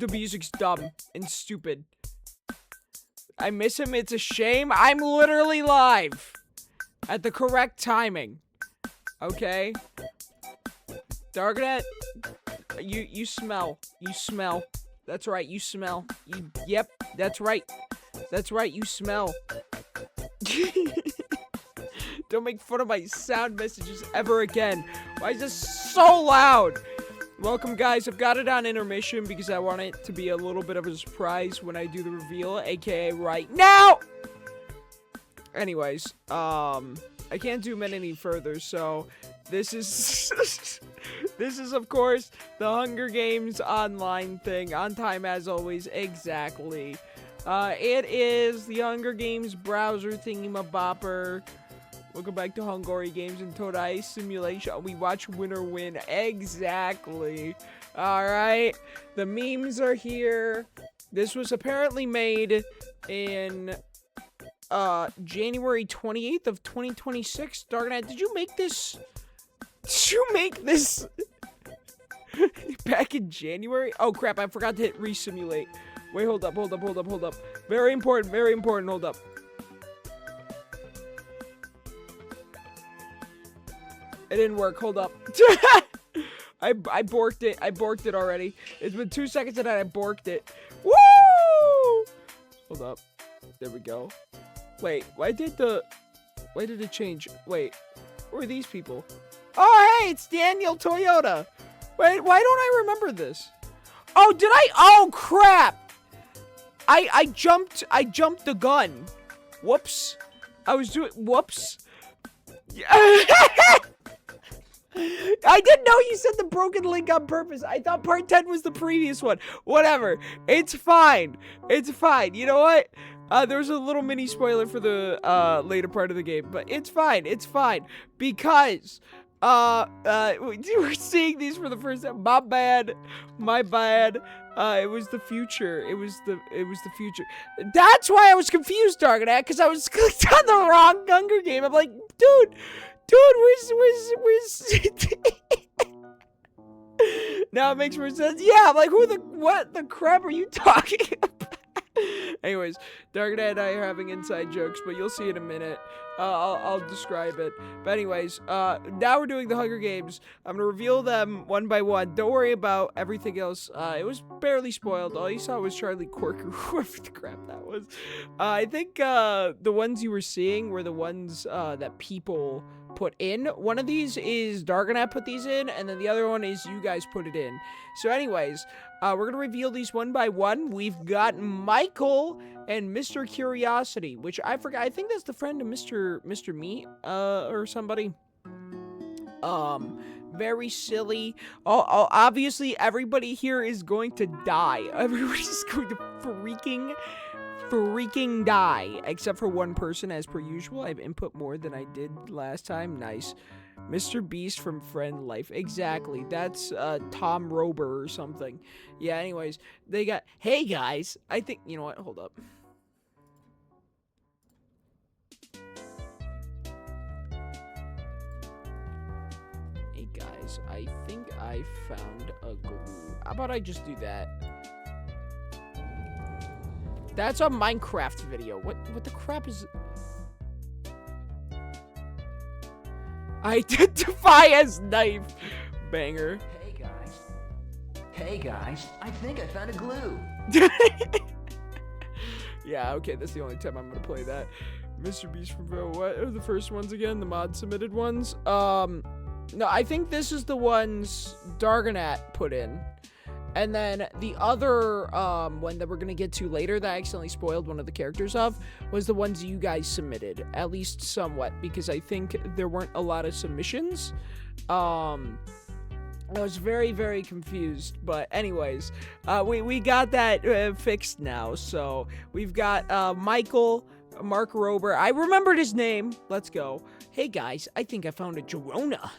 The music's dumb and stupid. I miss him. It's a shame. I'm literally live at the correct timing. Okay? Darknet, you smell. You smell. That's right, you smell. Yep, that's right. That's right, you smell. Don't make fun of my sound messages ever again. Why is this so loud? Welcome, guys. I've got it on intermission because I want it to be a little bit of a surprise when I do the reveal, aka right now. Anyways, I can't zoom in any further, so this is this is of course the Hunger Games online thing, on time as always. Exactly. It is the Hunger Games browser thingy-mabopper. Welcome back to Hungry Games and Todai Simulation. We watch winner win. Exactly. Alright. The memes are here. This was apparently made in January 28th of 2026. Darknet, did you make this? Did you make this back in January? Oh crap, I forgot to hit resimulate. Wait, hold up. Very important, hold up. It didn't work, hold up. I borked it already. It's been 2 seconds and I borked it. Woo! Hold up. There we go. Wait, why did it change? Wait, who are these people? Oh, hey, it's Daniel Toyota. Wait, why don't I remember this? Oh, did I? Oh, crap. I jumped the gun. Whoops. Whoops. I didn't know you said the broken link on purpose. I thought part 10 was the previous one. Whatever. It's fine. It's fine. You know what? There's a little mini spoiler for the later part of the game, but it's fine. It's fine. Because we're seeing these for the first time. My bad. It was the future. It was the future. That's why I was confused, Darknet, because I was clicked on the wrong Hunger Game. I'm like, dude, where's Now it makes more sense. Yeah, I'm like, what the crap are you talking about? Anyways, Darknet and I are having inside jokes, but you'll see in a minute. I'll describe it. But anyways, now we're doing the Hunger Games. I'm gonna reveal them one by one. Don't worry about everything else. It was barely spoiled. All you saw was Charlie Corker, whoever the crap that was. I think the ones you were seeing were the ones that people put in. One of these is Darknet put these in, and then the other one is you guys put it in. So anyways, we're gonna reveal these one by one. We've got Michael and Mr. Curiosity, which I forgot. I think that's the friend of Mr. Meat, or somebody. Very silly. Obviously, everybody here is going to die. Everybody's going to freaking die, except for one person, as per usual. I've input more than I did last time. Nice. Mr. Beast from Friend Life. Exactly. That's Tom Rober or something. Yeah, anyways, they got, hey guys, I think, you know what, hold up. Hey guys, I think I found a glue. How about I just do that? That's a Minecraft video. What the crap is... Identify as knife. Banger. Hey guys, I think I found a glue. Yeah, okay, that's the only time I'm gonna play that. Mr. Beast from what are the first ones again? The mod submitted ones? No, I think this is the ones Darknet put in. And then the other one that we're gonna get to later that I accidentally spoiled one of the characters of was the ones you guys submitted, at least somewhat, because I think there weren't a lot of submissions. I was very, very confused, but anyways, we got that fixed now. So we've got Mark Rober. I remembered his name. Let's go. Hey guys, I think I found a Gerona.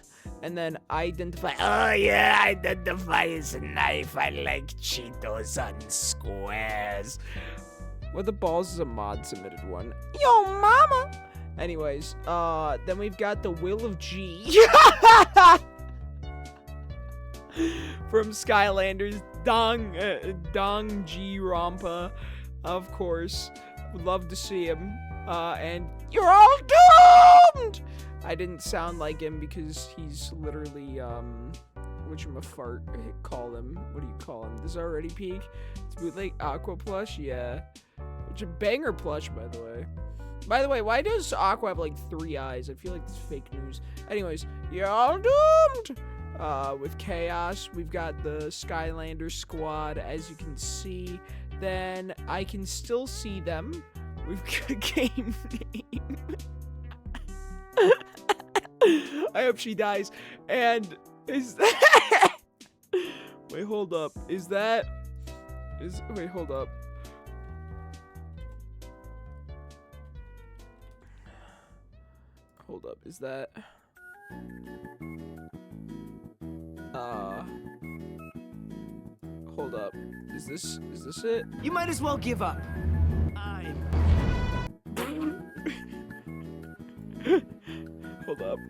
And then identify. Oh yeah, identify as a knife. I like Cheetos on squares. What the balls is a mod submitted one? Yo, mama. Anyways, then we've got the Will of G. From Skylanders Dong G Rampa, of course. Would love to see him. And you're all doomed! I didn't sound like him because he's literally, whatchamafart, call him. What do you call him? Does it already peak? It's bootleg Aqua plush? Yeah. Which a banger plush, by the way. By the way, why does Aqua have like 3 eyes? I feel like it's fake news. Anyways, you're all doomed! With Chaos, we've got the Skylander squad, as you can see. Then I can still see them. We've got a game name. I hope she dies. And is that... Wait, hold up. Wait, hold up. Hold up. Is that... Hold up. Is this it? You might as well give up.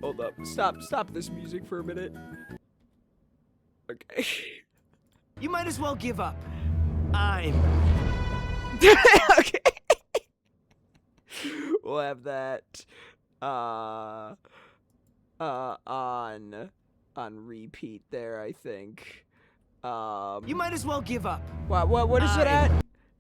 Hold up. Stop this music for a minute. Okay. You might as well give up. Okay. We'll have that on repeat there, I think. You might as well give up. What is it at?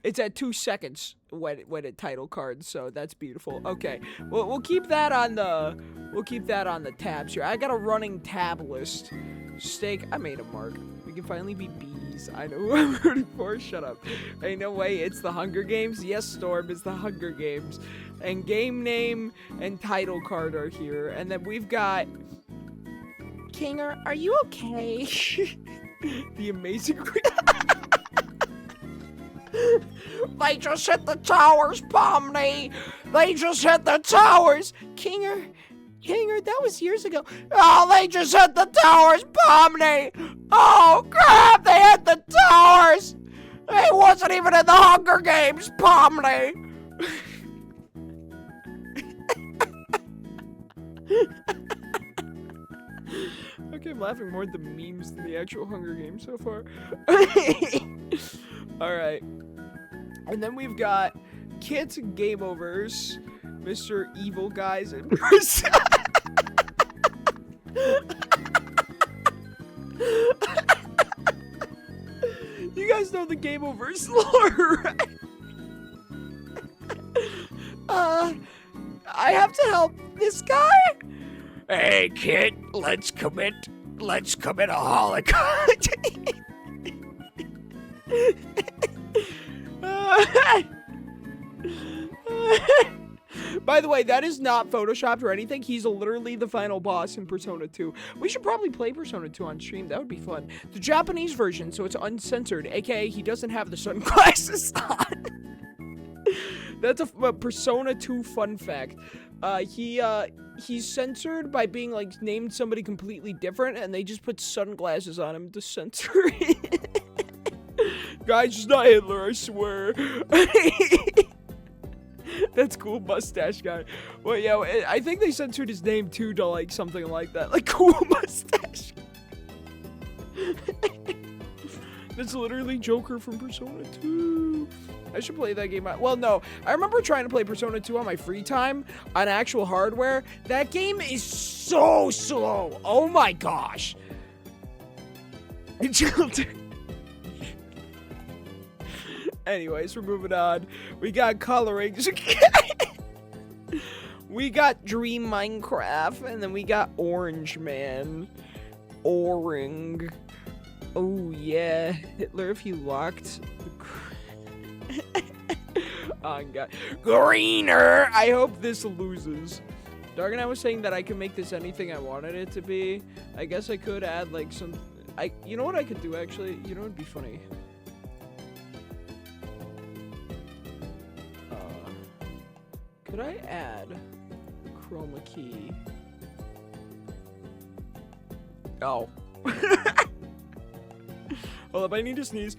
It's at 2 seconds when it title cards, so that's beautiful. Okay, we'll keep that on the tabs here. I got a running tab list. Steak, I made a mark. We can finally be bees. I know who I'm rooting for. Shut up. Ain't no way. It's the Hunger Games. Yes, Storm is the Hunger Games. And game name and title card are here. And then we've got Kinger. Are you okay? The amazing. They just hit the towers, Pomni! They just hit the towers! Kinger, that was years ago. Oh, they just hit the towers, Pomni! Oh, crap, they hit the towers! They wasn't even in the Hunger Games, Pomni! Okay, I'm laughing more at the memes than the actual Hunger Games so far. Alright. And then we've got Kids and Game Overs, Mr. Evil Guys, and You guys know the Game Overs lore, right? I have to help this guy? Hey, kid, let's commit a holocaust. By the way, that is not photoshopped or anything. He's literally the final boss in Persona 2. We should probably play Persona 2 on stream. That would be fun. The Japanese version, so it's uncensored, aka he doesn't have the sunglasses on. That's a Persona 2 fun fact. He's censored by being like named somebody completely different, and they just put sunglasses on him to censor it. Guys, it's not Hitler, I swear. That's cool, mustache guy. Well, yeah, I think they censored his name too to like something like that, like cool mustache. That's literally Joker from Persona 2. I should play that game. Well, no. I remember trying to play Persona 2 on my free time on actual hardware. That game is so slow. Oh my gosh. Anyways, we're moving on. We got coloring. We got Dream Minecraft. And then we got Orange Man. Oring. Oh, yeah. Hitler, if he locked... Oh, God. Greener! I hope this loses. Dargan, was saying that I can make this anything I wanted it to be. I guess I could add, like, some... You know what I could do, actually? You know what would be funny? Could I add the chroma key? Oh. Hold up, I need to sneeze.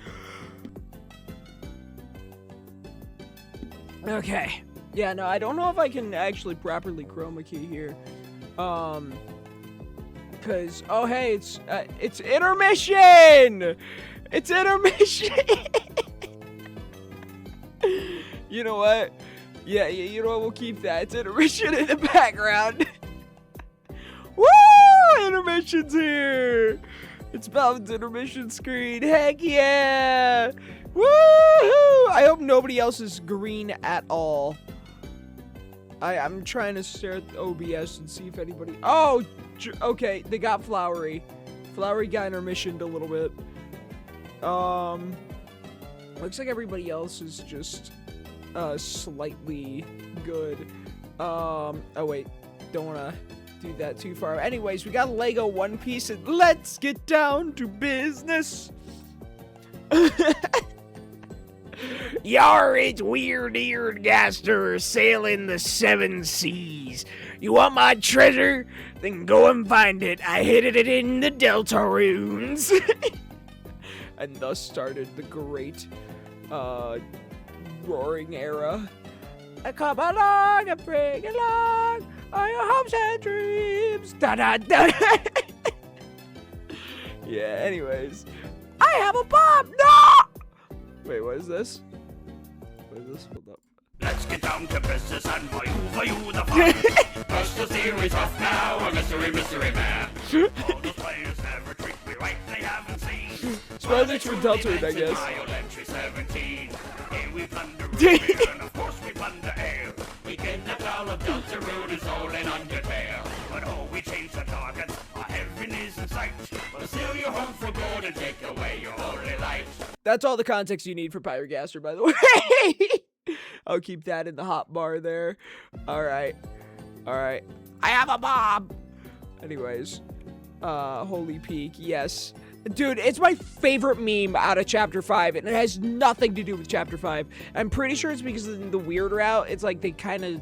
Okay. Yeah, no, I don't know if I can actually properly chroma key here. Cause, oh hey, it's intermission! It's intermission. You know what? Yeah, you know what? We'll keep that. It's intermission in the background. Woo! Intermission's here. It's Balvin's intermission screen. Heck yeah! Woo! I hope nobody else is green at all. I'm trying to stare at the OBS and see if anybody... Oh! Okay, they got Flowery. Flowery got intermissioned a little bit. Looks like everybody else is just slightly good. Oh wait, don't wanna do that too far. Anyways, we got Lego One Piece and let's get down to business. Yar, it's weird-eared Gaster sailing the 7 seas. You want my treasure? Then go and find it. I hid it in the Delta runes. And thus started the great, roaring era. Come along and bring along all your hopes and dreams. Da-da-da. Yeah, anyways. I have a bomb! No! Wait, what is this? What is this? Hold up. Let's get down to business and view the fun. First the series off now, a mystery man. All the players never treat me right, they haven't seen. Spelled for Delta, I guess. Entry 17. Here we plunder Ruby, and of course we plunder air. We kidnapped all of Delta Rune and sold in Undertale. But oh, we changed the targets, our heaven is in sight. We'll steal your home for gold and take away your only light. That's all the context you need for Pyrogaster, by the way. I'll keep that in the hot bar there. Alright. Alright. I have a bomb! Anyways. Holy Peak, yes. Dude, it's my favorite meme out of Chapter 5, and it has nothing to do with Chapter 5. I'm pretty sure it's because of the weird route. It's like they kind of,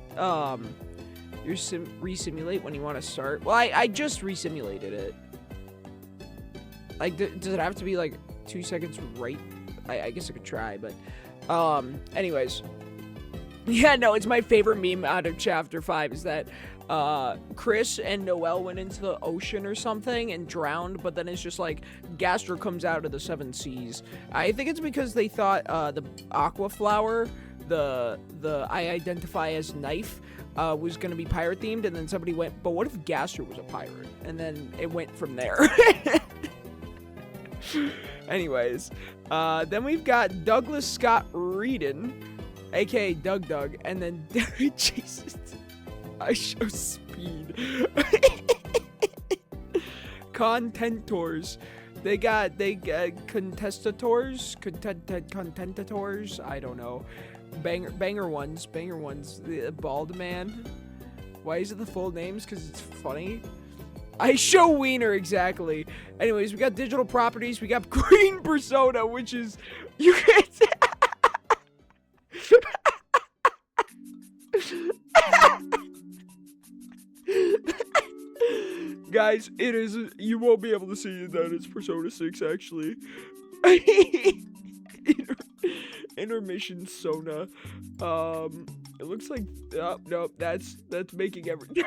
you re-simulate when you want to start. Well, I just re-simulated it. Like, does it have to be, like, 2 seconds right? I guess I could try, but, anyways. Yeah, no, it's my favorite meme out of Chapter 5 is that, Chris and Noelle went into the ocean or something and drowned, but then it's just like Gaster comes out of the 7 seas. I think it's because they thought the aqua flower, the I identify as knife, was gonna be pirate themed, and then somebody went, but what if Gaster was a pirate? And then it went from there. Anyways, then we've got Douglas Scott Reedon, aka Doug, and then Jesus. I show speed. Contentators. They got contestators, contentators. I don't know. Banger ones. The bald man. Why is it the full names? Because it's funny. I show wiener, exactly. Anyways, we got digital properties. We got green persona, which is you can't. Guys, it is, you won't be able to see it, that it's Persona 6, actually. Intermission Sona. It looks like, oh, no, that's making everything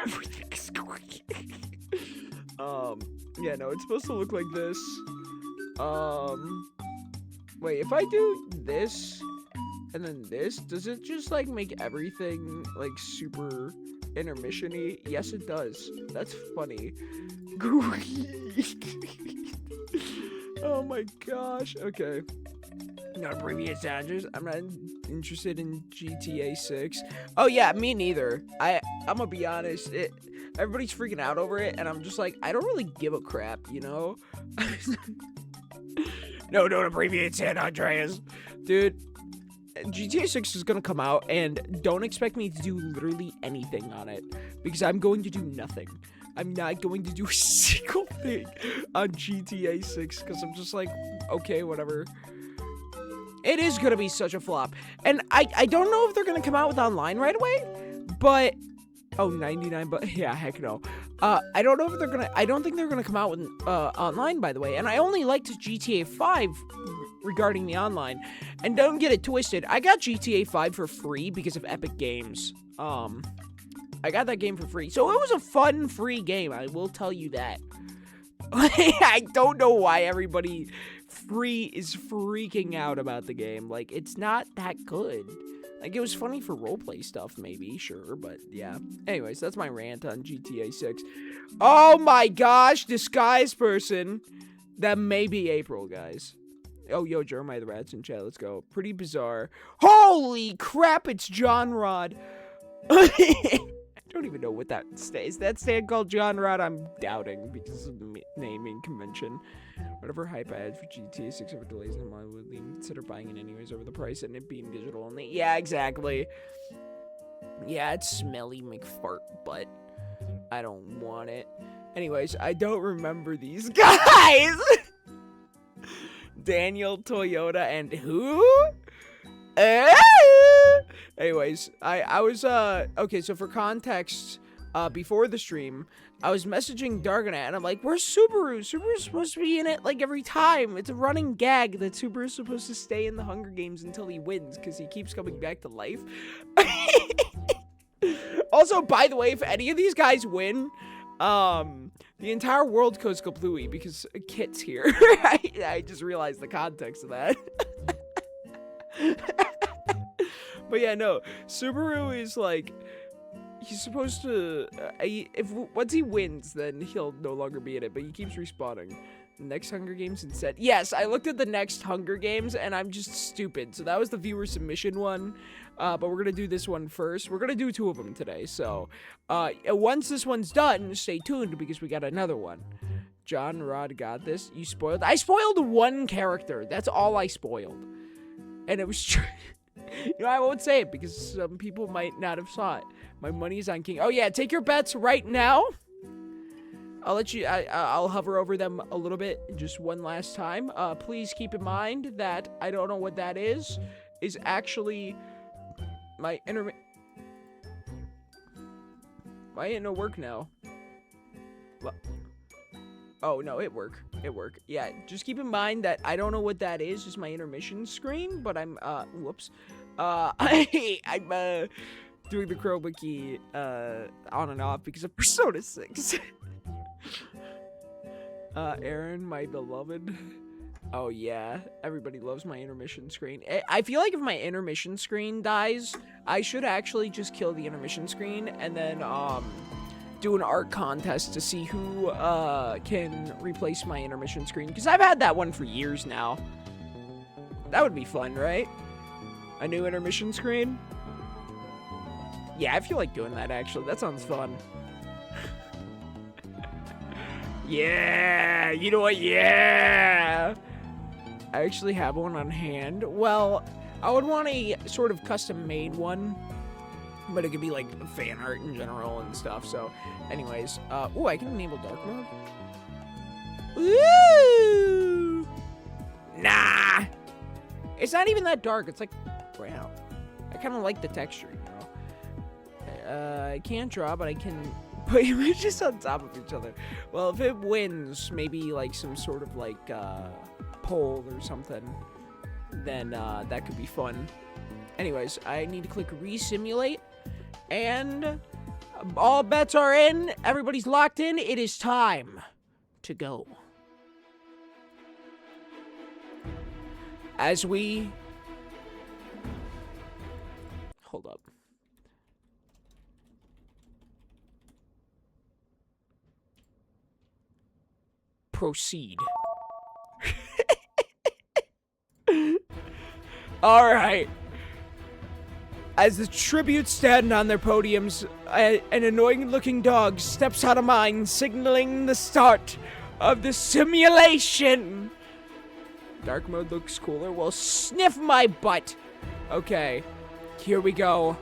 squeak. Yeah, no, it's supposed to look like this. Wait, if I do this, and then this, does it just, like, make everything, like, super intermission-y? Yes, it does. That's funny. Oh my gosh. Okay. Not abbreviate sounders. I'm not interested in GTA 6. Oh yeah, me neither. I'm gonna be honest. Everybody's freaking out over it, and I'm just like, I don't really give a crap, you know? No, don't abbreviate San Andreas. Dude, GTA 6 is gonna come out, and don't expect me to do literally anything on it, because I'm going to do nothing. I'm not going to do a single thing on GTA 6, because I'm just like, okay, whatever. It is gonna be such a flop, and I don't know if they're gonna come out with online right away, but, oh, 99, but, yeah, heck no. I don't know if they're gonna, I don't think they're gonna come out with, online, by the way, and I only liked GTA 5 regarding the online, and don't get it twisted, I got GTA 5 for free because of Epic Games. I got that game for free, so it was a fun, free game, I will tell you that. I don't know why everybody freaking out about the game. Like, it's not that good. Like, it was funny for roleplay stuff, maybe, sure, but yeah. Anyways, that's my rant on GTA 6. Oh my gosh, disguise person. That may be April, guys. Oh, yo, Jeremiah the Rat's in chat. Let's go. Pretty bizarre. Holy crap, it's John Rod. I don't even know what that stays. That stand called John Rod, I'm doubting because of the naming convention. Whatever hype I had for GTA 6 over delays in my would even consider buying it anyways over the price and it being digital only. Yeah, exactly. Yeah, it's smelly McFart, but I don't want it. Anyways, I don't remember these guys. Daniel, Toyota, and who? Anyways, I was, okay, so for context, before the stream, I was messaging Darganet, and I'm like, where's Subaru? Subaru's supposed to be in it, like, every time. It's a running gag that Subaru's supposed to stay in the Hunger Games until he wins, because he keeps coming back to life. Also, by the way, if any of these guys win, the entire world goes kablooey, because Kit's here. I just realized the context of that. But yeah, no, Subaru is like, he's supposed to, once he wins, then he'll no longer be in it, but he keeps respawning. Next Hunger Games instead. Yes, I looked at the next Hunger Games, and I'm just stupid. So that was the viewer submission one, but we're gonna do this one first. We're gonna do 2 of them today, so once this one's done, stay tuned, because we got another one. John Rod got this. You spoiled. I spoiled 1 character. That's all I spoiled. And it was true. You know, I won't say it because some people might not have saw it. My money's on King. Oh yeah, take your bets right now. I'll let you, I'll hover over them a little bit just one last time. Please keep in mind that I don't know what that is actually my why ain't no work now? What? Oh, no, it work. Yeah, just keep in mind that I don't know what that is, just my intermission screen, but I'm, whoops. I'm, doing the Chroma key, on and off because of Persona 6. Aaron, my beloved. Oh, yeah, everybody loves my intermission screen. I feel like if my intermission screen dies, I should actually just kill the intermission screen and then, do an art contest to see who can replace my intermission screen, because I've had that one for years now. That would be fun, right? A new intermission screen? Yeah, I feel like doing that, actually. That sounds fun. Yeah, you know what? Yeah! I actually have one on hand. Well, I would want a sort of custom-made one, but it could be like fan art in general and stuff. So anyways, ooh, I can enable dark mode. Ooh, nah, it's not even that dark. It's like brown. I kind of like the texture, you know. I can't draw, but I can put images on top of each other. Well, if it wins, maybe like some sort of like poll or something, then that could be fun. Anyways, I need to click resimulate. And all bets are in. Everybody's locked in. It is time to go. As we... Hold up. Proceed. All right. As the tributes stand on their podiums, an annoying-looking dog steps out of mine, signaling the start of the simulation. Dark mode looks cooler. Well, sniff my butt. Okay, here we go.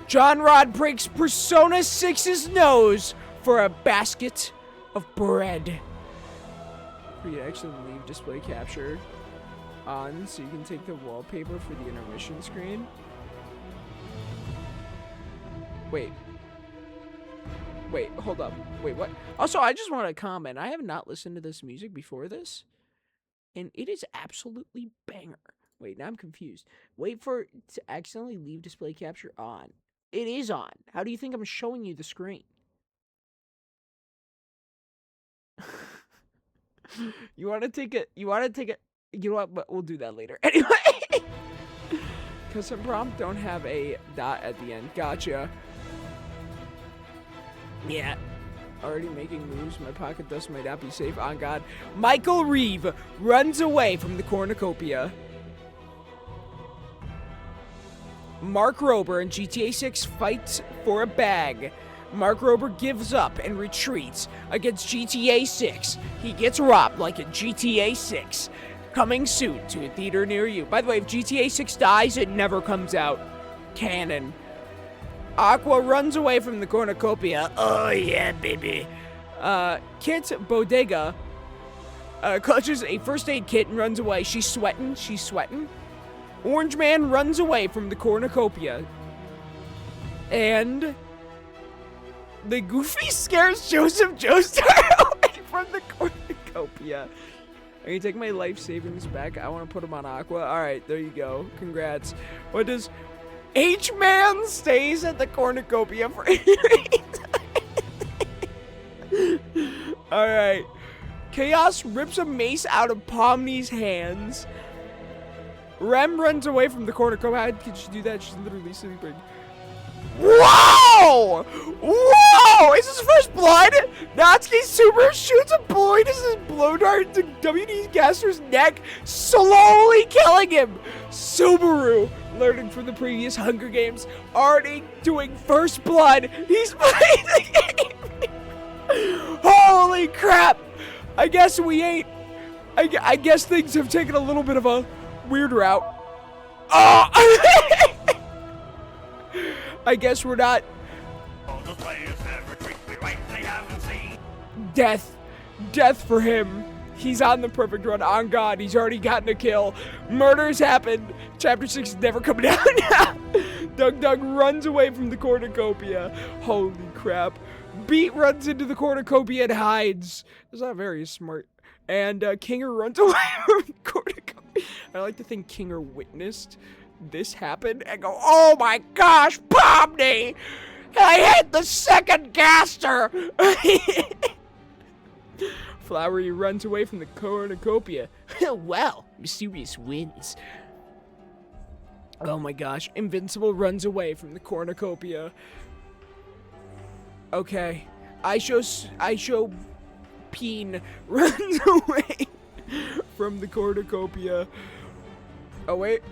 John Rod breaks Persona 6's nose for a basket of bread. You actually leave display capture on so you can take the wallpaper for the intermission screen. Wait, hold up. Wait, what? Also, I just want to comment. I have not listened to this music before this, and it is absolutely banger. Wait, now I'm confused. Wait for it to accidentally leave display capture on. It is on. How do you think I'm showing you the screen? You want to take it? You want to take it? You know what? But we'll do that later. Anyway. Custom prompt don't have a dot at the end. Gotcha. Yeah. Already making moves. My pocket dust might not be safe. On God. Michael Reeve runs away from the cornucopia. Mark Rober in GTA 6 fights for a bag. Mark Rober gives up and retreats against GTA 6. He gets robbed like in GTA 6. Coming soon to a theater near you. By the way, if GTA 6 dies, it never comes out. Canon. Aqua runs away from the cornucopia. Oh yeah, baby. Kit Bodega clutches a first aid kit and runs away. She's sweating. She's sweating. Orange Man runs away from the cornucopia. And the Goofy scares Joseph Joestar away from the cornucopia. Are you taking my life savings back? I want to put them on Aqua. Alright, there you go. Congrats. What does... H-Man stays at the cornucopia for... Alright. Chaos rips a mace out of Pomni's hands. Rem runs away from the cornucopia. How could she do that? She's literally sleeping. Whoa! Whoa! Is this first blood? Natsuki Subaru shoots a poisonous blow dart into WD Gaster's neck, slowly killing him. Subaru, learning from the previous Hunger Games, already doing first blood. He's playing the game. Holy crap! I guess we ain't. I guess things have taken a little bit of a weird route. Oh! I guess we're not. Death for him. He's on the perfect run. On God, he's already gotten a kill. Murders happened. Chapter 6 is never coming out now. Doug runs away from the cornucopia. Holy crap. Beat runs into the cornucopia and hides. That's not very smart. And Kinger runs away from the cornucopia. I like to think Kinger witnessed this happened and go, oh my gosh, Pomni! I hit the second Gaster! Flowery runs away from the cornucopia. Wow, Mysterious wins. Oh my gosh, Invincible runs away from the cornucopia. Okay, I show Peen runs away from the cornucopia. Oh wait.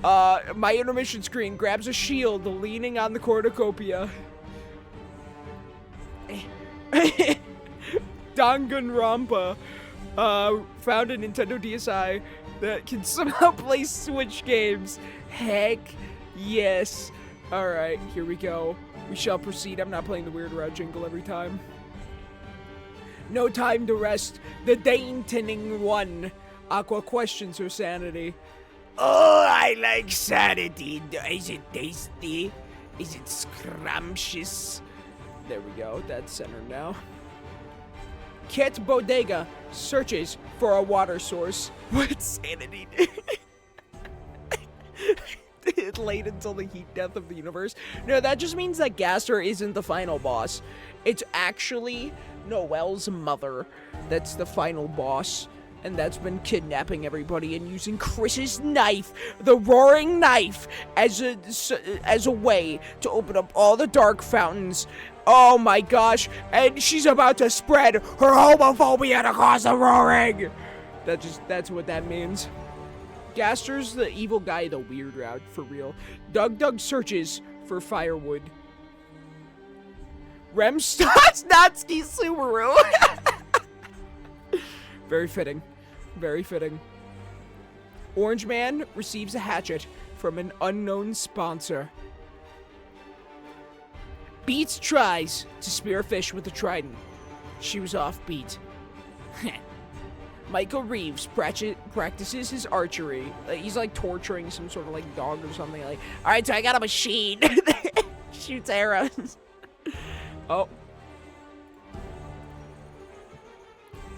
My intermission screen grabs a shield leaning on the cornucopia. Danganronpa found a Nintendo DSi that can somehow play Switch games. Heck yes. Alright, here we go. We shall proceed. I'm not playing the Weird Route jingle every time. No time to rest. The Daintoning one. Aqua questions her sanity. Oh, I like sanity. Is it tasty? Is it scrumptious? There we go. That's centered now. Kit Bodega searches for a water source. What sanity? It late until the heat death of the universe. No, that just means that Gaster isn't the final boss. It's actually Noelle's mother that's the final boss. And that's been kidnapping everybody and using Chris's knife, the roaring knife, as a way to open up all the dark fountains. Oh my gosh, and she's about to spread her homophobia to cause the roaring. That's what that means. Gaster's the evil guy, the Weird Route, for real. Doug searches for firewood. Rem starts Natsuki Subaru. Very fitting. Very fitting. Orange Man receives a hatchet from an unknown sponsor. Beats tries to spear a fish with a trident. She was offbeat. Michael Reeves practices his archery. He's like torturing some sort of like dog or something. Like, all right, so I got a machine. Shoots arrows. Oh.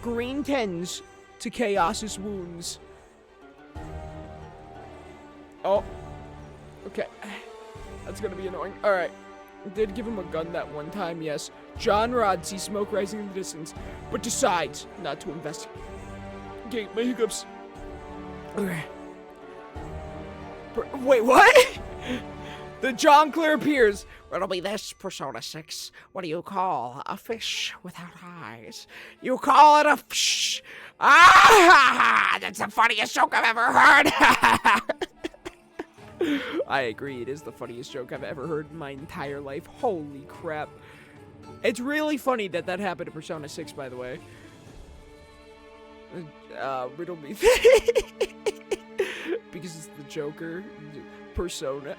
Green tends to Chaos's wounds. Oh. Okay. That's gonna be annoying. Alright. Did give him a gun that one time, yes. John Rod sees smoke rising in the distance, but decides not to investigate. My hiccups. Okay. Wait, what? The John Clear appears. It'll be this, Persona 6. What do you call a fish without eyes? You call it a fish. Ah! That's the funniest joke I've ever heard. I agree, it is the funniest joke I've ever heard in my entire life. Holy crap. It's really funny that that happened to Persona 6, by the way. Riddle me. Because it's the Joker. Persona.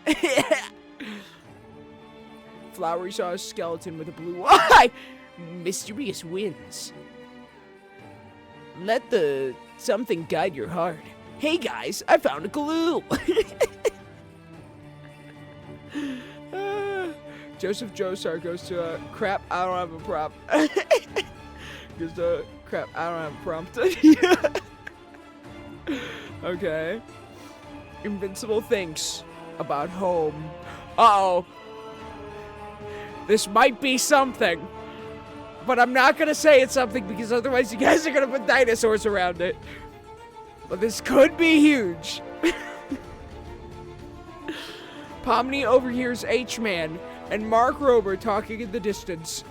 Flowery saw a skeleton with a blue eye. Mysterious wins. Let the something guide your heart. Hey guys, I found a clue. Joseph Joestar goes to crap, I don't have a prompt. Goes to crap, I don't have a prompt. Okay. Invincible thinks about home. Uh-oh. This might be something. But I'm not gonna say it's something because otherwise you guys are gonna put dinosaurs around it. But this could be huge. Pomni overhears H-Man and Mark Rober talking in the distance.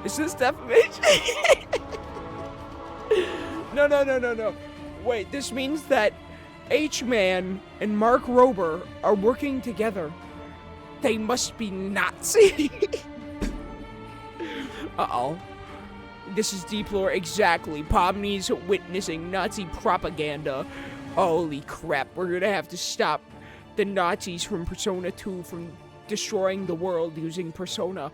Is this defamation? No. Wait, this means that H-Man and Mark Rober are working together. They must be Nazi. Uh-oh. This is deep lore, exactly. Pomni's witnessing Nazi propaganda. Holy crap, we're gonna have to stop the Nazis from Persona 2 from destroying the world using Persona.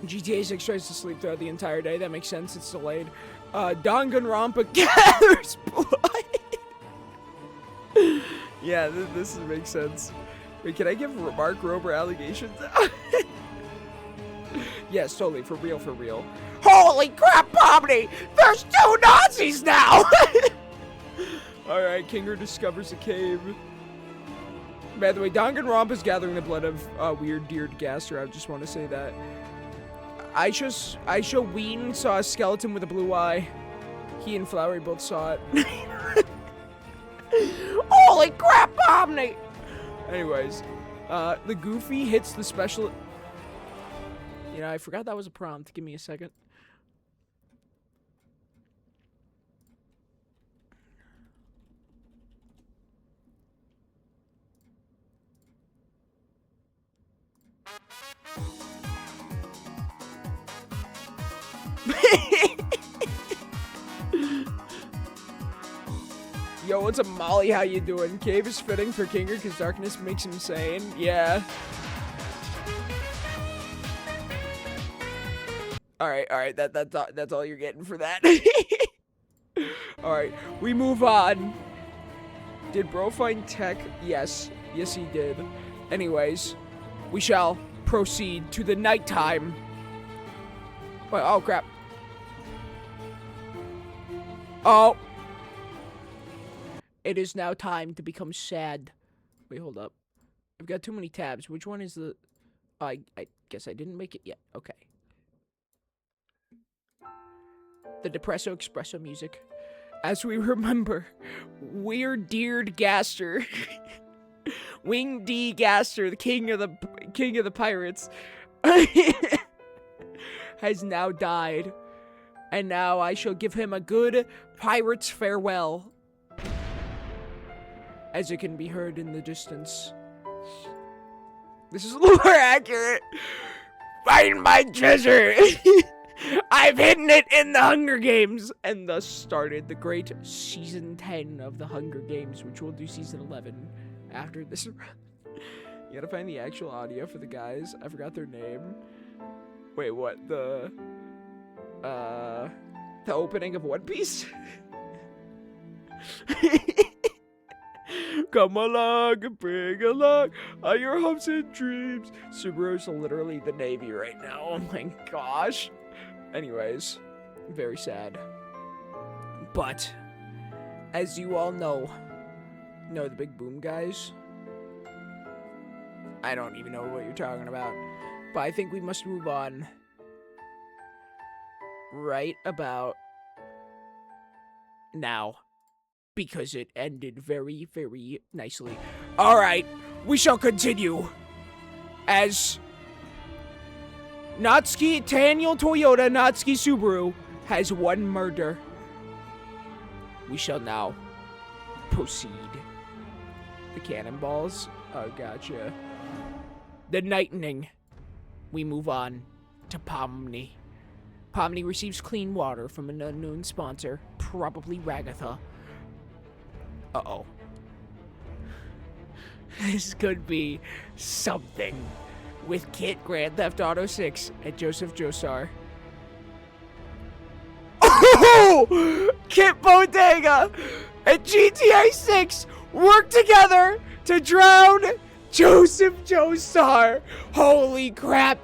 GTA 6 tries to sleep throughout the entire day. That makes sense, it's delayed. Danganronpa gathers blood. Yeah, this makes sense. Wait, can I give Mark Rober allegations? Yes, totally, for real. Holy crap, Pomni! There's 2 Nazis now! Alright, Kinger discovers a cave. By the way, Danganronpa's gathering the blood of weird deered Gaster. I just want to say that. Aisha Ween saw a skeleton with a blue eye. He and Flowery both saw it. Holy crap, Pomni! Anyways, the Goofy hits the special... You know, I forgot that was a prompt. Give me a second. Yo, what's up, Molly? How you doing? Cave is fitting for Kinger because darkness makes him sane. Yeah. Alright, that's all you're getting for that. Alright, we move on. Did bro find tech? Yes, he did. Anyways, we shall proceed to the nighttime. Wait, oh crap. Oh. It is now time to become sad. Wait, hold up. I've got too many tabs. Which one is the... I guess I didn't make it yet. Okay. The Depresso Espresso music. As we remember, Weird Deered Gaster, Wing D Gaster, the king of the pirates, has now died, and now I shall give him a good pirate's farewell, as it can be heard in the distance. This is lore accurate. Find my treasure. I've hidden it in the Hunger Games! And thus started the great Season 10 of the Hunger Games, which we'll do Season 11 after this. You gotta find the actual audio for the guys. I forgot their name. Wait, what? The opening of One Piece? Come along and bring along all your hopes and dreams. Subaru's literally the Navy right now. Oh my gosh. Anyways, very sad. But, as you all know the Big Boom guys, I don't even know what you're talking about. But I think we must move on. Right about now. Because it ended very, very nicely. Alright, we shall continue. As Daniel Toyota Natsuki Subaru has one murder. We shall now proceed. The cannonballs. Oh, gotcha. The Lightning. We move on to Pomni. Pomni receives clean water from an unknown sponsor, probably Ragatha. Uh-oh. This could be something with Kit Grand Theft Auto 6 and Joseph Joestar. Oh! Kit Bodega and GTA 6 work together to drown Joseph Joestar. Holy crap,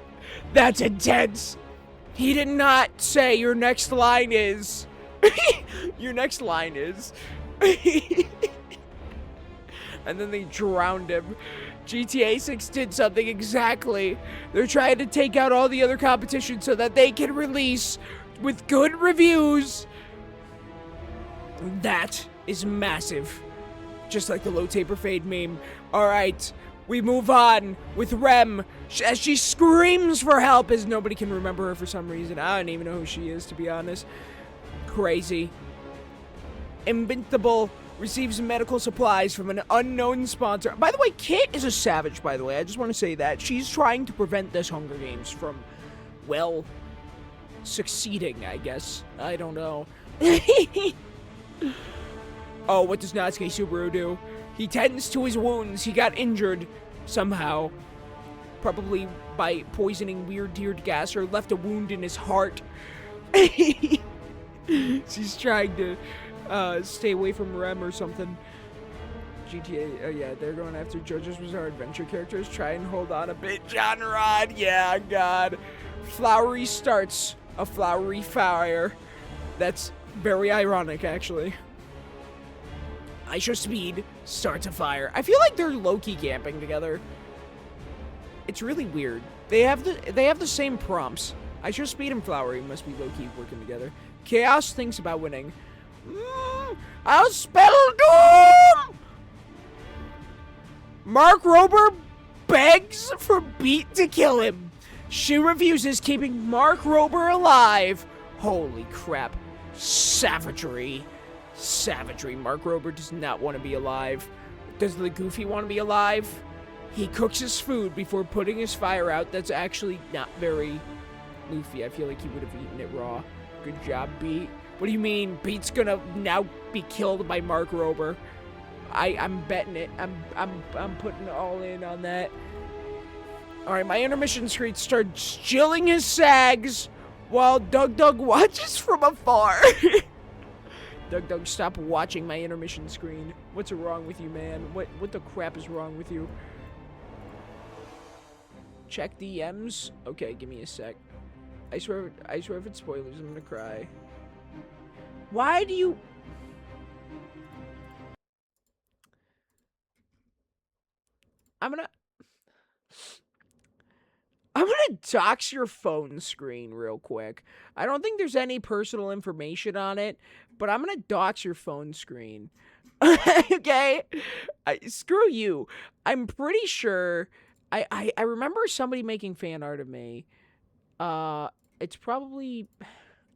that's intense. He did not say your next line is. Your next line is. And then they drowned him. GTA 6 did something exactly. They're trying to take out all the other competition so that they can release with good reviews. That is massive. Just like the low taper fade meme. Alright, we move on with Rem as she screams for help as nobody can remember her for some reason. I don't even know who she is, to be honest. Crazy. Invincible receives medical supplies from an unknown sponsor. By the way, Kit is a savage, by the way. I just want to say that. She's trying to prevent this Hunger Games from, well, succeeding, I guess. I don't know. Oh, what does Natsuki Subaru do? He tends to his wounds. He got injured somehow. Probably by poisoning weird-tiered gas or left a wound in his heart. She's trying to stay away from Rem or something. GTA, yeah, they're going after JoJo's Bizarre Adventure characters. Try and hold on a bit, John Rod. Yeah, God. Flowery starts a flowery fire. That's very ironic, actually. Aisha Speed starts a fire. I feel like they're low-key camping together. It's really weird. They have the same prompts. Aisha Speed and Flowery must be low-key working together. Chaos thinks about winning. I'll spell doom! Mark Rober begs for Beat to kill him. She refuses, keeping Mark Rober alive. Holy crap. Savagery. Savagery. Mark Rober does not want to be alive. Does the Goofy want to be alive? He cooks his food before putting his fire out. That's actually not very Luffy. I feel like he would have eaten it raw. Good job, Beat. What do you mean? Beat's gonna now be killed by Mark Rober. I'm betting it. I'm putting it all in on that. Alright, my intermission screen starts chilling his sags while Doug watches from afar. Doug, stop watching my intermission screen. What's wrong with you, man? What the crap is wrong with you? Check DMs? Okay, give me a sec. I swear if it's spoilers, I'm gonna cry. Why do you... I'm gonna dox your phone screen real quick. I don't think there's any personal information on it, but I'm gonna dox your phone screen. Okay? Screw you. I'm pretty sure... I remember somebody making fan art of me. It's probably...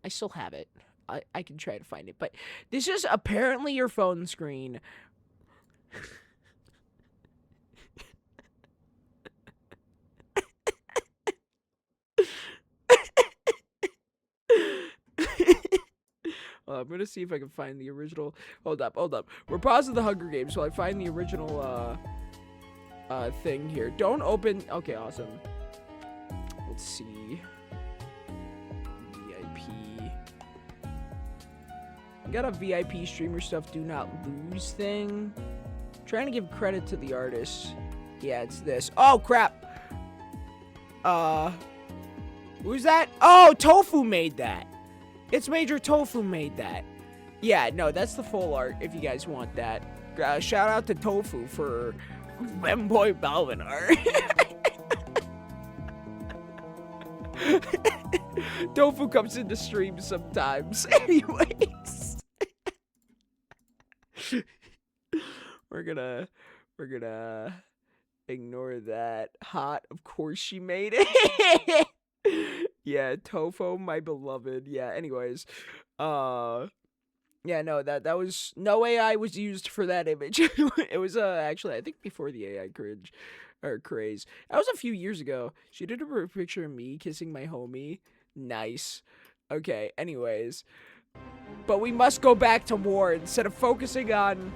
I still have it. I can try to find it. But this is apparently your phone screen. I'm gonna see if I can find the original. Hold up. We're pausing the Hunger Games so I find the original thing here. Don't open. Okay, awesome. Let's see. VIP. I got a VIP streamer stuff do not lose thing. I'm trying to give credit to the artist. Yeah, it's this. Oh crap. Who's that? Oh, Tofu made that. It's Major Tofu made that. Yeah, no, that's the full art if you guys want that. Shout out to Tofu for Femboy Balvinar. Tofu comes into stream sometimes. Anyways. We're gonna ignore that. Hot, of course she made it. Yeah, Tofu, my beloved. Yeah, anyways. Yeah, no, that was no AI was used for that image. It was actually I think before the AI craze. That was a few years ago. She did a picture of me kissing my homie. Nice. Okay, anyways. But we must go back to war instead of focusing on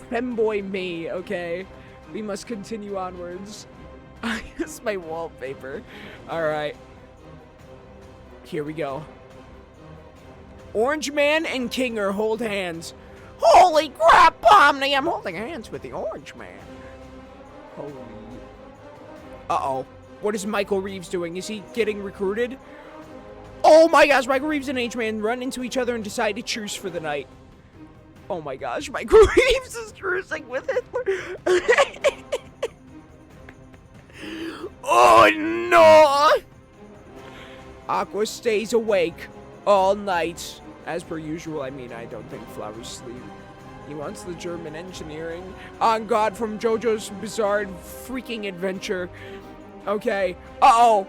femboy me, okay? We must continue onwards. It's my wallpaper. Alright. Here we go. Orange Man and Kinger hold hands. Holy crap, Pomni! I'm holding hands with the Orange Man. Holy... Uh-oh. What is Michael Reeves doing? Is he getting recruited? Oh my gosh, Michael Reeves and H-Man run into each other and decide to truce for the night. Oh my gosh, Michael Reeves is trucing with Hitler. Oh no! Aqua stays awake all night. As per usual, I mean, I don't think flowers sleep. He wants the German engineering. On God from JoJo's Bizarre Freaking Adventure. Okay. Uh-oh.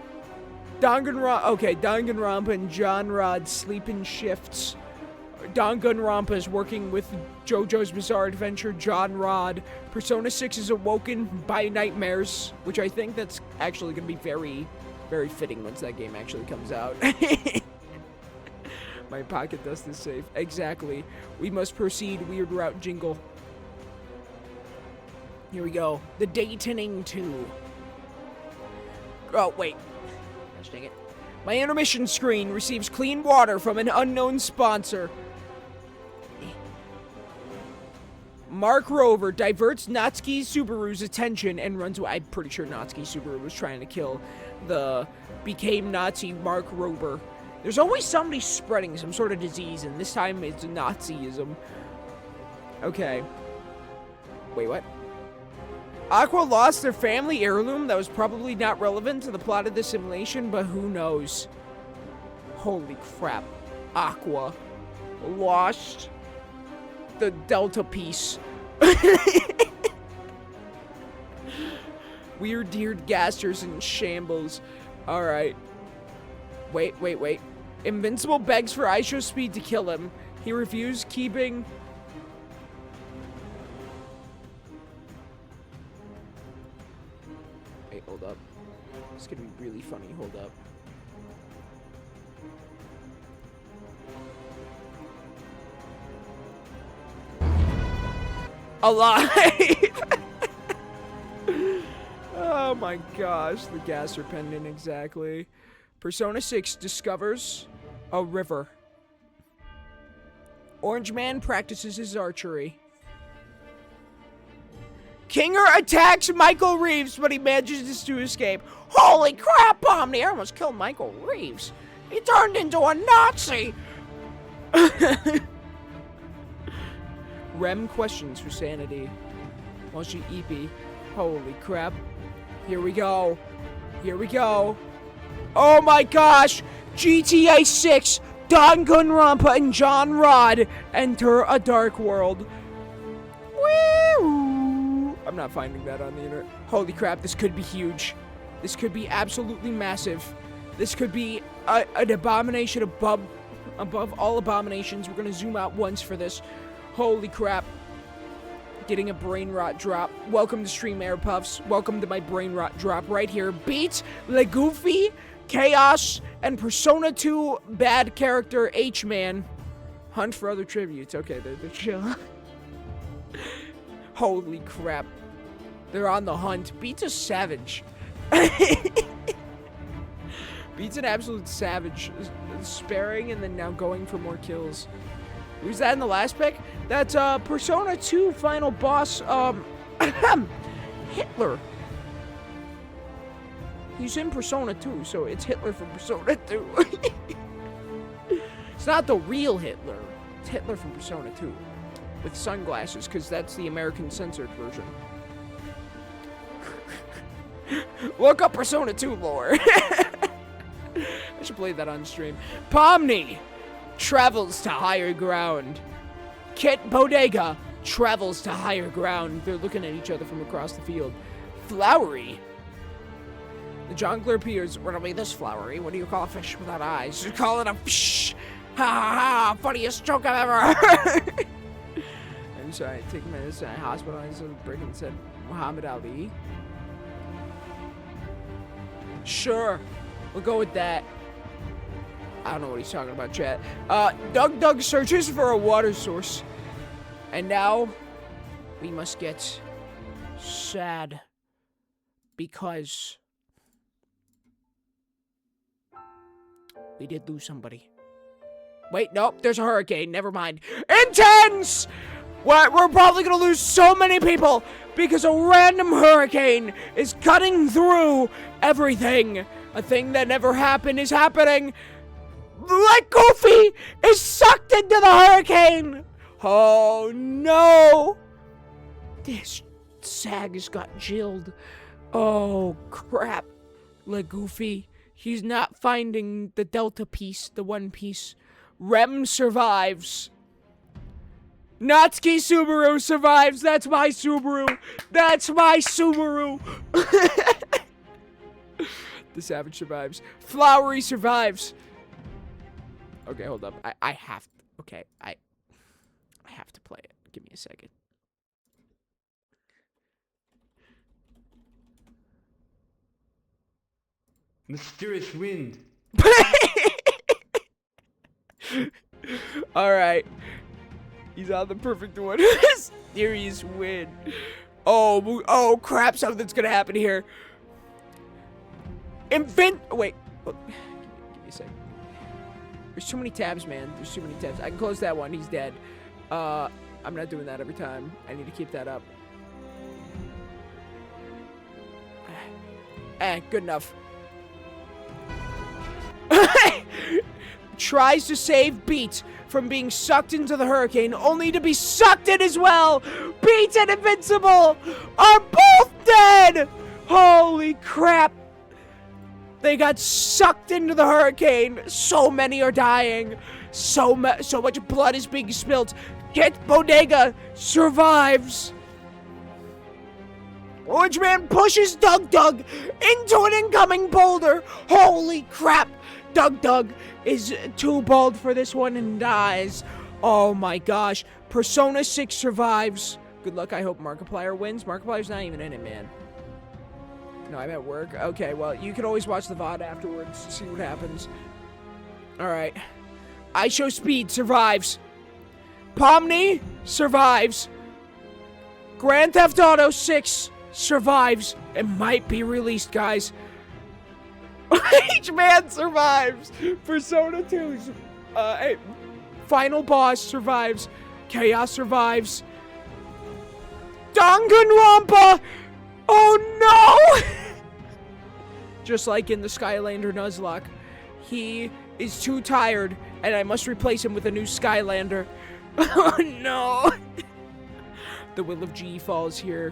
Danganronpa and John Rod sleep in shifts. Danganronpa is working with JoJo's Bizarre Adventure, John Rod. Persona 6 is awoken by nightmares, which I think that's actually going to be very, very fitting once that game actually comes out. My pocket dust is safe. Exactly. We must proceed. Weird route jingle. Here we go. The Daytoning 2. Oh, wait. Gosh dang it. My intermission screen receives clean water from an unknown sponsor. Mark Rover diverts Natsuki Subaru's attention and runs away. I'm pretty sure Natsuki Subaru was trying to kill the became Nazi Mark Rover. There's always somebody spreading some sort of disease, and this time it's Nazism. Okay. Wait, what? Aqua lost their family heirloom that was probably not relevant to the plot of the simulation, but who knows? Holy crap. Aqua lost the Delta piece. Weird-eared Gasters in shambles. Alright. Wait. Invincible begs for Aisho's speed to kill him. He refused, keeping... Wait, hold up. It's gonna be really funny. Hold up. Alive! Oh my gosh, the Gaster pendant, exactly. Persona 6 discovers a river. Orange Man practices his archery. Kinger attacks Michael Reeves, but he manages to escape. Holy crap, Omni! I almost killed Michael Reeves. He turned into a Nazi! Rem questions for sanity. While she EP. Holy crap. Here we go. Oh my gosh! GTA 6, Danganronpa and John Rod enter a dark world. Woo! I'm not finding that on the internet. Holy crap, this could be huge. This could be absolutely massive. This could be an abomination above all abominations. We're gonna zoom out once for this. Holy crap. Getting a brain rot drop. Welcome to Stream Air Puffs. Welcome to my brain rot drop right here. Beats, Legoofy, Chaos, and Persona 2 bad character H-Man. Hunt for other tributes. Okay, they're chill. Holy crap. They're on the hunt. Beats a savage. Beats an absolute savage. Sparing and then now going for more kills. Who's that in the last pick? That's Persona 2 final boss, Hitler. He's in Persona 2, so it's Hitler from Persona 2. It's not the real Hitler. It's Hitler from Persona 2. With sunglasses, because that's the American censored version. Look up Persona 2 lore. I should play that on stream. Pomni travels to higher ground. Kit Bodega travels to higher ground. They're looking at each other from across the field. Flowery. The jongleur appears. What'll be this flowery? What do you call a fish without eyes? You call it a fish. Ha ha ha. Funniest joke I've ever heard. I'm sorry. Take medicine. I hospitalized a brick and said Muhammad Ali. Sure. We'll go with that. I don't know what he's talking about, chat. Doug searches for a water source. And now, we must get sad. Because we did lose somebody. Wait, nope, there's a hurricane. Never mind. Intense! We're probably gonna lose so many people because a random hurricane is cutting through everything. A thing that never happened is happening. Like Goofy is sucked into the hurricane. Oh no! This sag has got jilled. Oh crap. Like Goofy, he's not finding the Delta piece, the one piece. Rem survives. Natsuki Subaru survives. That's my Subaru. That's my Subaru. The Savage survives. Flowery survives. Okay, hold up. I have to. Okay, I have to play it. Give me a second. Mysterious wind. Alright. He's on the perfect one. Mysterious wind. Oh crap, something's gonna happen here. Wait. Oh, give me a second. There's too many tabs, man. There's too many tabs. I can close that one. He's dead. I'm not doing that every time. I need to keep that up. Good enough. Tries to save Beat from being sucked into the hurricane, only to be sucked in as well. Beat and Invincible are both dead. Holy crap. They got sucked into the hurricane. So many are dying. So much blood is being spilled. Kit Bodega survives. Orange Man pushes Doug into an incoming boulder. Holy crap. Doug is too bold for this one and dies. Oh my gosh. Persona 6 survives. Good luck. I hope Markiplier wins. Markiplier's not even in it, man. No, I'm at work. Okay, well, you can always watch the VOD afterwards to see what happens. Alright. I Show Speed survives. Pomni survives. Grand Theft Auto 6 survives. It might be released, guys. H-Man survives. Persona 2's final boss survives. Chaos survives. Danganronpa! Oh no! Just like in the Skylander Nuzlocke, he is too tired, and I must replace him with a new Skylander. Oh no! The Will of G falls here.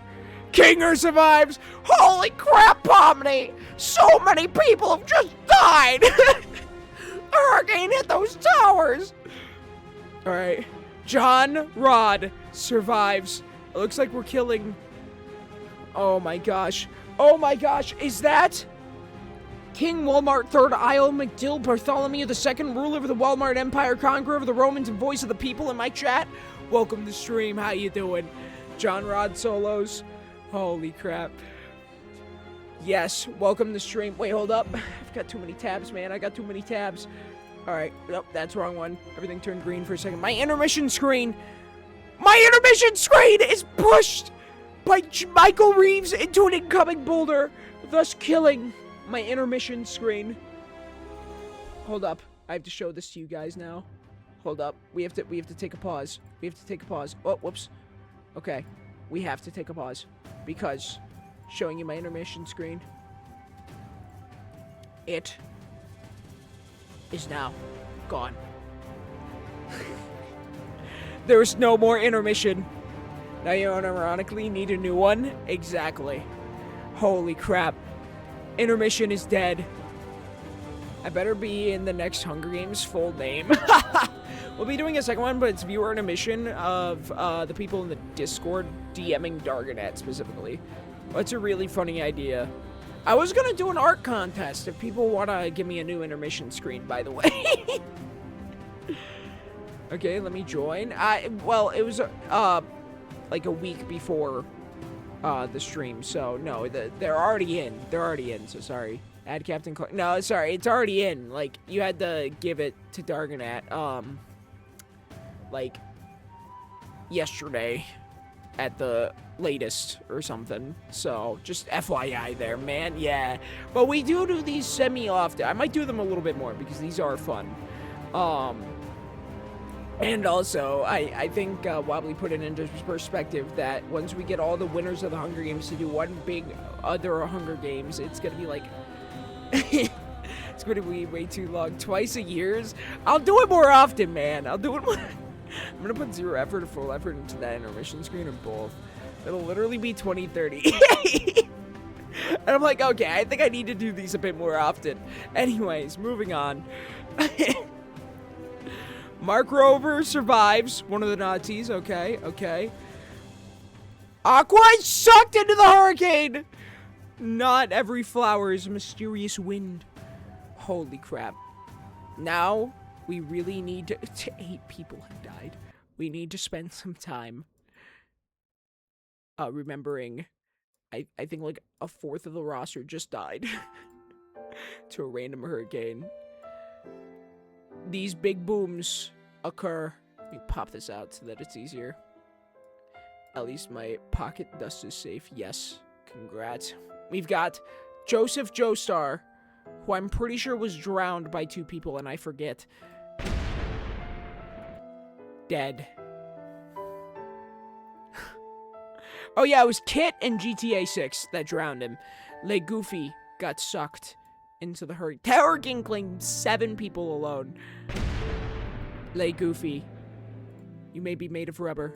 Kinger survives! Holy crap, Pomni! So many people have just died! A hurricane hit those towers! Alright. John Rod survives. It looks like we're killing... Oh my gosh. Oh my gosh. Is that... King Walmart, Third Isle, McDill, Bartholomew II, ruler of the Walmart Empire, conqueror of the Romans, and voice of the people in my chat? Welcome to stream. How you doing? John Rod solos. Holy crap. Yes, welcome to stream. Wait, hold up. I've got too many tabs, man. I got too many tabs. Alright, nope, that's the wrong one. Everything turned green for a second. My intermission screen! My intermission screen is pushed by Michael Reeves into an incoming boulder, thus killing my intermission screen. Hold up. I have to show this to you guys now. Hold up. We have to take a pause. We have to take a pause. Oh, whoops. Okay. We have to take a pause. Because showing you my intermission screen. It is now gone. There's no more intermission. Now you unironically need a new one? Exactly. Holy crap. Intermission is dead. I better be in the next Hunger Games full name. We'll be doing a second one, but it's viewer intermission of the people in the Discord DMing Darganet specifically. That's a really funny idea. I was gonna do an art contest if people wanna give me a new intermission screen, by the way. Okay, let me join. Well, it was like a week before the stream, so no, they're already in. They're already in, so sorry. Add Captain Clark. No, sorry, it's already in. Like, you had to give it to Darganet, like, yesterday at the latest or something. So, just FYI there, man. Yeah. But we do these semi-often. I might do them a little bit more because these are fun. And also, I think Wobbly put it into perspective that once we get all the winners of the Hunger Games to do one big other Hunger Games, it's going to be like... it's going to be way too long. Twice a year? I'll do it more often, man. I'll do it more... I'm going to put 0 effort or full effort into that intermission screen or both. It'll literally be 2030. And I'm like, okay, I think I need to do these a bit more often. Anyways, moving on. Mark Rover survives. One of the Nazis. Okay, okay. Aqua is sucked into the hurricane. Not every flower is a mysterious wind. Holy crap. Now, we really need to... 8 people have died. We need to spend some time remembering... I think like a fourth of the roster just died to a random hurricane. These big booms occur. Let me pop this out so that it's easier. At least my pocket dust is safe. Yes. Congrats. We've got Joseph Joestar, who I'm pretty sure was drowned by 2 people, and I forget. Dead. Oh yeah, it was Kit and GTA 6 that drowned him. Le Goofy got sucked into the hurricane. Tower King claimed 7 people alone. Le Goofy, you may be made of rubber,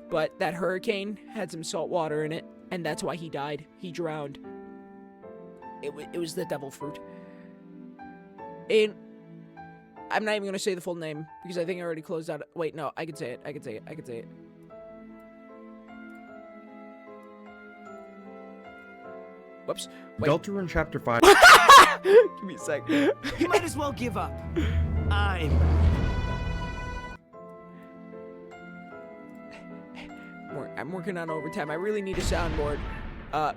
but that hurricane had some salt water in it, and that's why he died. He drowned. It was the devil fruit. And I'm not even gonna say the full name because I think I already closed out. Wait, no, I can say it. I can say it. I can say it. Whoops. Wait. Deltarune Chapter 5. Give me a sec. You might as well give up. I'm working on overtime. I really need a soundboard.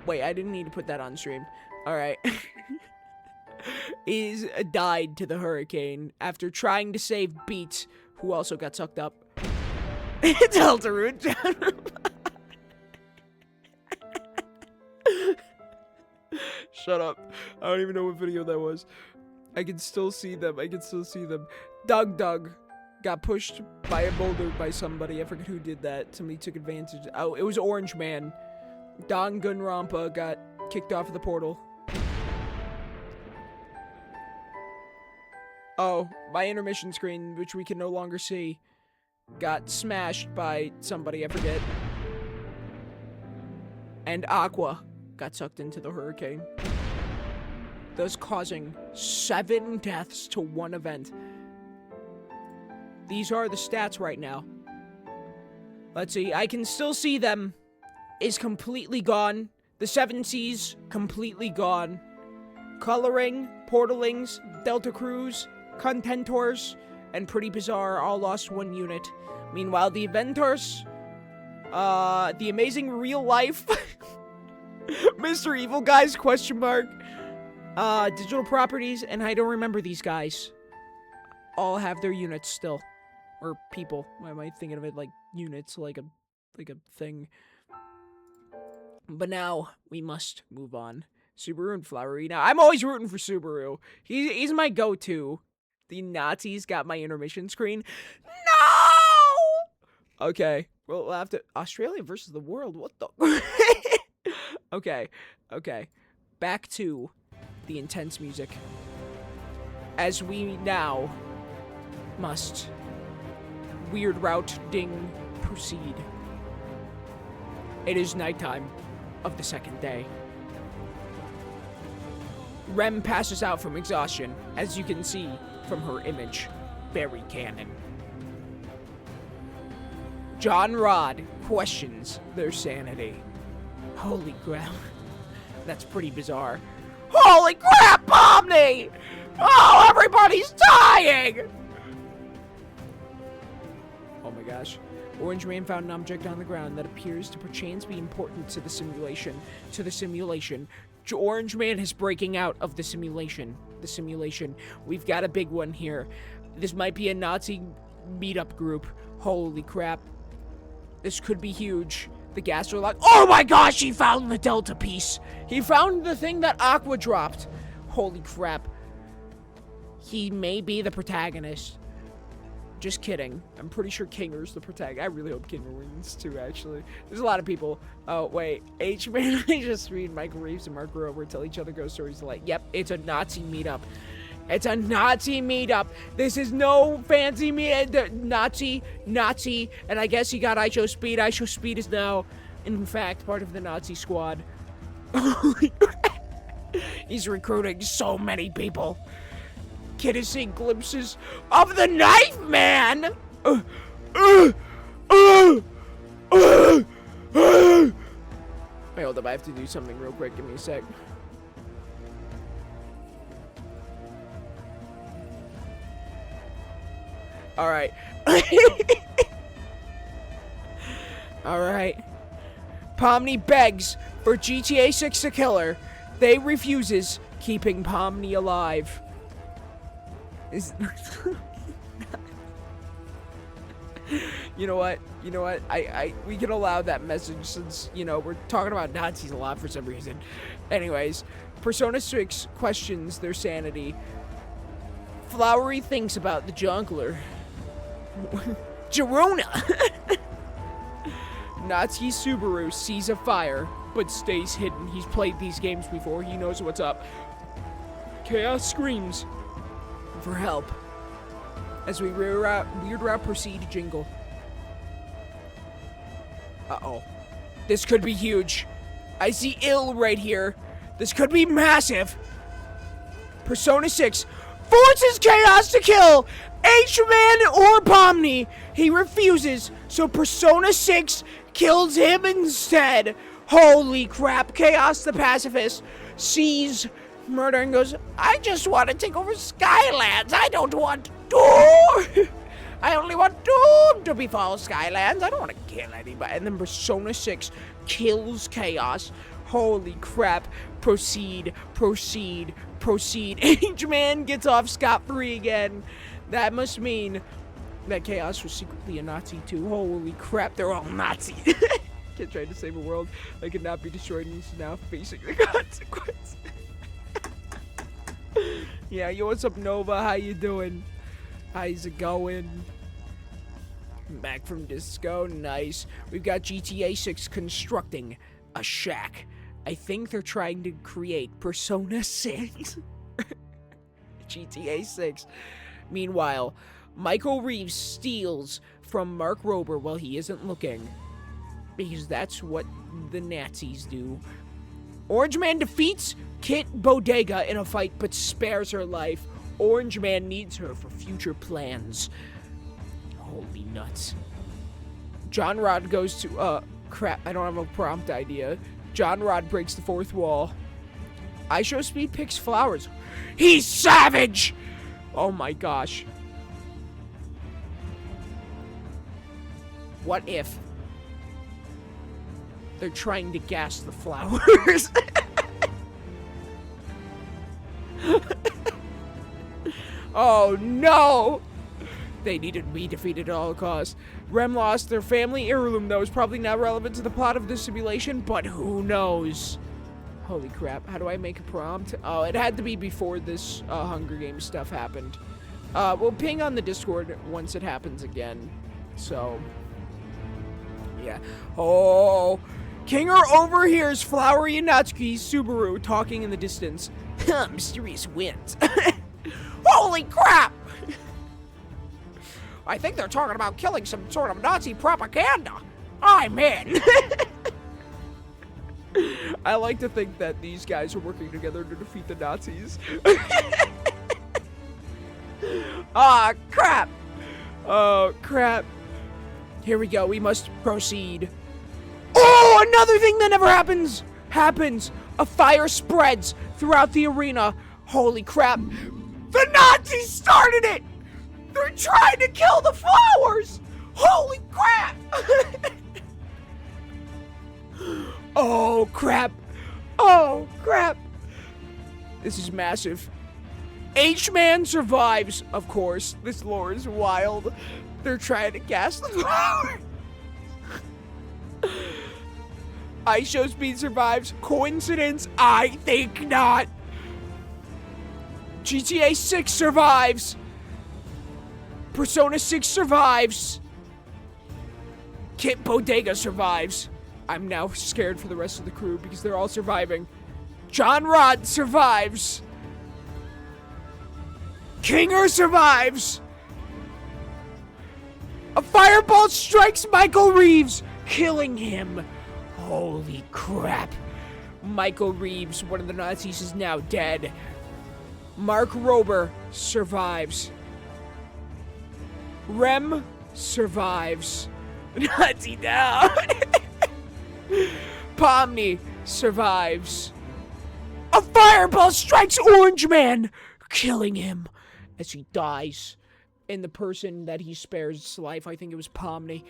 Wait, I didn't need to put that on stream. Alright. He's died to the hurricane after trying to save Beats, who also got sucked up. Deltarune. Shut up. I don't even know what video that was. I can still see them. I can still see them. Doug got pushed by a boulder by somebody. I forget who did that. Somebody took advantage. Oh, it was Orange Man. Don Gunrampa got kicked off of the portal. Oh, my intermission screen, which we can no longer see, got smashed by somebody. I forget. And Aqua got sucked into the hurricane, thus causing 7 deaths to 1 event. These are the stats right now. Let's see. I can still see them. Is completely gone. The 7 Cs, completely gone. Coloring, Portalings, Delta Crews, Contentors, and Pretty Bizarre all lost 1 unit. Meanwhile, the Eventors, the Amazing Real Life... Mr. Evil Guys, question mark. Digital Properties, and I don't remember these guys. All have their units still. Or people. Why am I thinking of it like units, like a thing? But now, we must move on. Subaru and Flowery. Now, I'm always rooting for Subaru. He's my go-to. The Nazis got my intermission screen. No! Okay. Well, we'll have to... Australia versus the world. What the... Okay. Back to the intense music. As we now must weird route ding proceed. It is nighttime of the 2nd day. Rem passes out from exhaustion, as you can see from her image. Very canon. John Rod questions their sanity. Holy crap. That's pretty bizarre. Holy crap, Pomni! Oh, everybody's dying! Oh my gosh. Orange Man found an object on the ground that appears to perchance be important to the simulation. Orange Man is breaking out of the simulation. We've got a big one here. This might be a Nazi meetup group. Holy crap. This could be huge. The gas are like, oh my gosh, he found the Delta piece. He found the thing that Aqua dropped. Holy crap. He may be the protagonist. Just kidding. I'm pretty sure Kinger's the protagonist. I really hope Kinger wins too, actually. There's a lot of people. Oh, wait. H-Man, I just read Michael Reeves and Mark Rober tell each other ghost stories like, yep, it's a Nazi meetup. It's a Nazi meetup. This is no fancy Nazi, and I guess he got ISO Speed. ISO Speed is now, in fact, part of the Nazi squad. He's recruiting so many people. Kid is seeing glimpses of the Knife Man. Wait, hold up. I have to do something real quick. Give me a sec. Alright. Alright. Pomni begs for GTA 6 to kill her. They refuses, keeping Pomni alive. You know what? We can allow that message since, we're talking about Nazis a lot for some reason. Anyways, Persona 6 questions their sanity. Flowery thinks about the jungler. Girona! Nazi Subaru sees a fire, but stays hidden. He's played these games before. He knows what's up. Chaos screams for help as we Weird Route proceed to jingle. Uh-oh. This could be huge. I see ill right here. This could be massive. Persona 6 forces Chaos to kill H-Man or Pomni. He refuses, so Persona 6 kills him instead. Holy crap. Chaos the pacifist sees murder and goes, I just want to take over Skylands. I don't want Doom. I only want Doom to befall Skylands. I don't want to kill anybody. And then Persona 6 kills Chaos. Holy crap. Proceed. H-Man gets off scot-free again. That must mean that Chaos was secretly a Nazi too. Holy crap, they're all Nazi. Kid tried to save a world that could not be destroyed and is now facing the consequence. Yeah, yo, what's up, Nova? How you doing? How's it going? Back from disco, nice. We've got GTA 6 constructing a shack. I think they're trying to create Persona 6. GTA 6. Meanwhile, Michael Reeves steals from Mark Rober while he isn't looking. Because that's what the Nazis do. Orange Man defeats Kit Bodega in a fight but spares her life. Orange Man needs her for future plans. Holy nuts. John Rod goes to, crap, I don't have a prompt idea. John Rod breaks the fourth wall. ISO Speed picks flowers. He's savage! Oh my gosh. What if they're trying to gas the flowers? Oh no! They needed to be defeated at all costs. Rem lost their family heirloom that was probably not relevant to the plot of this simulation, but who knows? Holy crap, how do I make a prompt? Oh, it had to be before this Hunger Games stuff happened. We'll ping on the Discord once it happens again. So, yeah. Oh, Kinger overhears Flowery and Natsuki's Subaru talking in the distance. Mysterious winds. Holy crap! I think they're talking about killing some sort of Nazi propaganda. I'm in. I like to think that these guys are working together to defeat the Nazis. Ah, crap! Oh, crap. Here we go. We must proceed. Oh, another thing that never happens! A fire spreads throughout the arena. Holy crap. The Nazis started it! They're trying to kill the flowers! Holy crap! Oh, crap. Oh, crap. This is massive. H-Man survives, of course. This lore is wild. They're trying to cast the flower. Ice Show Speed survives. Coincidence? I think not. GTA 6 survives. Persona 6 survives. Kit Bodega survives. I'm now scared for the rest of the crew because they're all surviving. John Rod survives. Kinger survives. A fireball strikes Michael Reeves, killing him. Holy crap. Michael Reeves, one of the Nazis, is now dead. Mark Rober survives. Rem survives. Nazi down. Pomni survives. A fireball strikes Orange Man, killing him as he dies. And the person that he spares life, I think it was Pomni.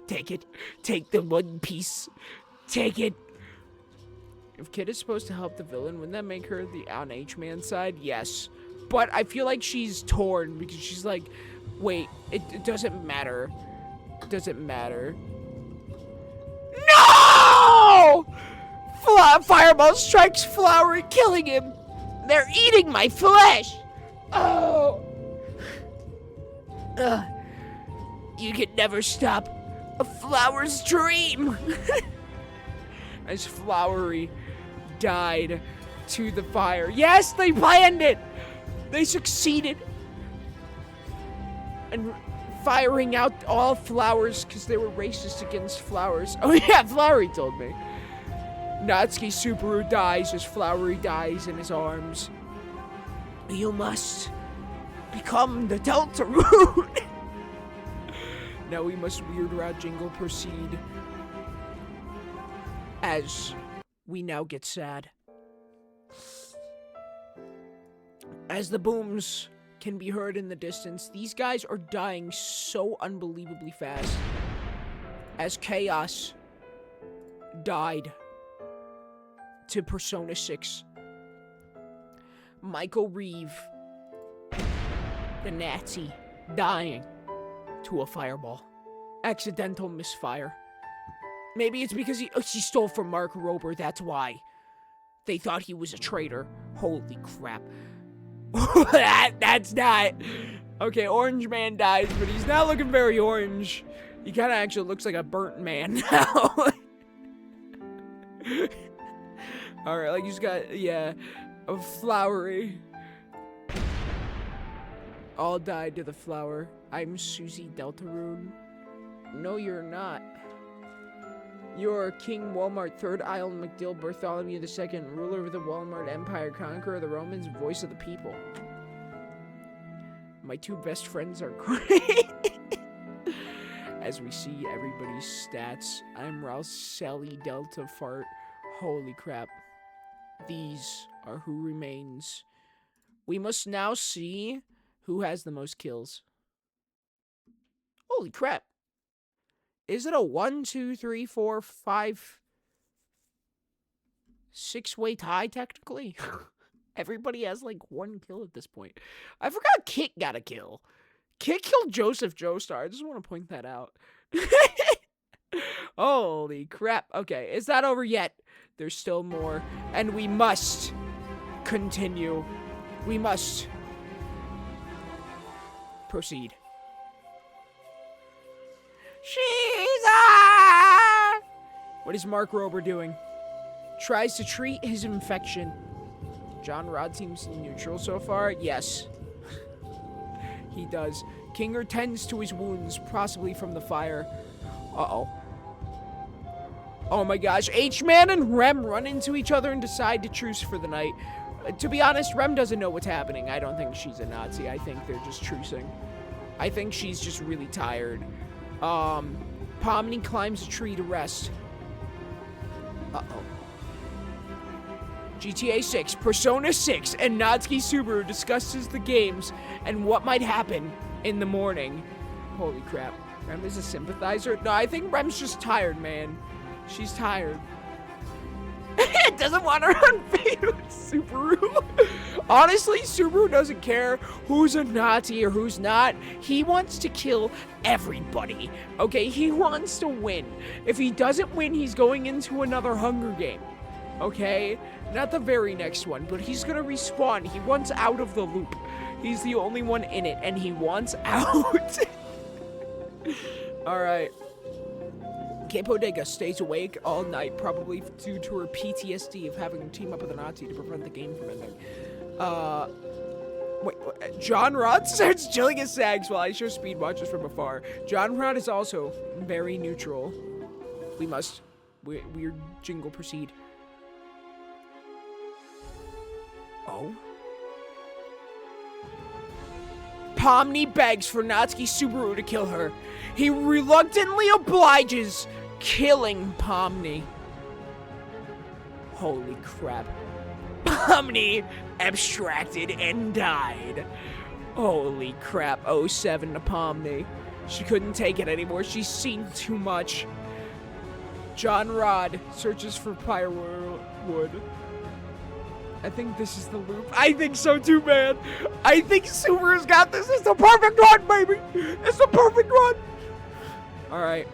Take it. Take the one piece. Take it. If Kid is supposed to help the villain, wouldn't that make her the on H-Man side? Yes. But I feel like she's torn because she's like, wait, it doesn't matter. It doesn't matter. No! Fireball strikes Flowery, killing him. They're eating my flesh. Oh. You can never stop a flower's dream. As Flowery died to the fire. Yes, they planned it. They succeeded. And firing out all flowers because they were racist against flowers. Oh yeah, Flowery told me. Natsuki Subaru dies as Flowery dies in his arms. You must become the Deltarune. Now we must Weird Rat Jingle proceed. As we now get sad. As the booms can be heard in the distance, these guys are dying so unbelievably fast. As Chaos died to Persona 6. Michael Reeve, the Nazi, dying to a fireball. Accidental misfire. Maybe it's because he stole from Mark Rober, that's why. They thought he was a traitor. Holy crap. That's not... Okay, Orange Man dies, but he's not looking very orange. He kind of actually looks like a burnt man now. Alright, like he's got, yeah, a Flowery. All died to the flower. I'm Susie Deltarune. No, you're not. You're King Walmart, Third Isle McDill Bartholomew II, ruler of the Walmart Empire, conqueror of the Romans, voice of the people. My two best friends are great. As we see everybody's stats, I'm Ralph Sally Delta Fart. Holy crap. These are who remains. We must now see who has the most kills. Holy crap. Is it a 1, 2, 3, 4, 5, 6-way tie, technically? Everybody has, like, 1 kill at this point. I forgot Kit got a kill. Kit killed Joseph Joestar. I just want to point that out. Holy crap. Okay, is that over yet? There's still more. And we must continue. We must proceed. What is Mark Rober doing? Tries to treat his infection. John Rod seems neutral so far. Yes. He does. Kinger tends to his wounds, possibly from the fire. Uh-oh. Oh my gosh, H-Man and Rem run into each other and decide to truce for the night. To be honest, Rem doesn't know what's happening. I don't think she's a Nazi. I think they're just trucing. I think she's just really tired. Pomni climbs a tree to rest. Uh-oh. GTA 6, Persona 6, and Natsuki Subaru discusses the games and what might happen in the morning. Holy crap. Rem is a sympathizer? No, I think Rem's just tired, man. She's tired. Doesn't want her unfaded with Subaru. Honestly, Subaru doesn't care who's a Nazi or who's not. He wants to kill everybody. Okay, he wants to win. If he doesn't win, he's going into another Hunger Game. Okay? Not the very next one, but he's gonna respawn. He wants out of the loop. He's the only one in it, and he wants out. Alright. Kate Bodega stays awake all night, probably due to her PTSD of having to team up with a Nazi to prevent the game from ending. Wait, John Rod starts chilling his sags while I show speed watches from afar. John Rod is also very neutral. Weird jingle proceed. Oh? Pomni begs for Natsuki Subaru to kill her. He reluctantly obliges, killing Pomni. Holy crap. Pomni abstracted and died. Holy crap. 07 to Pomni. She couldn't take it anymore. She's seen too much. John Rod searches for firewood. I think this is the loop. I think so too, man. I think Subaru's got this. It's the perfect run, baby. It's the perfect run. All right.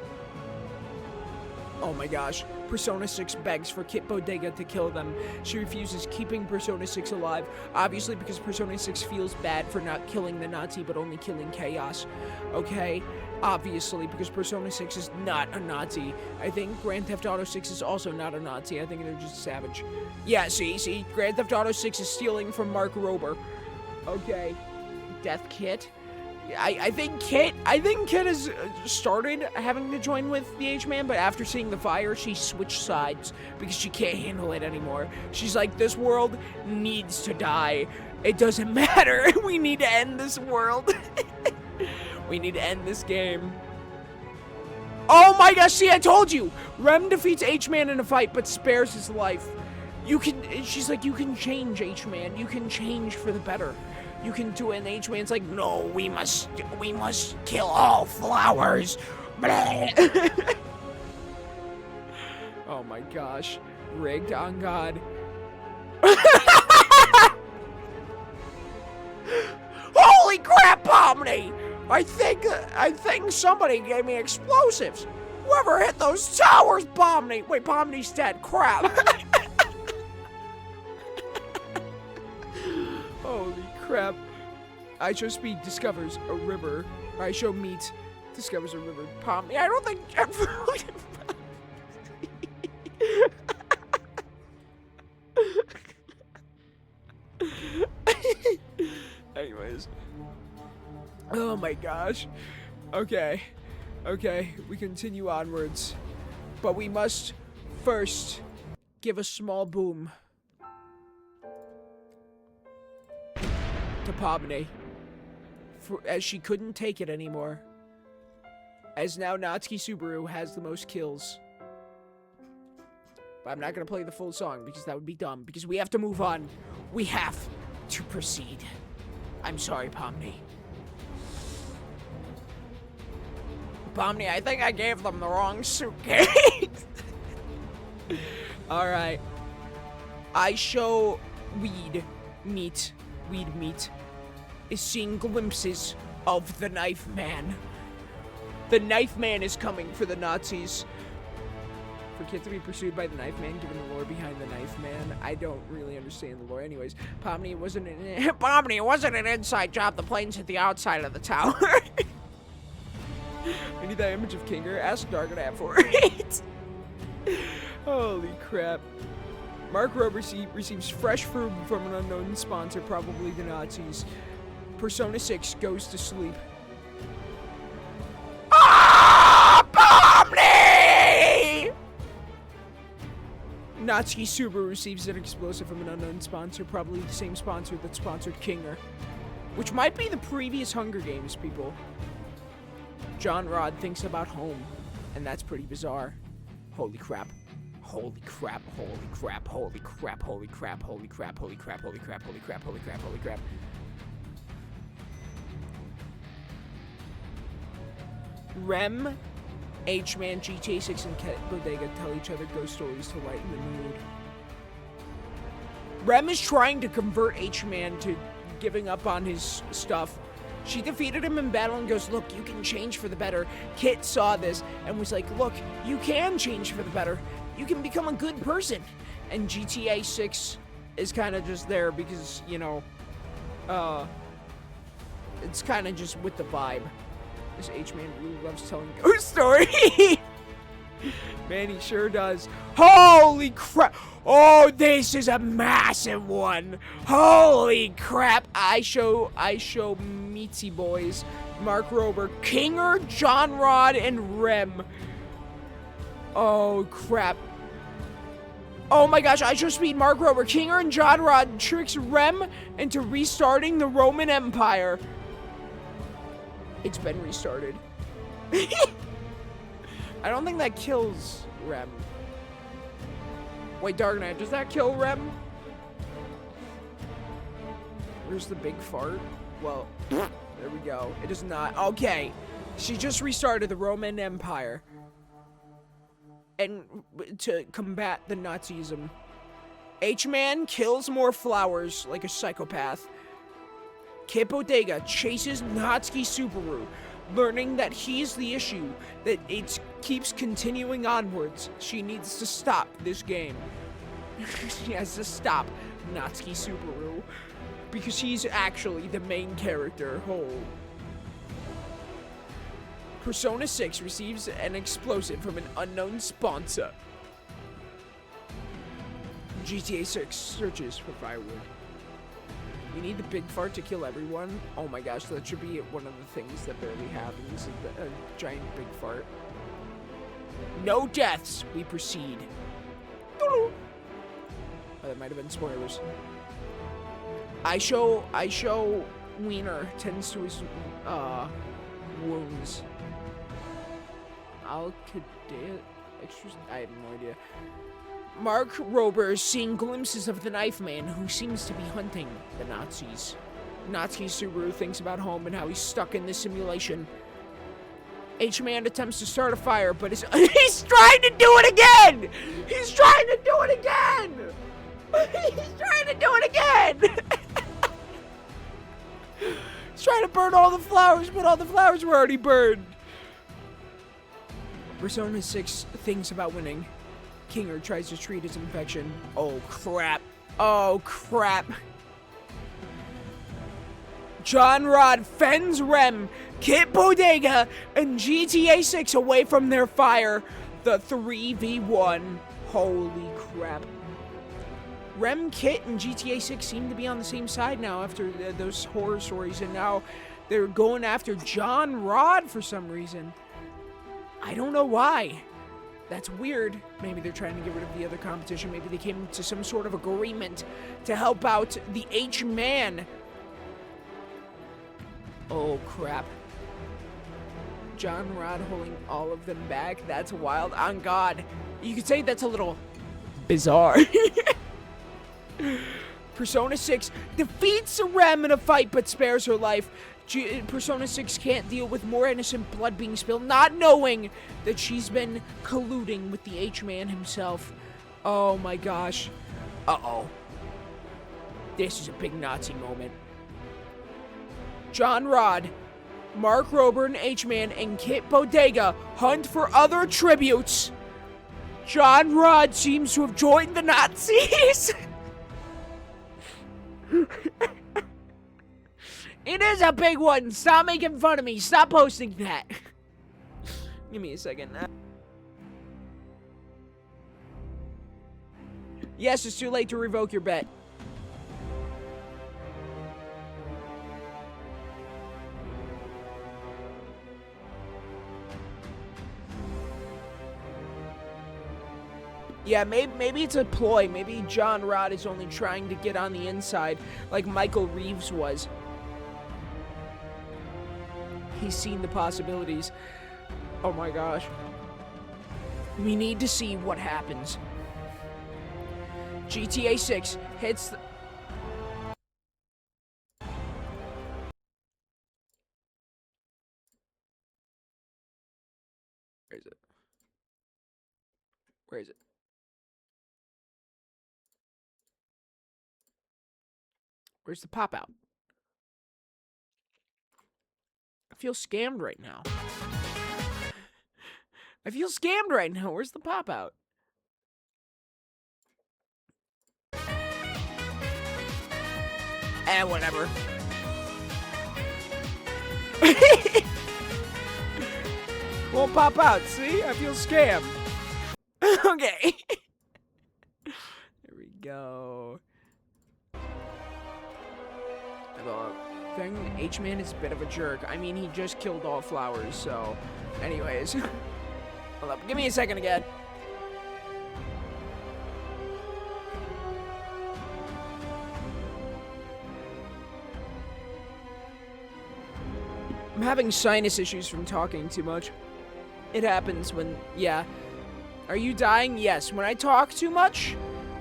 Oh my gosh. Persona 6 begs for Kit Bodega to kill them. She refuses, keeping Persona 6 alive. Obviously, because Persona 6 feels bad for not killing the Nazi, but only killing Chaos. Okay? Obviously, because Persona 6 is not a Nazi. I think Grand Theft Auto 6 is also not a Nazi. I think they're just savage. Yeah, see? Grand Theft Auto 6 is stealing from Mark Rober. Okay. Death Kit. I think Kit has started having to join with the H-Man, but after seeing the fire, she switched sides because she can't handle it anymore. She's like, this world needs to die. It doesn't matter. We need to end this world. We need to end this game. Oh my gosh, see, I told you! Rem defeats H-Man in a fight, but spares his life. She's like, you can change, H-Man. You can change for the better. You can do it, and H-Man's like, no, we must kill all flowers. Oh my gosh. Rigged on God. Holy crap, Pomni! I think somebody gave me explosives. Whoever hit those towers, Pomni. Wait, Pomni's dead. Crap. Holy crap. I show speed discovers a river. I show meat discovers a river. Pomni. I don't think anyways. Oh my gosh. Okay, we continue onwards. But we must first give a small boom to Pomni, as she couldn't take it anymore. As now Natsuki Subaru has the most kills. But I'm not gonna play the full song because that would be dumb, because we have to move on. We have to proceed. I'm sorry, Pomni. Pomni, I think I gave them the wrong suitcase. Alright. I show weed meat is seeing glimpses of the Knife Man. The Knife Man is coming for the Nazis. For Kit to be pursued by the Knife Man, given the lore behind the Knife Man. I don't really understand the lore. Anyways, Pomni, it wasn't an inside job. The plane's hit the outside of the tower. I need that image of Kinger. Ask Dargonat for it. Holy crap. Mark Rober receives fresh food from an unknown sponsor, probably the Nazis. Persona 6 goes to sleep. Ah! Pomni! Natsuki Subaru receives an explosive from an unknown sponsor, probably the same sponsor that sponsored Kinger. Which might be the previous Hunger Games, people. John Rod thinks about home, and that's pretty bizarre. Holy crap. Holy crap, holy crap, holy crap, holy crap, holy crap, holy crap, holy crap, holy crap, holy crap, holy crap. Rem, H-Man, GTA 6, and Ket Bodega tell each other ghost stories to lighten the mood. Rem is trying to convert H-Man to giving up on his stuff. She defeated him in battle and goes, look, you can change for the better. Kit saw this and was like, look, you can change for the better. You can become a good person. And GTA 6 is kind of just there because, you know, it's kind of just with the vibe. This H-Man really loves telling ghost story. Man, he sure does. Holy crap. Oh, this is a massive one. Holy crap. I show Meatsy Boys, Mark Rober, Kinger, John Rod, and Rem. Oh, crap. Oh my gosh, I show Speed, Mark Rober, Kinger, and John Rod tricks Rem into restarting the Roman Empire. It's been restarted. I don't think that kills Rem. Wait, Dark Knight, does that kill Rem? Where's the big fart? Well, there we go. It does not. Okay. She just restarted the Roman Empire. And to combat the Nazism. H-Man kills more flowers like a psychopath. Kit Bodega chases Natsuki Subaru, learning that he's the issue, that it keeps continuing onwards. She needs to stop this game. She has to stop Natsuki Subaru, because he's actually the main character. Oh. Persona 6 receives an explosive from an unknown sponsor. GTA 6 searches for firewood. You need the big fart to kill everyone. Oh my gosh, that should be one of the things that barely happens. A giant big fart. No deaths. We proceed. Oh, that might have been spoilers. I show Wiener tends to his wounds. I have no idea. Mark Rober is seeing glimpses of the Knife Man, who seems to be hunting the Nazis. Natsuki Subaru thinks about home and how he's stuck in this simulation. H-Man attempts to start a fire, but he's trying to do it again! He's trying to do it again! He's trying to do it again! He's trying to burn all the flowers, but all the flowers were already burned. Persona 6 thinks about winning. Kinger tries to treat his infection. Oh, crap. Oh, crap. John Rod fends Rem, Kit Bodega, and GTA 6 away from their fire. The 3v1. Holy crap. Rem, Kit, and GTA 6 seem to be on the same side now after those horror stories, and now they're going after John Rod for some reason. I don't know why. That's weird. Maybe they're trying to get rid of the other competition. Maybe they came to some sort of agreement to help out the H-Man. Oh, crap. John Rod holding all of them back. That's wild. On God. You could say that's a little bizarre. Persona 6 defeats Rem in a fight but spares her life. Persona 6 can't deal with more innocent blood being spilled, not knowing that she's been colluding with the H-Man himself. Oh my gosh. Uh-oh. This is a big Nazi moment. John Rod, Mark Rober, and H-Man, and Kit Bodega hunt for other tributes. John Rod seems to have joined the Nazis. It is a big one. Stop making fun of me. Stop posting that. Give me a second. Yes, it's too late to revoke your bet. Yeah, maybe it's a ploy. Maybe John Rod is only trying to get on the inside, like Michael Reeves was. He's seen the possibilities. Oh my gosh. We need to see what happens. GTA 6 hits the... Where is it? Where is it? Where's the pop out? I feel scammed right now. I feel scammed right now. Where's the pop out? Whatever. Won't pop out, see? I feel scammed. Okay. There we go. The thing, H-Man is a bit of a jerk. I mean, he just killed all flowers, so... Anyways. Hold up, give me a second again. I'm having sinus issues from talking too much. It happens when, yeah. Are you dying? Yes. When I talk too much,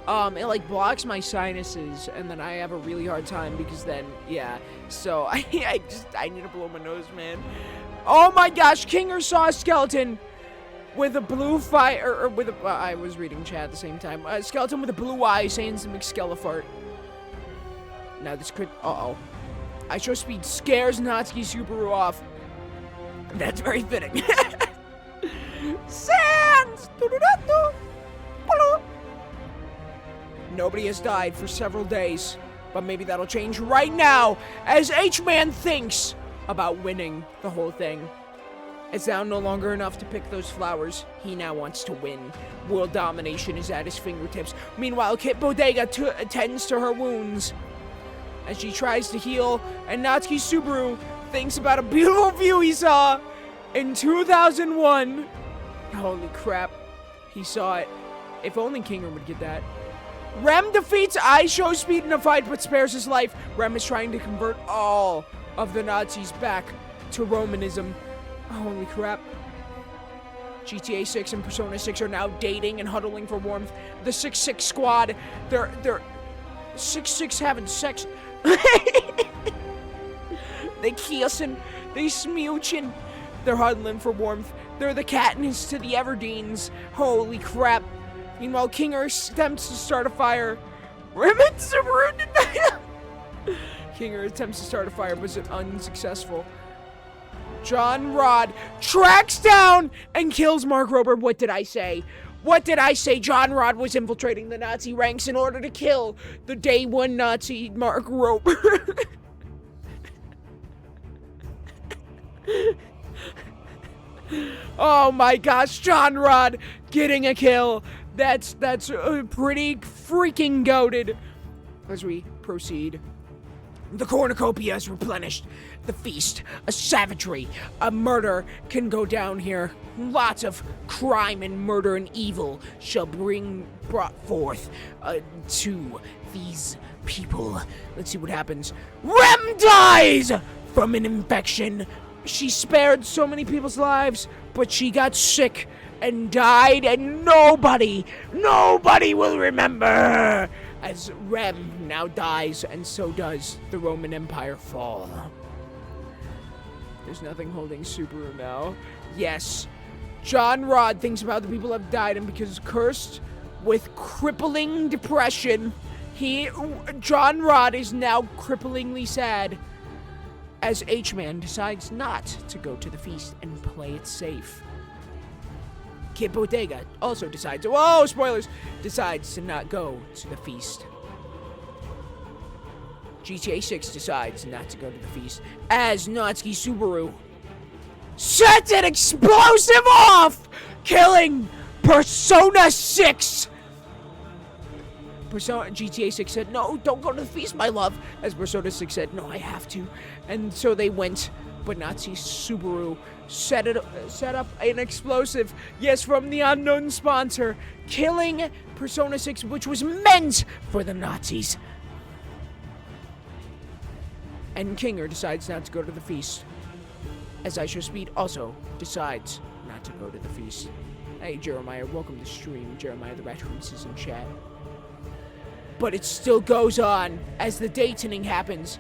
it like blocks my sinuses, and then I have a really hard time because then, yeah. So I need to blow my nose, man. Oh my gosh, Kinger saw a skeleton with a blue fire, or with a, I was reading chat at the same time. A skeleton with a blue eye saying some Excalifart. Now this could, uh-oh. I show speed scares Natsuki Subaru off. That's very fitting. Sands! Nobody has died for several days, but maybe that'll change right now as H-Man thinks about winning the whole thing. It's now no longer enough to pick those flowers. He now wants to win. World domination is at his fingertips. Meanwhile, Kit Bodega attends to her wounds as she tries to heal, and Natsuki Subaru thinks about a beautiful view he saw in 2001. Holy crap. He saw it. If only Kinger would get that. Rem defeats I Show Speed in a fight but spares his life. Rem is trying to convert all of the Nazis back to Romanism. Holy crap. GTA 6 and Persona 6 are now dating and huddling for warmth. The 6-6 squad, they're 6-6 having sex. They kissing, they smooching, they're huddling for warmth. They're the Katniss to the Everdeens. Holy crap. Meanwhile, Kinger attempts to start a fire. Kinger attempts to start a fire, but is unsuccessful. John Rod tracks down and kills Mark Rober. What did I say? What did I say? John Rod was infiltrating the Nazi ranks in order to kill the day one Nazi Mark Rober. Oh my gosh, John Rod getting a kill. That's pretty freaking goated. As we proceed. The cornucopia is replenished. The feast, a savagery, a murder can go down here. Lots of crime and murder and evil shall brought forth to these people. Let's see what happens. Rem dies from an infection. She spared so many people's lives, but she got sick and died, and nobody will remember. As Rem now dies, and so does the Roman Empire fall. There's nothing holding Subaru now. Yes, John Rod thinks about the people who have died, and because cursed with crippling depression, John Rod is now cripplingly sad as H-Man decides not to go to the feast and play it safe. Kid Bodega also decides, whoa, spoilers, decides to not go to the feast. GTA 6 decides not to go to the feast as Natsuki Subaru sets an explosive off, killing Persona 6. GTA 6 said, no, don't go to the feast, my love. As Persona 6 said, no, I have to. And so they went, but Natsuki Subaru set up an explosive, yes, from the unknown sponsor, killing Persona 6, which was meant for the Nazis. And Kinger decides not to go to the feast, as IShowSpeed also decides not to go to the feast. Hey, Jeremiah, welcome to stream. Jeremiah the Raccoons is in chat. But it still goes on as the detoning happens.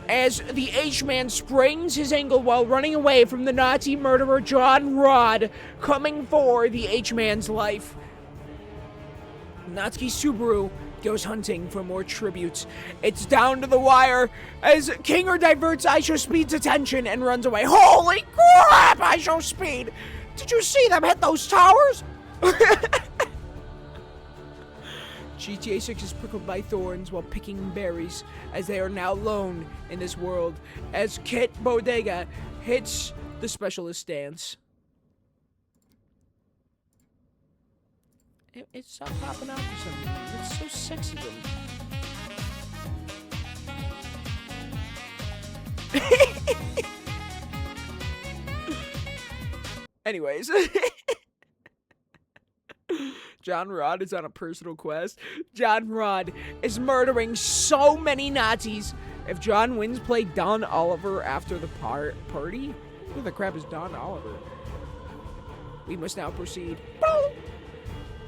As the H-Man sprains his ankle while running away from the Nazi murderer John Rod, coming for the H-Man's life. Natsuki Subaru goes hunting for more tributes. It's down to the wire as Kinger diverts IShowSpeed's attention and runs away. Holy crap, IShowSpeed! Did you see them hit those towers? GTA 6 is prickled by thorns while picking berries, as they are now alone in this world, as Kit Bodega hits the specialist dance. It's stopped popping out for some reason. It's so sexism. Anyways. John Rod is on a personal quest. John Rod is murdering so many Nazis. If John wins, play Don Oliver after the party? Who the crap is Don Oliver? We must now proceed.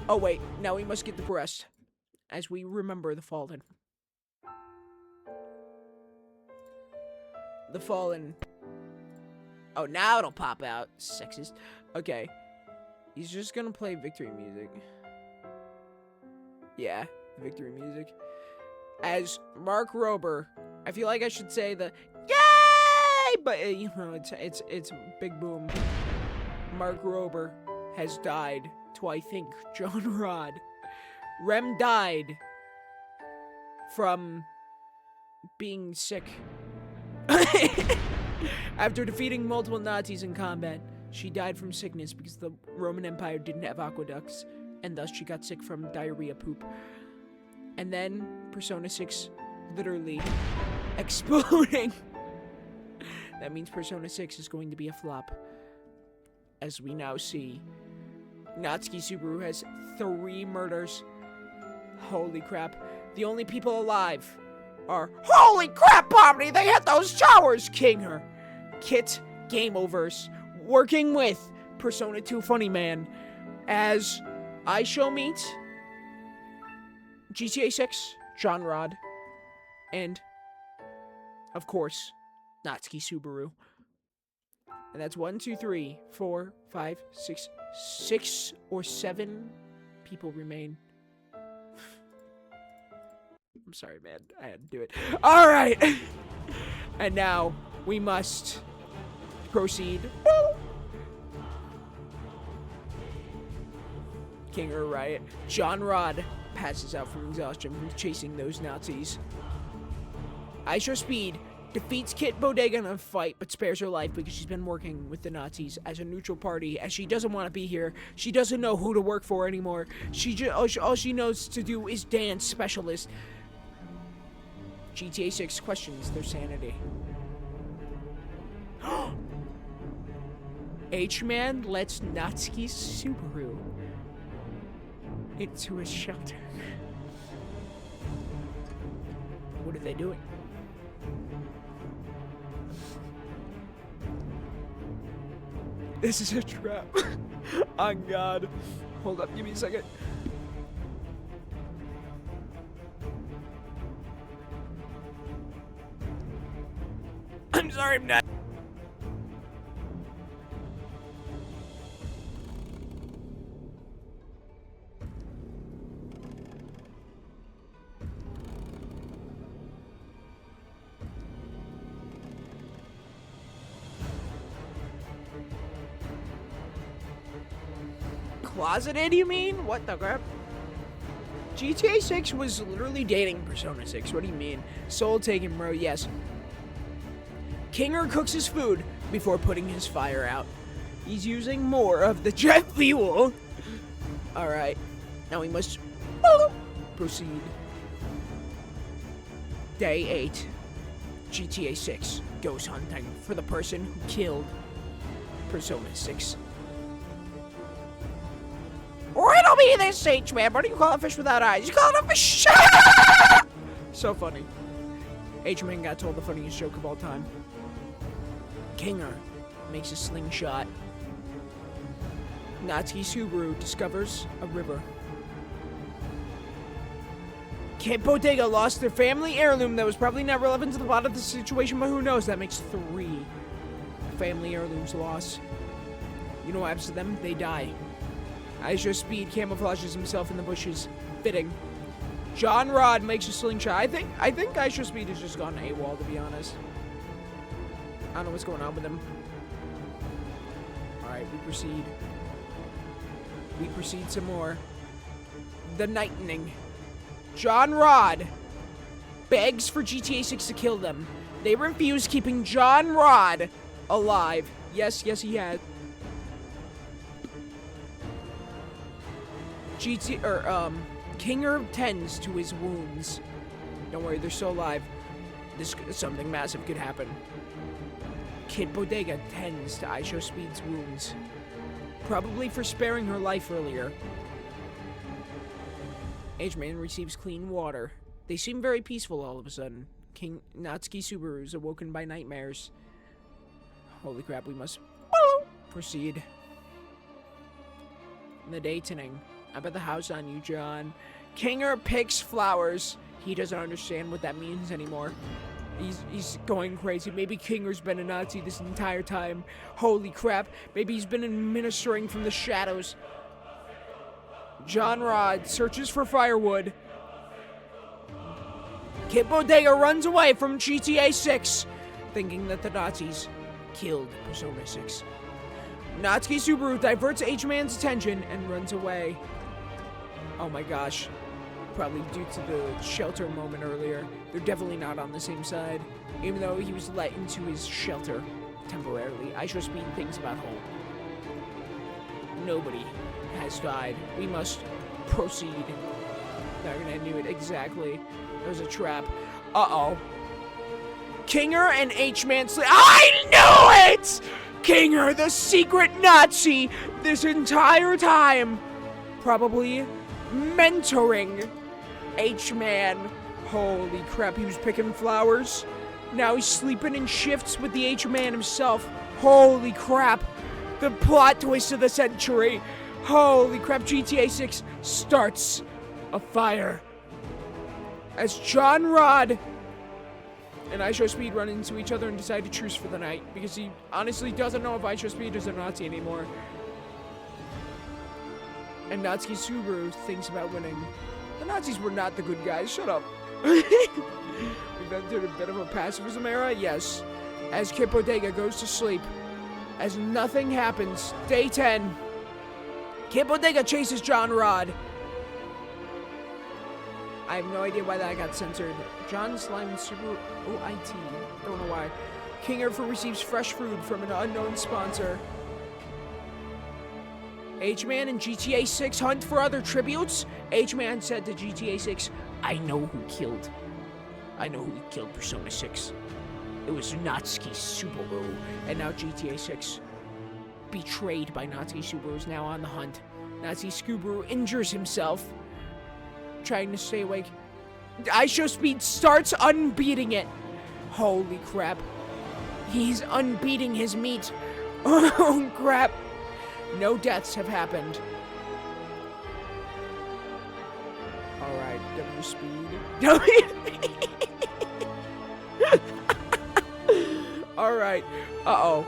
Oh wait, now we must get the breast, as we remember the fallen. The fallen. Oh, now it'll pop out. Sexist. Okay. He's just gonna play victory music. Yeah, victory music. As Mark Rober, I feel like I should say the yay, but you know, it's big boom. Mark Rober has died to, I think, John Rod. Rem died from being sick. After defeating multiple Nazis in combat, she died from sickness because the Roman Empire didn't have aqueducts, and thus she got sick from diarrhea poop. And then Persona 6 literally exploding. That means Persona 6 is going to be a flop. As we now see, Natsuki Subaru has 3 murders. Holy crap. The only people alive are, holy crap, Pomni, they hit those towers! Kinger, Kit, Game Overs, working with Persona 2 Funny Man, as iShow meets GTA 6, John Rod, and, of course, Natsuki Subaru. And that's 1, 2, 3, 4, 5, 6 or 7 people remain. I'm sorry, man. I had to do it. All right. And now we must proceed. Kinger Riot. John Rod passes out from exhaustion from chasing those Nazis. IShowSpeed defeats Kit Bodega in a fight, but spares her life because she's been working with the Nazis as a neutral party, as she doesn't want to be here. She doesn't know who to work for anymore. All she knows to do is dance specialist. GTA 6 questions their sanity. H-Man lets Natsuki Subaru into his shelter. What are they doing? This is a trap. Oh God. Hold up, give me a second. I'm sorry, I'm not. Closeted, you mean? What the crap? GTA 6 was literally dating Persona 6. What do you mean? Soul taken, bro. Yes. Kinger cooks his food before putting his fire out. He's using more of the jet fuel. Alright. Now we must proceed. Day 8. GTA 6 goes hunting for the person who killed Persona 6. Riddle me this, H-Man. What do you call a fish without eyes? You call it a fish. So funny. H-Man got told the funniest joke of all time. Kinger makes a slingshot. Natsuki Subaru discovers a river. Kid Bodega lost their family heirloom that was probably not relevant to the plot of the situation, but who knows? That makes 3 family heirlooms lost. You know what happens to them? They die. Aisho Speed camouflages himself in the bushes. Fitting. John Rod makes a slingshot. I think Aisho Speed has just gone AWOL, to be honest. I don't know what's going on with him. Alright, we proceed. We proceed some more. The Nightening. John Rod begs for GTA 6 to kill them. They refuse, keeping John Rod alive. Yes, he had. Kinger tends to his wounds. Don't worry, they're still alive. Something massive could happen. Kid Bodega tends to Aisho Speed's wounds. Probably for sparing her life earlier. H-Man receives clean water. They seem very peaceful all of a sudden. King Natsuki Subaru is awoken by nightmares. Holy crap, we must proceed. The Daytoning. I bet the house on you, John. Kinger picks flowers. He doesn't understand what that means anymore. He's going crazy. Maybe Kinger's been a Nazi this entire time. Holy crap. Maybe he's been administering from the shadows. John Rod searches for firewood. Kid Bodega runs away from GTA 6, thinking that the Nazis killed Persona 6. Natsuki Subaru diverts H-Man's attention and runs away. Oh my gosh. Probably due to the shelter moment earlier. They're definitely not on the same side. Even though he was let into his shelter temporarily. Aisho Speed thinks about home. Nobody has died. We must proceed. I knew it exactly. It was a trap. Uh-oh. Kinger and H-Man I knew it! Kinger, the secret Nazi, this entire time. Probably mentoring H-Man. Holy crap, he was picking flowers. Now he's sleeping in shifts with the H-Man himself. Holy crap. The plot twist of the century. Holy crap, GTA 6 starts a fire. As John Rod and Aisho Speed run into each other and decide to truce for the night. Because he honestly doesn't know if Aisho Speed is a Nazi anymore. And Natsuki Subaru thinks about winning. The Nazis were not the good guys. Shut up. We've entered a bit of a pacifism era. Yes. As Kid Bodega goes to sleep. As nothing happens. Day 10. Kid Bodega chases John Rod. I have no idea why that got censored. John Slime Super OIT. Don't know why. King Arthur receives fresh food from an unknown sponsor. H-Man and GTA 6 hunt for other tributes. H-Man said to GTA 6, I know who killed Persona 6. It was Natsuki Subaru. And now GTA 6, betrayed by Natsuki Subaru, is now on the hunt. Natsuki Subaru injures himself, trying to stay awake. Aisho Speed starts unbeating it. Holy crap. He's unbeating his meat. Oh crap. No deaths have happened. Alright, W Speed. Alright. Uh-oh.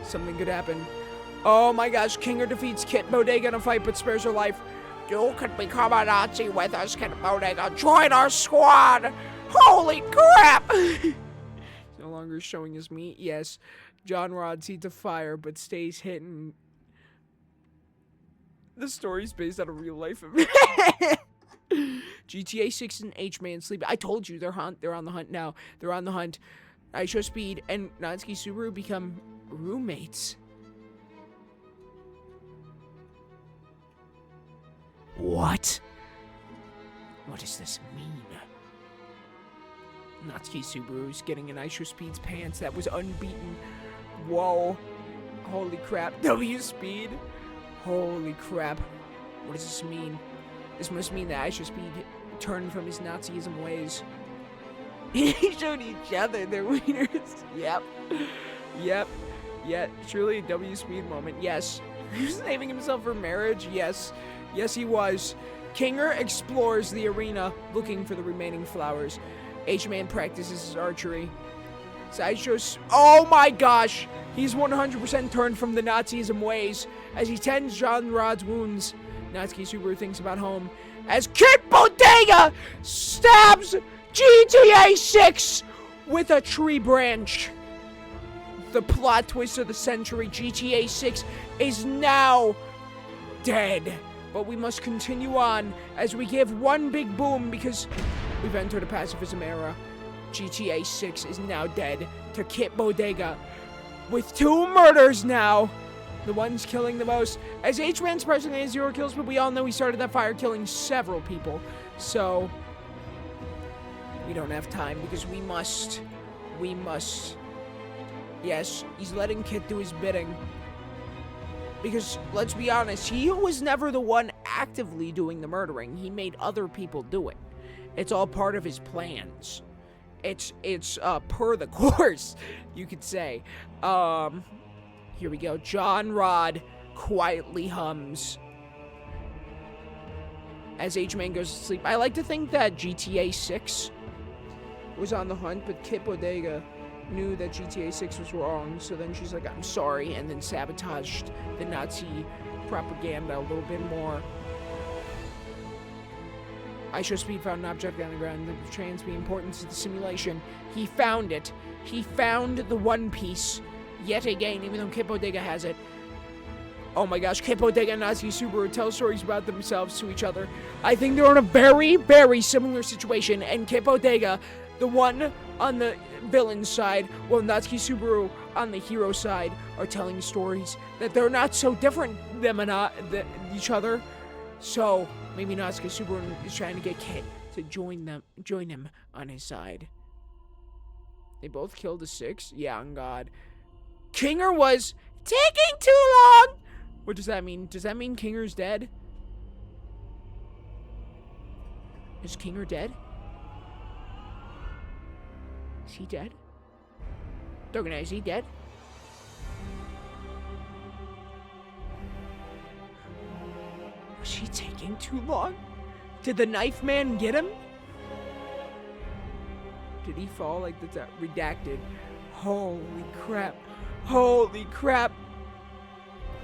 Something could happen. Oh my gosh, Kinger defeats Kit Bodega in a fight but spares her life. You can become a Nazi with us, Kit Bodega. Join our squad! Holy crap! He's no longer showing his meat. Yes, John Rod sees a fire but stays hidden. The story's based on a real life event. GTA 6 and H-Man sleep. I told you, they're on the hunt now. They're on the hunt. Aisho Speed and Natsuki Subaru become roommates. What? What does this mean? Natsuki Subaru's getting in Aisho Speed's pants. That was unbeaten. Whoa. Holy crap. W speed. Holy crap. What does this mean? This must mean that Aisha Speed turned from his Nazism ways. He showed each other their wieners. Yep. Yep. Yeah, truly a W Speed moment. Yes. He was saving himself for marriage. Yes. Yes, he was. Kinger explores the arena looking for the remaining flowers. H-Man practices his archery. Sideshow's... Oh my gosh! He's 100% turned from the Nazism ways as he tends John Rod's wounds. Natsuki Subaru thinks about home as Kid Bodega stabs GTA 6 with a tree branch. The plot twist of the century, GTA 6 is now dead. But we must continue on as we give one big boom because we've entered a pacifism era. GTA 6 is now dead to Kit Bodega with 2 murders now. The ones killing the most. As H-Man surprisingly has 0 kills, but we all know he started that fire killing several people. So, we don't have time because we must. Yes, he's letting Kit do his bidding. Because, let's be honest, he was never the one actively doing the murdering. He made other people do it. It's all part of his plans. It's per the course, you could say. Here we go. John Rod quietly hums as H-Man goes to sleep. I like to think that GTA 6 was on the hunt, but Kit Bodega knew that GTA 6 was wrong, so then she's like, I'm sorry, and then sabotaged the Nazi propaganda a little bit more. Aisha Speed found an object on the ground that portrays the importance of the simulation. He found it. He found the One Piece. Yet again, even though Kit Bodega has it. Oh my gosh, Kit Bodega and Natsuki Subaru tell stories about themselves to each other. I think they're in a very, very similar situation, and Kit Bodega, the one on the villain side, while Natsuki Subaru on the hero side, are telling stories that they're not so different than each other. So, maybe Natsuki Subaru is trying to get Kit to join him on his side. They both killed the 6? Yeah, on God. Kinger was taking too long! What does that mean? Does that mean Kinger's dead? Is Kinger dead? Is he dead? Darknet, is he dead? Was he taking too long? Did the knife man get him? Did he fall like the redacted? Holy crap. Holy crap.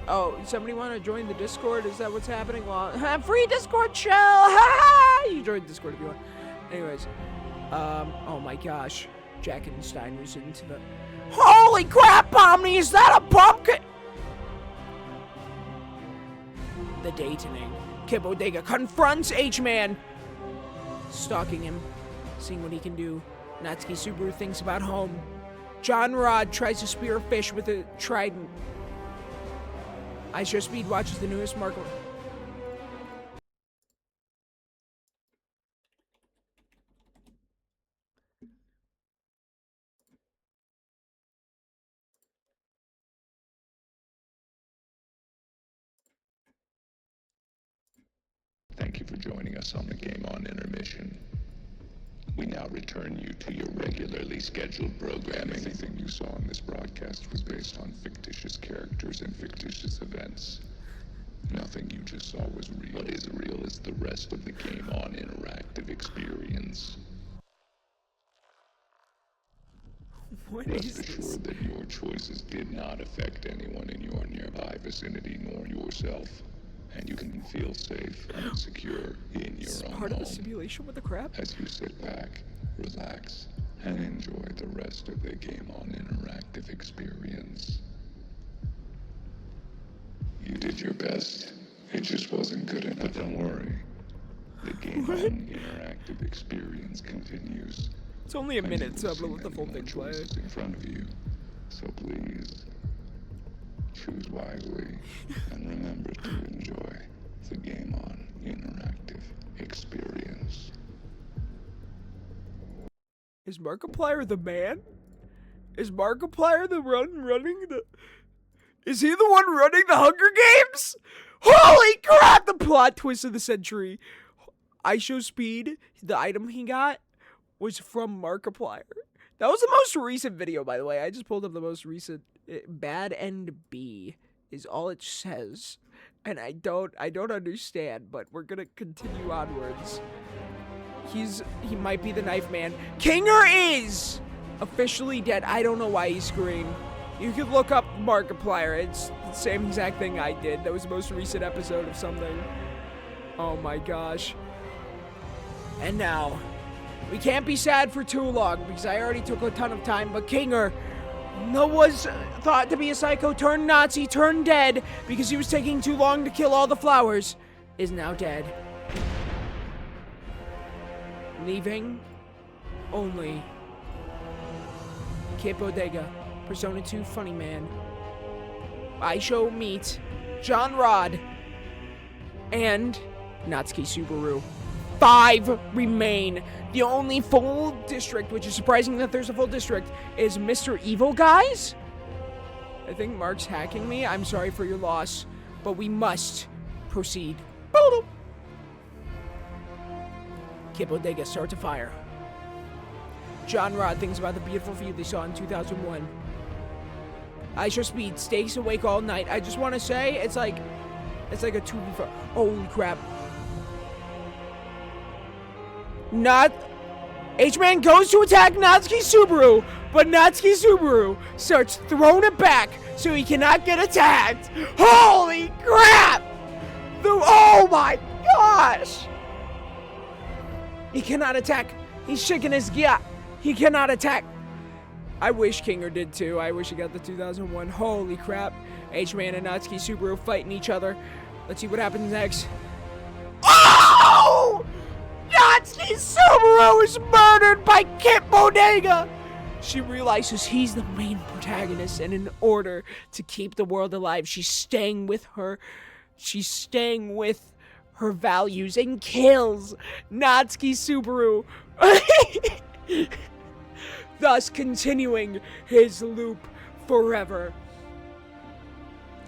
Oh, somebody want to join the Discord? Is that what's happening? Well, free Discord shell! Ha! You join Discord if you want. Anyways. Oh my gosh. Jackenstein was into the... Holy crap, Omni! Is that a pumpkin? The Daytoning. Kit Bodega confronts H-Man. Stalking him. Seeing what he can do. Natsuki Subaru thinks about home. John Rod tries to spear a fish with a trident. Aisha Speed watches the newest Marco. Thank you for joining us on the Game On Intermission. We now return you to your regularly scheduled programming. Everything you saw in this broadcast was based on fictitious characters and fictitious events. Nothing you just saw was real. What is real is the rest of the Game On interactive experience. What Rest is this? assured that your choices did not affect anyone in your nearby vicinity nor yourself. And you can feel safe and secure in This is your own part of the home simulation with the crap? as you sit back, relax, and enjoy the rest of the Game On interactive experience. You did your best. It just wasn't good enough. But don't worry. The Game On interactive experience continues. It's only a And minute, so you I'm gonna will let the see full many thing more play. choices in front of you. So please, choose wisely and remember to enjoy the Game On interactive experience. Is Markiplier the man? Is Markiplier the running the... Is he the one running the Hunger Games? Holy crap! The plot twist of the century. I Show Speed, the item he got, was from Markiplier. That was the most recent video, by the way. I just pulled up the most recent. Bad End B is all it says. And I don't understand, but we're gonna continue onwards. He might be the knife man. Kinger is officially dead. I don't know why he's green. You could look up Markiplier. It's the same exact thing I did. That was the most recent episode of something. Oh my gosh. And now, we can't be sad for too long because I already took a ton of time, but Kinger, was thought to be a psycho turned Nazi turned dead because he was taking too long to kill all the flowers, is now dead. Leaving only Kit Bodega, Persona 2 Funny Man, I Show Meet, John Rod, and Natsuki Subaru. 5 remain. The only full district, which is surprising that there's a full district, is Mr. Evil Guys. I think Mark's hacking me. I'm sorry for your loss, but we must proceed. Kit Bodega starts a fire. John Rod thinks about the beautiful view they saw in 2001. I Show Speed stays awake all night. I just want to say, it's like a 2v4. Holy crap. H-Man goes to attack Natsuki Subaru, but Natsuki Subaru starts throwing it back so he cannot get attacked. Holy crap! Oh my gosh! He cannot attack. He's shaking his gear. He cannot attack. I wish Kinger did too. I wish he got the 2001. Holy crap. H-Man and Natsuki Subaru fighting each other. Let's see what happens next. Oh! Natsuki Subaru is murdered by Kit Bodega! She realizes he's the main protagonist, and in order to keep the world alive, she's staying with her values and kills Natsuki Subaru. Thus continuing his loop forever.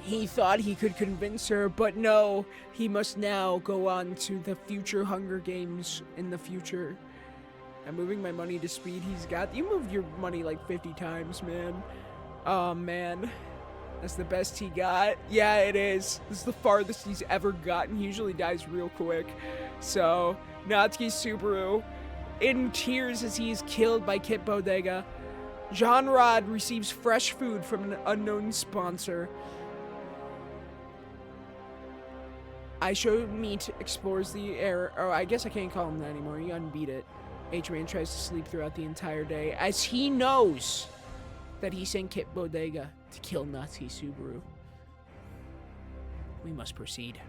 He thought he could convince her, but no, he must now go on to the future Hunger Games in the future. I'm moving my money to speed. You moved your money like 50 times, man. Oh, man. That's the best he got. Yeah, it is. This is the farthest he's ever gotten. He usually dies real quick. So, Natsuki Subaru, in tears as he is killed by Kit Bodega. John Rod receives fresh food from an unknown sponsor. I Show Meat explores the air. Oh, I guess I can't call him that anymore. He unbeat it. H-Man tries to sleep throughout the entire day as he knows that he sent Kit Bodega to kill Natsuki Subaru. We must proceed.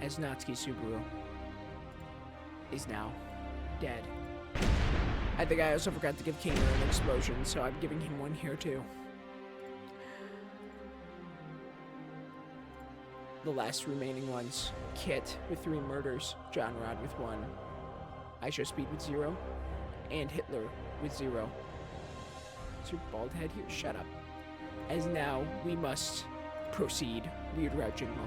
As Natsuki Subaru is now dead. I think I also forgot to give Kinger an explosion, so I'm giving him one here too. The last remaining ones. Kit with 3 murders, John Rod with 1, I Show Speed with 0, and Hitler with 0. Is your bald head here? Shut up. As now, we must proceed. Weird route jingle.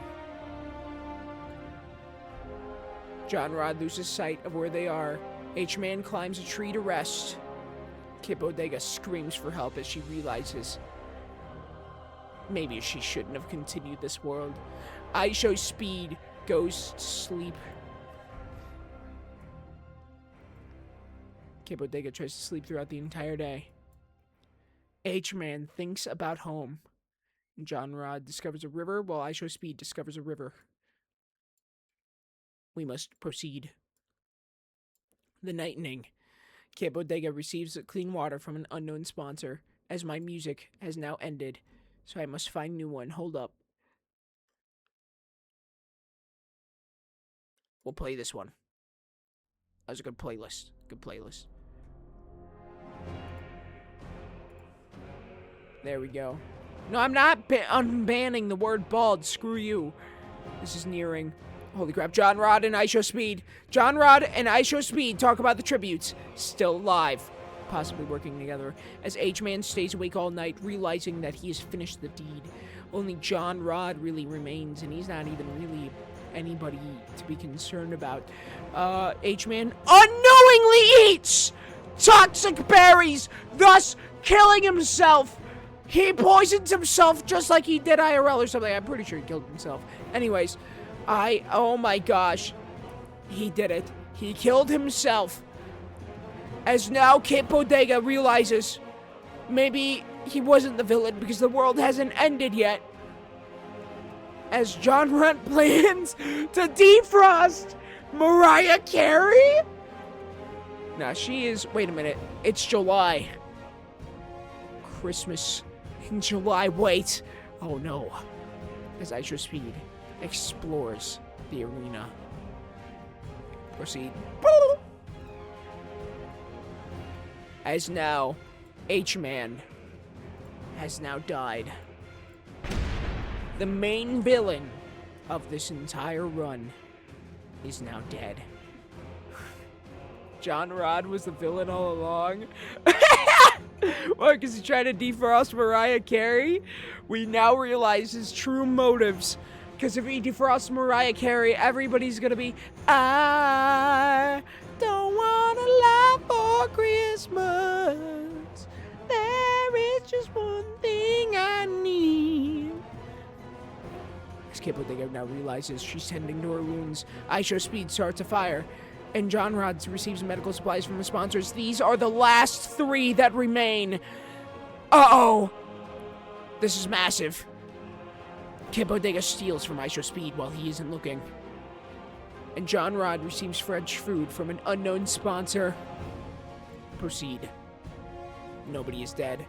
John Rod loses sight of where they are. H-Man climbs a tree to rest. Kit Bodega screams for help as she realizes maybe she shouldn't have continued this world. I Show Speed goes to sleep. Kit Bodega tries to sleep throughout the entire day. H-Man thinks about home. John Rod discovers a river, while I Show Speed discovers a river. We must proceed. The Nightning. Kit Bodega receives clean water from an unknown sponsor, as my music has now ended, so I must find new one. Hold up. We'll play this one. That was a good playlist. Good playlist. There we go. No, I'm not unbanning the word bald. Screw you. This is nearing. Holy crap. John Rod and I Show Speed. John Rod and I Show Speed talk about the tributes. Still alive. possibly working together, as H-Man stays awake all night, realizing that he has finished the deed. Only John Rod really remains, and he's not even really anybody to be concerned about. H-Man unknowingly eats toxic berries, thus killing himself. He poisons himself just like he did IRL or something. I'm pretty sure he killed himself. Anyways, oh my gosh. He did it. He killed himself. As now Kit Bodega realizes maybe he wasn't the villain because the world hasn't ended yet. As John Runt plans to defrost Mariah Carey? Now she is, wait a minute, it's July. Christmas in July, wait. Oh no. As Ice Speed explores the arena. Proceed. As now, H-Man has now died. The main villain of this entire run is now dead. John Rod was the villain all along. What, because he tried to defrost Mariah Carey? We now realize his true motives. Because if he defrosts Mariah Carey, everybody's gonna be, I don't wanna lie for Christmas. There is just one thing I need. As Kit Bodega now realizes she's tending to her wounds, Aisha Speed starts a fire, and John Rod receives medical supplies from the sponsors. These are the last 3 that remain. Uh-oh. This is massive. Kit Bodega steals from Aisha Speed while he isn't looking. And John Rod receives fresh food from an unknown sponsor. Proceed. Nobody is dead.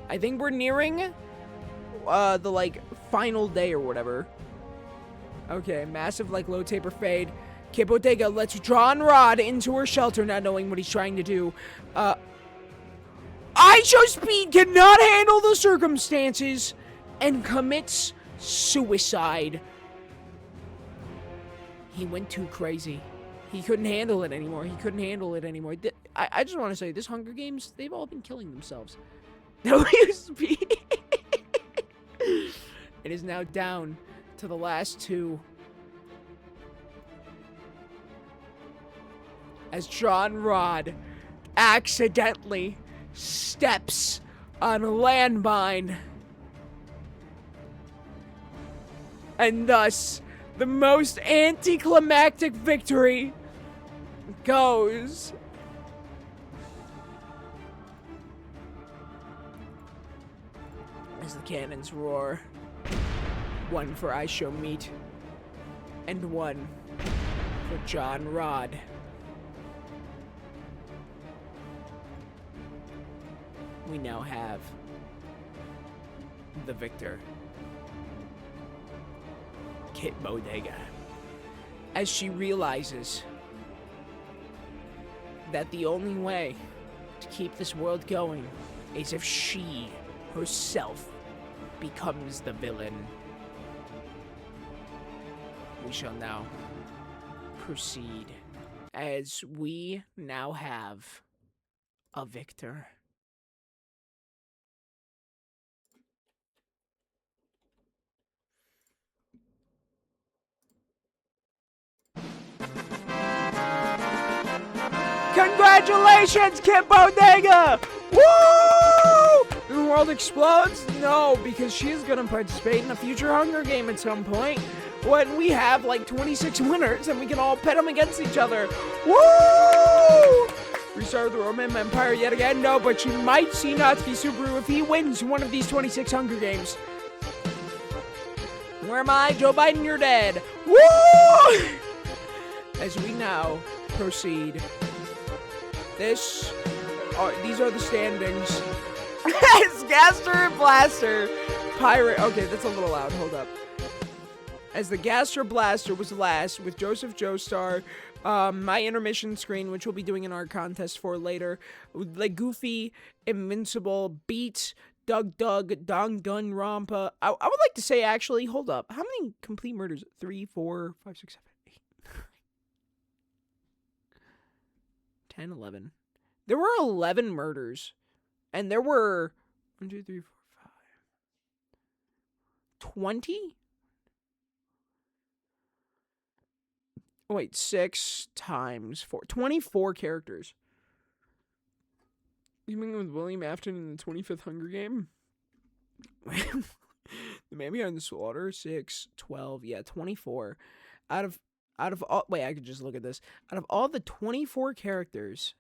I think we're nearing the, final day or whatever. Okay, massive, low taper fade. Kit Bodega lets John Rod into her shelter, not knowing what he's trying to do. Aisha Speed cannot handle the circumstances and commits suicide. He went too crazy. He couldn't handle it anymore. I just want to say, this Hunger Games, they've all been killing themselves. WSP. It is now down to the last 2. As John Rod accidentally steps on a landmine. And thus, the most anticlimactic victory goes as the cannons roar. 1 for I Show Meat, and 1 for John Rod. We now have the victor, Kit Bodega, as she realizes that the only way to keep this world going is if she herself becomes the villain. We shall now proceed as we now have a victor. Congratulations, Kit Bodega! Woo! The world explodes? No, because she's gonna participate in a future Hunger Game at some point when we have 26 winners and we can all pit them against each other. Woo! Restart the Roman Empire yet again? No, but she might see Natsuki Subaru if he wins one of these 26 Hunger Games. Where am I? Joe Biden, you're dead. Woo! As we now proceed. These are the standings. It's Gaster and Blaster. Pirate. Okay, that's a little loud. Hold up. As the Gaster Blaster was last with Joseph Joestar, my intermission screen, which we'll be doing in our contest for later, Goofy, Invincible, Beat, Doug, Dong Dun Rampa. I would like to say, actually, hold up. How many complete murders? 3, 4, 5, 6, 7, 8, 10, 11. There were 11 murders. And there were 1, 2, 3, 4, 5. 20? Wait, 6 times 4. 24 characters. You mean with William Afton in the 25th Hunger Game? The Man Behind the Slaughter? 6, 12, yeah, 24. Out of all, wait, I could just look at this. Out of all the 24 characters,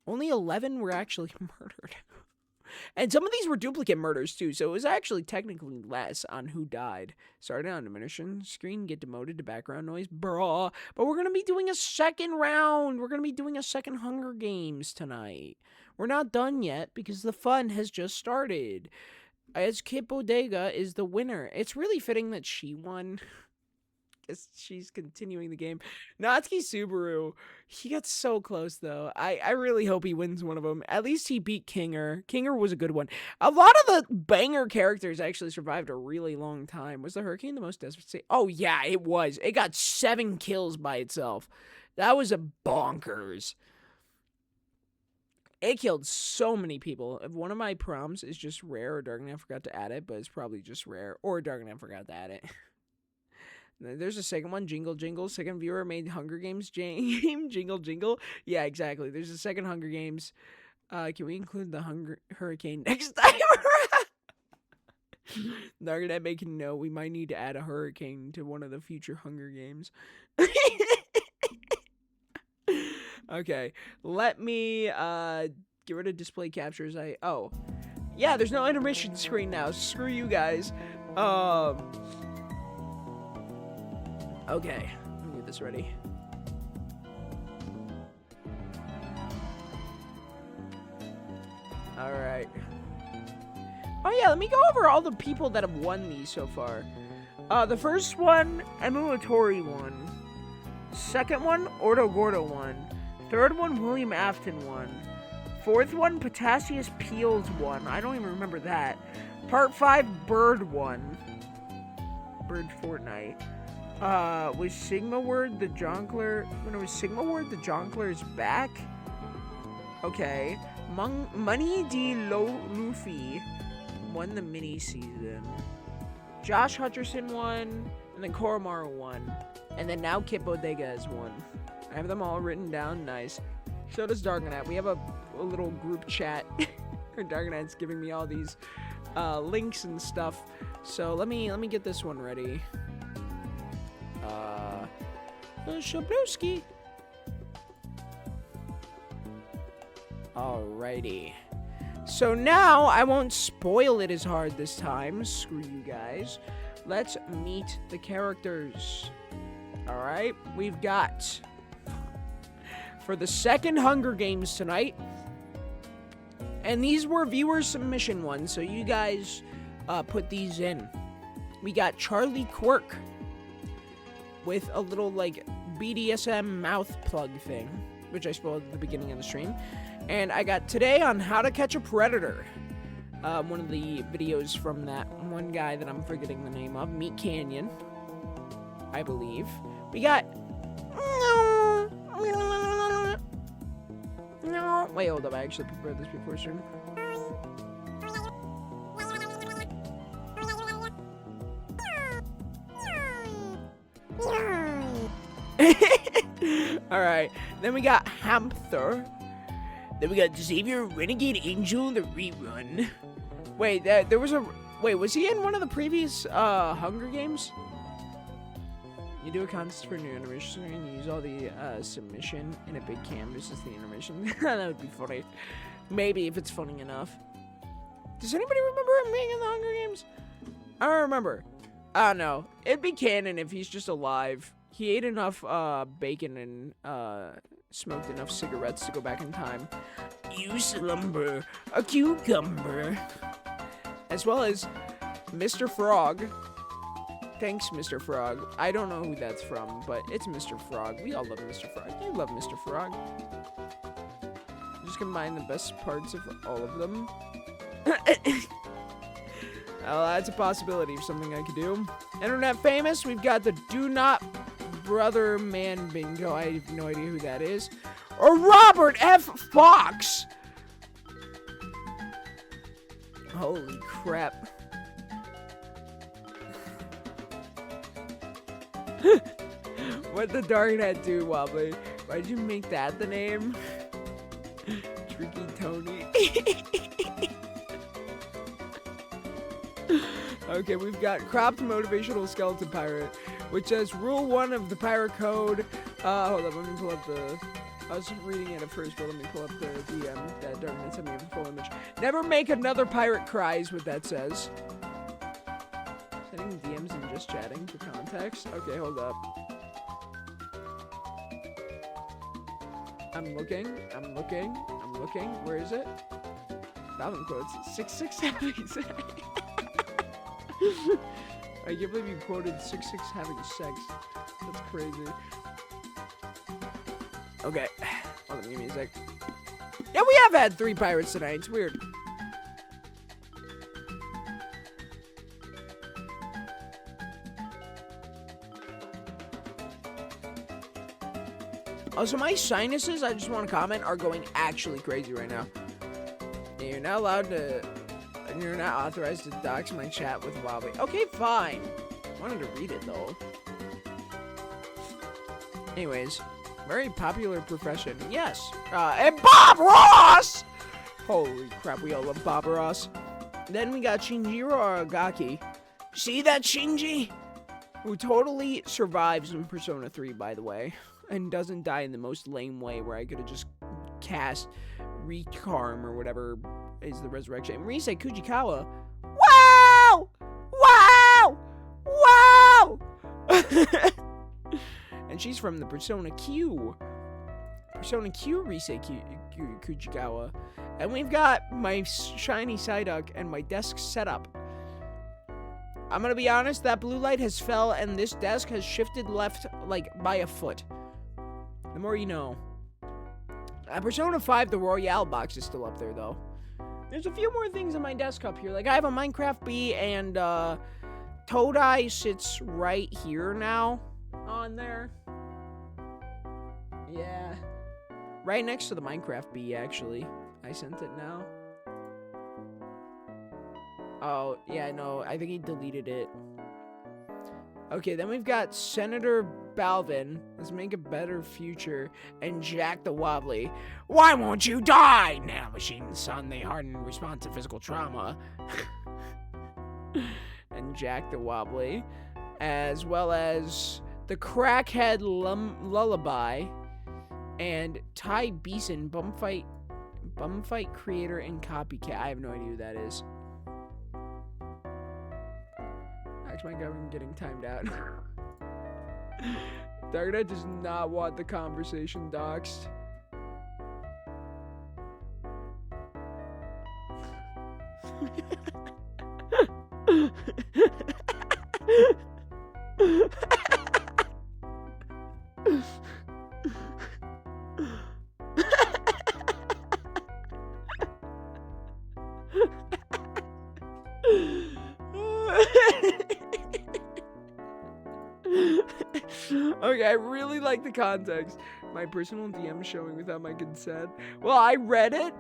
only 11 were actually murdered. And some of these were duplicate murders, too, so it was actually technically less on who died. Started on diminishing screen, get demoted to background noise, bruh. But we're going to be doing a second round. We're going to be doing a second Hunger Games tonight. We're not done yet, because the fun has just started. As Kit Bodega is the winner. It's really fitting that she won. She's continuing the game. Natsuki Subaru, he got so close, though. I really hope he wins one of them. At least he beat Kinger. Kinger was a good one. A lot of the banger characters actually survived a really long time. Was the Hurricane the most desperate? Oh, yeah, it was. It got 7 kills by itself. That was a bonkers. It killed so many people. If one of my prompts is just rare or Darknet forgot to add it, but it's probably just rare, or Darknet forgot to add it. There's a second one, Jingle Jingle. Second viewer made Hunger Games game, Jingle Jingle. Yeah, exactly. There's a second Hunger Games. Can we include the Hurricane next time? Darknet making note. We might need to add a hurricane to one of the future Hunger Games. Okay, let me get rid of display captures. Yeah, there's no intermission screen now. Screw you guys. Okay, let me get this ready. Alright. Oh yeah, let me go over all the people that have won these so far. The first one, Emulatori won. Second one, Ordo Gordo won. Third one, William Afton won. Fourth one, Potassius Peels won. I don't even remember that. Part 5, Bird won. Bird Fortnite. Was Sigma Word the Jonkler? When it was Sigma Word, the Jonkler is back? Okay. Money D. Luffy won the mini season. Josh Hutcherson won, and then Koromaru won. And then now Kit Bodega has won. I have them all written down. Nice. So does Darknet. We have a little group chat. Darknet's giving me all these links and stuff. So let me get this one ready. Shablowski. Alrighty. So now I won't spoil it as hard this time. Screw you guys. Let's meet the characters. Alright, we've got for the second Hunger Games tonight. And these were viewer submission ones, so you guys put these in. We got Charlie Quirk with a little like BDSM mouth plug thing, which I spoiled at the beginning of the stream. And I got Today on How to Catch a Predator. One of the videos from that one guy that I'm forgetting the name of, Meat Canyon, I believe. We got wait, hold up, I actually prepared this before stream. Alright, then we got Hamther. Then we got Xavier Renegade Angel, the rerun. Wait, there was a... Wait, was he in one of the previous Hunger Games? You do a contest for a new animation and you use all the submission in a big canvas as the animation. That would be funny. Maybe, if it's funny enough. Does anybody remember him being in the Hunger Games? I don't remember. I don't know. It'd be canon if he's just alive. He ate enough bacon and smoked enough cigarettes to go back in time. You slumber, a cucumber. As well as Mr. Frog. Thanks, Mr. Frog. I don't know who that's from, but it's Mr. Frog. We all love Mr. Frog. You love Mr. Frog. Just combine the best parts of all of them. Well, that's a possibility of something I could do. Internet famous, we've got the Do Not Brother Man Bingo. I have no idea who that is. or Robert F. Fox. Holy crap. What'd the Darknet do, Wobbly? Why'd you make that the name? Tricky Tony. Okay, we've got cropped motivational skeleton pirate, which says rule 1 of the pirate code. Hold on, let me pull up the... I was reading it at first, but let me pull up the DM that Darknet sent me with the full image. Never make another pirate cry is what that says. Sending DMs and just chatting for context. Okay, hold up. I'm looking. Where is it? Thousand quotes. 666 having sex. I can't believe you quoted 66 having sex. That's crazy. Okay. Hold on, give me a sec. Yeah, we have had 3 pirates tonight. It's weird. Also, my sinuses, I just want to comment, are going actually crazy right now. Yeah, you're not allowed to... You're not authorized to dox my chat with Wobbly. Okay, fine. I wanted to read it, though. Anyways, very popular profession. Yes. And Bob Ross! Holy crap, we all love Bob Ross. Then we got Shinjiro Aragaki. See that, Shinji? Who totally survives in Persona 3, by the way. And doesn't die in the most lame way where I could have just cast Recarm or whatever is the resurrection. And Rise Kujikawa. Wow! Wow! Wow! And she's from the Persona Q. Persona Q Rise Kujikawa. And we've got my shiny Psyduck and my desk setup. I'm gonna be honest, that blue light has fell and this desk has shifted left like by a foot. The more you know. Persona 5, the Royale box is still up there, though. There's a few more things on my desk up here. Like, I have a Minecraft bee, and Toadeye sits right here now on there. Yeah. Right next to the Minecraft bee, actually. I sent it now. Oh, yeah, no, I think he deleted it. Okay, then we've got Senator Balvin. Let's make a better future. And Jack the Wobbly. Why won't you die? Nanomachine, son, they harden in response to physical trauma. And Jack the Wobbly. As well as the Crackhead Lullaby. And Ty Beeson, Bumfight creator and copycat. I have no idea who that is. My government getting timed out. Darknet does not want the conversation doxed. Okay, I really like the context. My personal DM showing without my consent. Well, I read it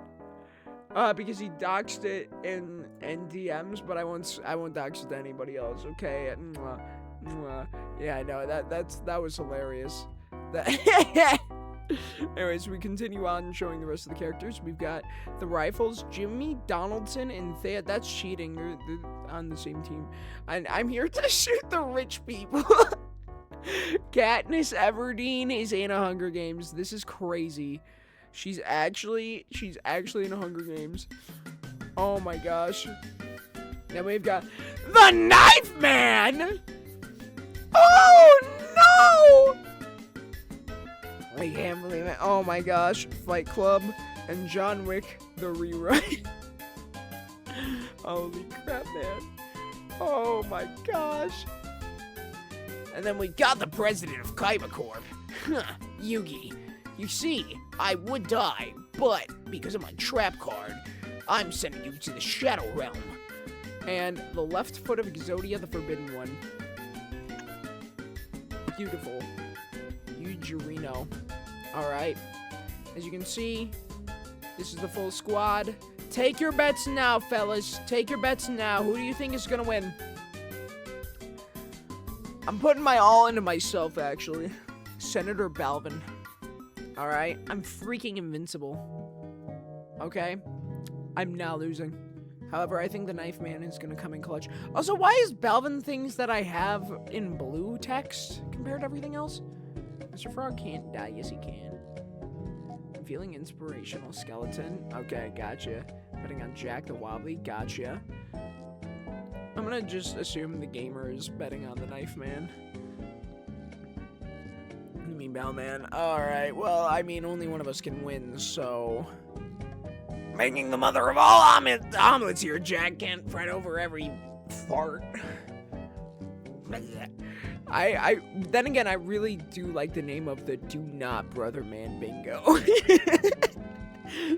because he doxed it in DMs, but I won't dox it to anybody else. Okay. Mwah, mwah. Yeah, I know that was hilarious. Anyways, we continue on showing the rest of the characters. We've got the Rifles, Jimmy Donaldson, and Thea. That's cheating. They're on the same team. And I'm here to shoot the rich people. Katniss Everdeen is in a Hunger Games. This is crazy. She's actually in a Hunger Games. Oh my gosh. Then we've got the Knife Man. Oh no! I can't believe it. Oh my gosh. Fight Club and John Wick the rewrite. Holy crap, man. Oh my gosh. And then we got the president of Kaiba Corp. Yugi. You see, I would die, but because of my trap card, I'm sending you to the Shadow Realm. And the left foot of Exodia, the Forbidden One. Beautiful. Eugerino. Alright. As you can see, this is the full squad. Take your bets now, fellas. Take your bets now. Who do you think is gonna win? I'm putting my all into myself, actually. Senator Balvin. Alright? I'm freaking invincible. Okay? I'm not losing. However, I think the Knife Man is gonna come in clutch. Also, why is Balvin things that I have in blue text compared to everything else? Mr. Frog can't die. Yes, he can. I'm feeling inspirational. Skeleton. Okay, gotcha. Betting on Jack the Wobbly. Gotcha. I'm gonna just assume the gamer is betting on the Knife Man. You mean Bellman? Alright, well, I mean, only one of us can win, so... Making the mother of all omelets here, Jack. Can't fret over every fart. Then again, I really do like the name of the Do Not Brother Man Bingo.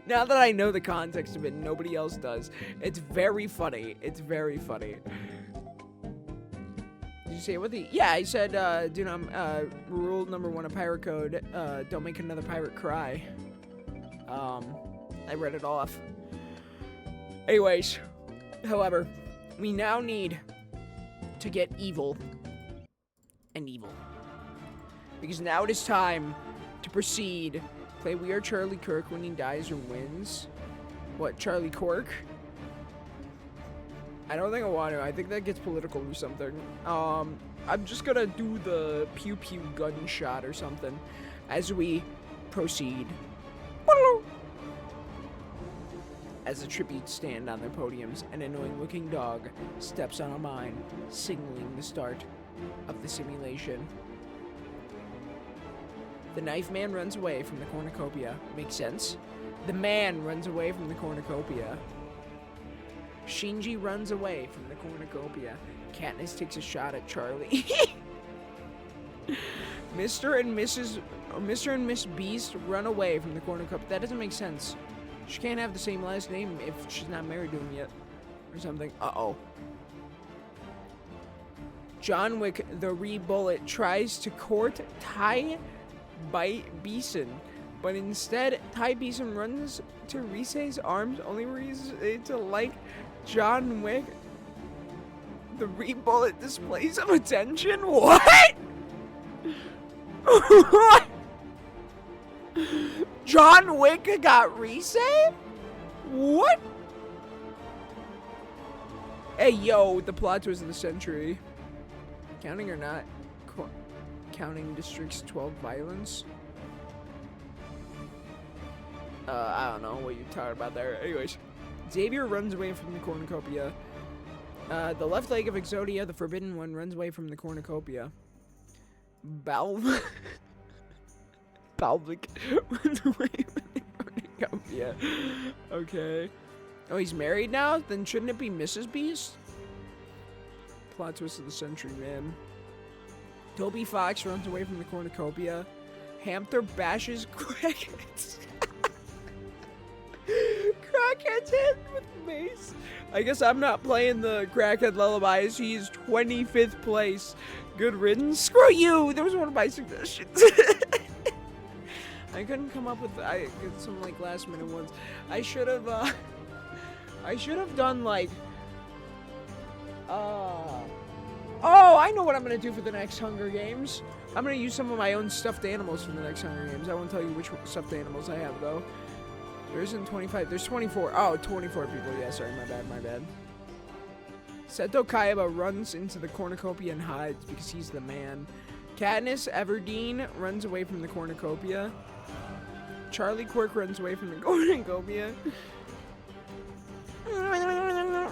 Now that I know the context of it, nobody else does. It's very funny. It's very funny. Did you say what the... Yeah, I said, do not, rule number 1 of pirate code, don't make another pirate cry. I read it off. Anyways, however, we now need to get evil and evil. Because now it is time to proceed. Play We Are Charlie Kirk when he dies or wins. What, Charlie Cork? I don't think I want to. I think that gets political or something. I'm just gonna do the pew pew gunshot or something as we proceed. As the tributes stand on their podiums, an annoying-looking dog steps on a mine, signaling the start of the simulation. The Knife Man runs away from the cornucopia. Makes sense? The man runs away from the cornucopia. Shinji runs away from the cornucopia. Katniss takes a shot at Charlie. Mr. and Miss Beast run away from the cornucopia. That doesn't make sense. She can't have the same last name if she's not married to him yet. Or something. Uh-oh. John Wick, the Re-Bullet, tries to court Ty Beeson. But instead, Ty Beeson runs to Rise's arms, only reason to like John Wick. The Re-Bullet displays of attention? What? What? John Wick got Rise? What? Hey, yo, the plot twist of the century. Counting or not? Counting District's 12 violence? I don't know what you're talking about there. Anyways, Xavier runs away from the cornucopia. The left leg of Exodia, the Forbidden One, runs away from the cornucopia. Balvic runs away from the cornucopia. Okay. Oh, he's married now? Then shouldn't it be Mrs. Beast? Plot twist of the century, man. Toby Fox runs away from the cornucopia. Hamster bashes crackheads. Crackheads hit with mace. I guess I'm not playing the crackhead lullabies. He's 25th place. Good riddance. Screw you! That was one of my suggestions. I couldn't come up with some like last minute ones. I should have done like oh, I know what I'm gonna do for the next Hunger Games. I'm gonna use some of my own stuffed animals for the next Hunger Games. I won't tell you which stuffed animals I have though. There isn't 25. There's 24. Oh, 24 people. Yeah, sorry, my bad. Seto Kaiba runs into the cornucopia and hides because he's the man. Katniss Everdeen runs away from the cornucopia. Charlie Quirk runs away from the cornucopia.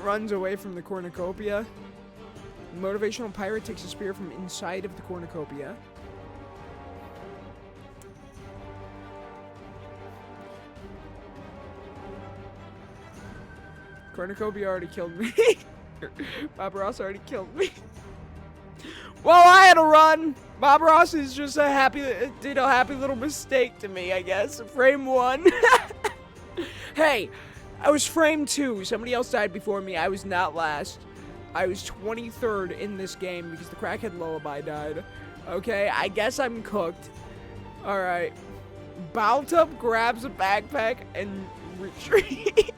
Runs away from the cornucopia. Motivational pirate takes a spear from inside of the cornucopia. Cornucopia already killed me. Bob Ross already killed me. Well, I had to run. Bob Ross is just did a happy little mistake to me, I guess. Frame 1. Hey, I was frame 2. Somebody else died before me. I was not last. I was 23rd in this game because the crackhead lullaby died. Okay, I guess I'm cooked. Alright. Baltup grabs a backpack and retreats.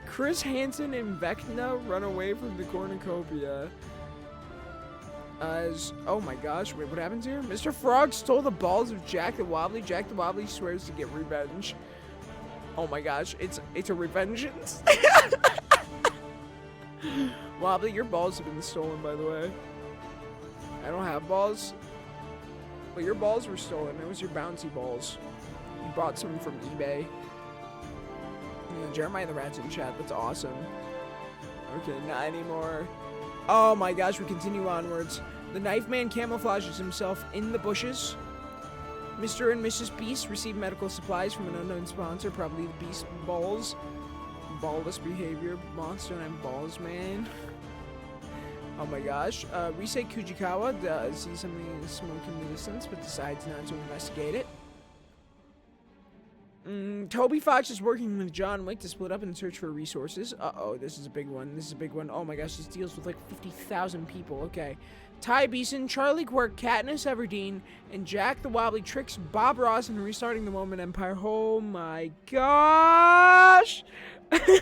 Chris Hansen and Vecna run away from the cornucopia. Oh my gosh, wait, what happens here? Mr. Frog stole the balls of Jack the Wobbly. Jack the Wobbly swears to get revenge. Oh my gosh, it's a revengeance. Wobbly, your balls have been stolen, by the way. I don't have balls. But your balls were stolen. It was your bouncy balls. You bought some from eBay. Yeah, Jeremiah the Rat's in chat. That's awesome. Okay, not anymore. Oh my gosh, we continue onwards. The Knife Man camouflages himself in the bushes. Mr. and Mrs. Beast receive medical supplies from an unknown sponsor, probably the Beast Balls. Ballless behavior, monster and balls, man. Oh my gosh. Risei Kujikawa sees something smoke in the distance, but decides not to investigate it. Toby Fox is working with John Wick to split up and search for resources. Uh-oh, this is a big one. This is a big one. Oh my gosh, this deals with like 50,000 people. Okay. Ty Beeson, Charlie Quirk, Katniss Everdeen, and Jack the Wobbly tricks Bob Ross into restarting the Moment Empire. Oh my gosh! I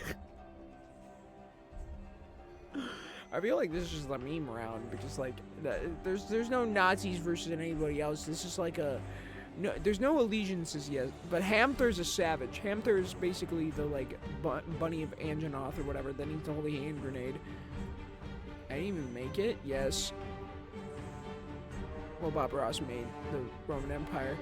feel like this is just a meme round because like there's no Nazis versus anybody else. This is like a there's no allegiances yet. But Hamther's a savage. Hamther is basically the like bunny of Anjanoth or whatever that needs to hold a hand grenade. I didn't even make it. Yes. Well, Bob Ross made the Roman Empire.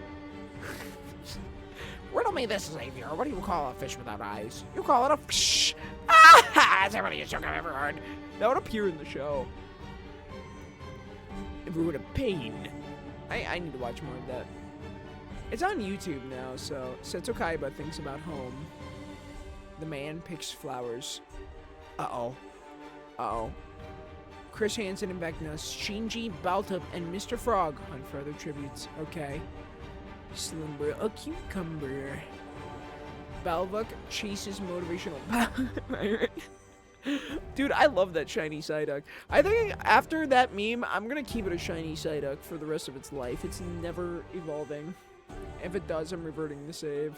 Riddle me this, Xavier. What do you call a fish without eyes? You call it a fish. Ah! That's the funniest joke I've ever heard. That would appear in the show. If we would have paid. I need to watch more of that. It's on YouTube now, so Setsu Kaiba thinks about home. The man picks flowers. Uh-oh. Uh-oh. Chris Hansen and Vecna, Shinji, Baltup, and Mr. Frog hunt for other tributes. Okay. Slumber a cucumber. Balvuk chases motivational. Dude, I love that shiny Psyduck. I think after that meme, I'm gonna keep it a shiny Psyduck for the rest of its life. It's never evolving. If it does, I'm reverting the save.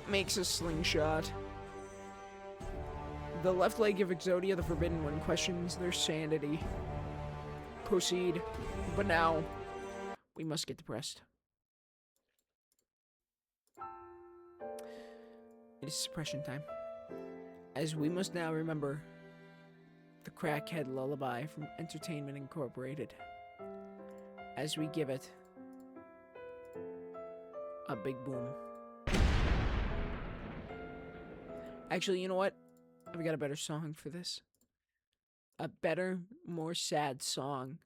Makes a slingshot. The left leg of Exodia, the Forbidden One, questions their sanity. Proceed. But now, we must get depressed. It is suppression time. As we must now remember the crackhead lullaby from Entertainment Incorporated. As we give it a big boom. Actually, you know what? I've got a better song for this. A better, more sad song.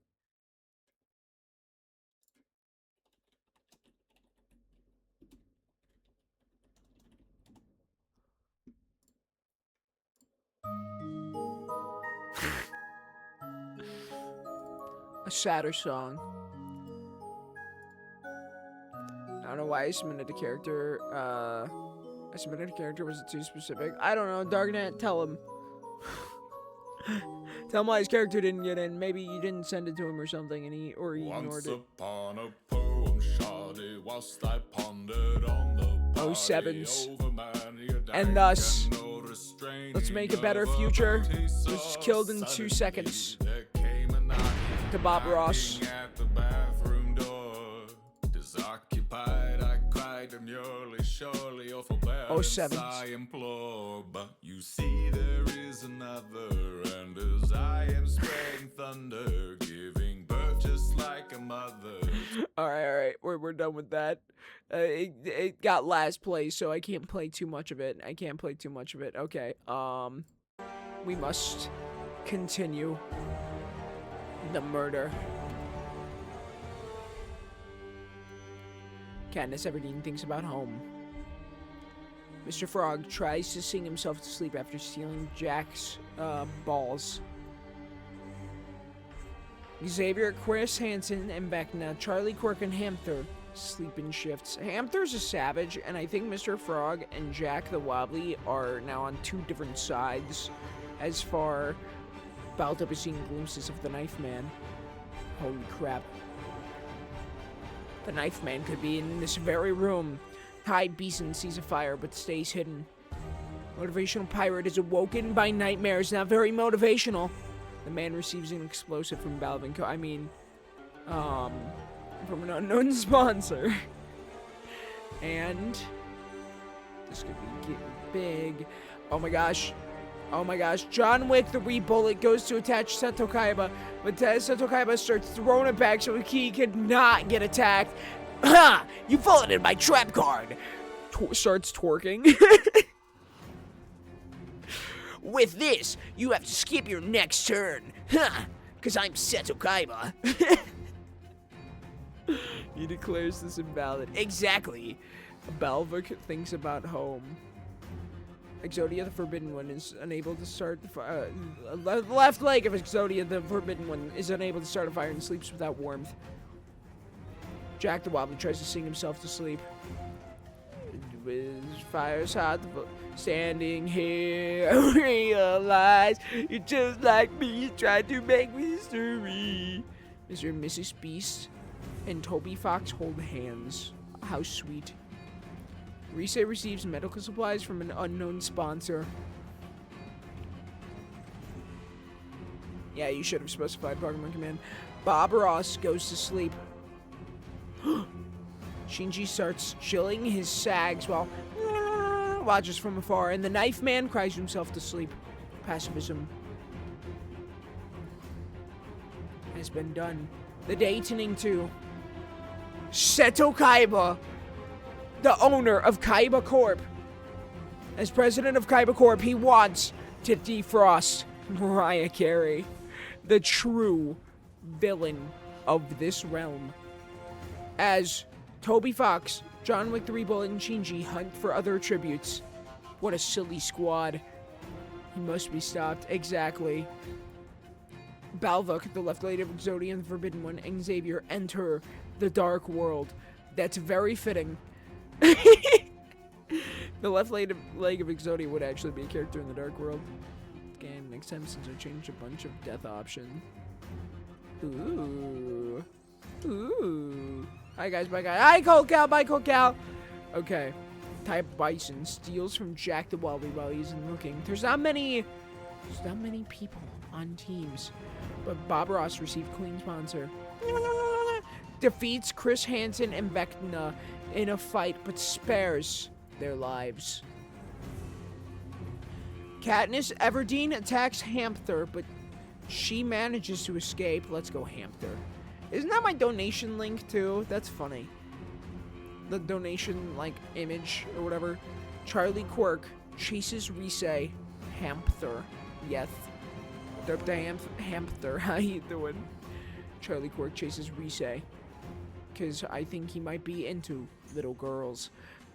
A sadder song. I don't know why I submitted a character. I submitted a character. Was it too specific? I don't know. Darknet, tell him. Tell him why his character didn't get in. Maybe you didn't send it to him or something, and he ignored it. Upon a poem, shoddy, whilst I pondered on the Oh, sevens. And thus, let's make a better future. Was killed in 2 seconds. To Bob Ross. Oh, sevens. I implore, but you see there is another, and as I am spreading thunder, giving birth just like a mother. All right, we're done with that. It got last place, so I can't play too much of it. Okay. We must continue the murder. Katniss Everdeen thinks about home. Mr. Frog tries to sing himself to sleep after stealing Jack's balls. Xavier, Chris Hansen, and Vecna, Charlie Quirk, and Hamther sleep in shifts. Hamther's a savage, and I think Mr. Frog and Jack the Wobbly are now on 2 different sides as far Baltup is seeing glimpses of the Knife Man. Holy crap. The knife man could be in this very room. Ty Beeson sees a fire but stays hidden. Motivational pirate is awoken by nightmares. Not very motivational. The man receives an explosive from from an unknown sponsor. And this could be getting big. Oh my gosh. Oh my gosh. John Wick, the re-bullet, goes to attach Seto Kaiba, but Seto Kaiba starts throwing it back so he could not get attacked. Ha! You followed in my trap card! Starts twerking. With this, you have to skip your next turn. Ha! Because I'm Seto Kaiba. He declares this invalid. Exactly. Balvik thinks about home. Exodia, the Forbidden One, is unable to start the fire. The left leg of Exodia, the Forbidden One, is unable to start a fire and sleeps without warmth. Jack the Wobbly tries to sing himself to sleep. With fire's hot, standing here, I realize you're just like me. You tried to make mystery. Mr. and Mrs. Beast and Toby Fox hold hands. How sweet. Rise receives medical supplies from an unknown sponsor. Yeah, you should have specified Pokemon Command. Bob Ross goes to sleep. Shinji starts chilling his sags while watches from afar, and the knife man cries himself to sleep. Pacifism has been done. The Daytoning 2. Seto Kaiba, the owner of Kaiba Corp. As president of Kaiba Corp, he wants to defrost Mariah Carey, the true villain of this realm. As Toby Fox, John Wick the Re-Bullet, and Shinji hunt for other tributes. What a silly squad. He must be stopped. Exactly. Balvok, the left leg of Exodia and the Forbidden One, and Xavier enter the Dark World. That's very fitting. The left leg of Exodia would actually be a character in the Dark World. Game next time since I changed a bunch of death option. Ooh. Ooh. Hi guys, bye guys. Hi Cold Cow, bye Cold Cow. Okay. Type Bison steals from Jack the Wobbly while he's looking. There's not many people on teams. But Bob Ross received clean sponsor. Defeats Chris Hansen and Vecna in a fight, but spares their lives. Katniss Everdeen attacks Hamster, but she manages to escape. Let's go Hamster. Isn't that my donation link too? That's funny. The donation like image or whatever. Charlie Quirk chases Rise. Hamster. Yes. The Hamster. How you doing? Charlie Quirk chases Rise. Because I think he might be into little girls.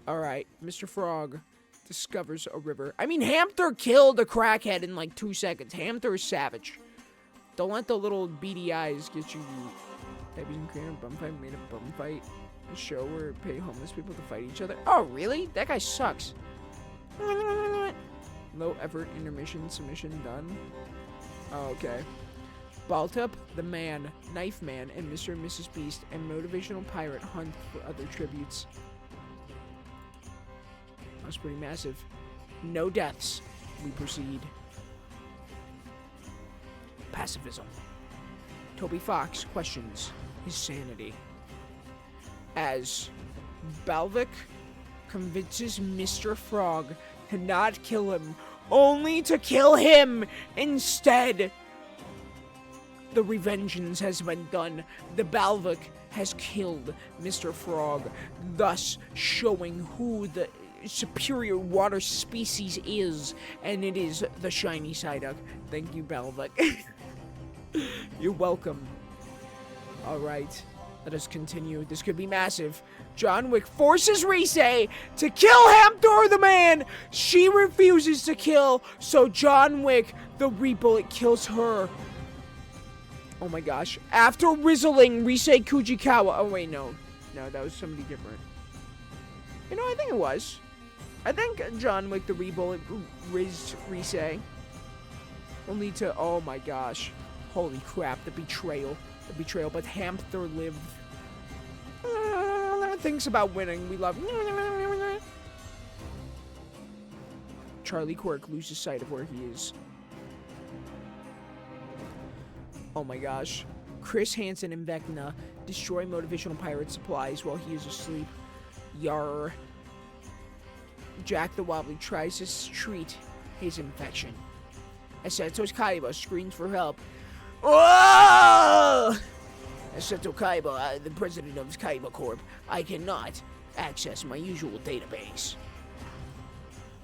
Alright, Mr. Frog discovers a river. I mean, Hamster killed a crackhead in like 2 seconds. Hamster is savage. Don't let the little beady eyes get you. Typing and creating a bum fight made a bum fight. A show where pay homeless people to fight each other. Oh, really? That guy sucks. Low effort intermission submission done. Oh, okay. Baltup, the Man, Knife Man, and Mr. and Mrs. Beast, and Motivational Pirate hunt for other tributes. That was pretty massive. No deaths. We proceed. Pacifism. Toby Fox questions his sanity. As Balvik convinces Mr. Frog to not kill him, only to kill him instead. The revengeance has been done. The Balvik has killed Mr. Frog, thus showing who the superior water species is, and it is the shiny Psyduck. Thank you, Balvik. You're welcome. Alright, let us continue. This could be massive. John Wick forces Rise to kill Hamtor the Man. She refuses to kill, so John Wick, the Re-Bullet, kills her. Oh my gosh. After rizzling Rise Kujikawa. Oh wait, no. No, that was somebody different. You know, I think it was. I think John Wick, the Re-Bullet, rizzed Rise. Only to, oh my gosh. Holy crap, the betrayal. the betrayal, but Hamster lived. Thinks about winning. We love. Charlie Quirk loses sight of where he is. Oh my gosh. Chris Hansen and Vecna destroy motivational pirate supplies while he is asleep. Yar. Jack the Wobbly tries to treat his infection. Aseto's Kaiba screams for help. Oh! Aseto Kaiba, the president of Kaiba Corp. I cannot access my usual database.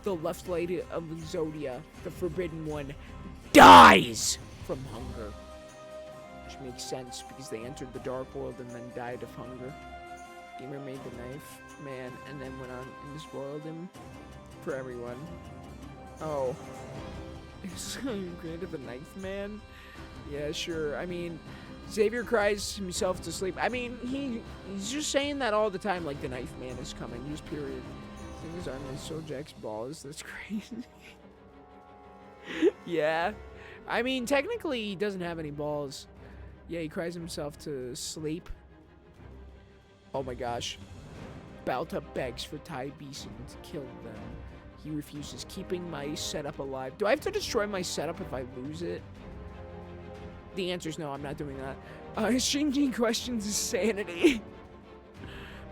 The left lady of Zodia, the Forbidden One, dies from hunger. Which makes sense because they entered the Dark World and then died of hunger. Gamer made the knife man and then went on and spoiled him for everyone. Oh. You created the knife man? Yeah, sure. I mean, Xavier cries himself to sleep. I mean, he's just saying that all the time, like the knife man is coming. Just period. Things on his Soul Jack's balls. That's crazy. Yeah. I mean, technically, he doesn't have any balls. Yeah, he cries himself to sleep. Oh my gosh. Balta begs for Tai Beeson to kill them. He refuses, keeping my setup alive. Do I have to destroy my setup if I lose it? The answer's no, I'm not doing that. Shinji questions his sanity.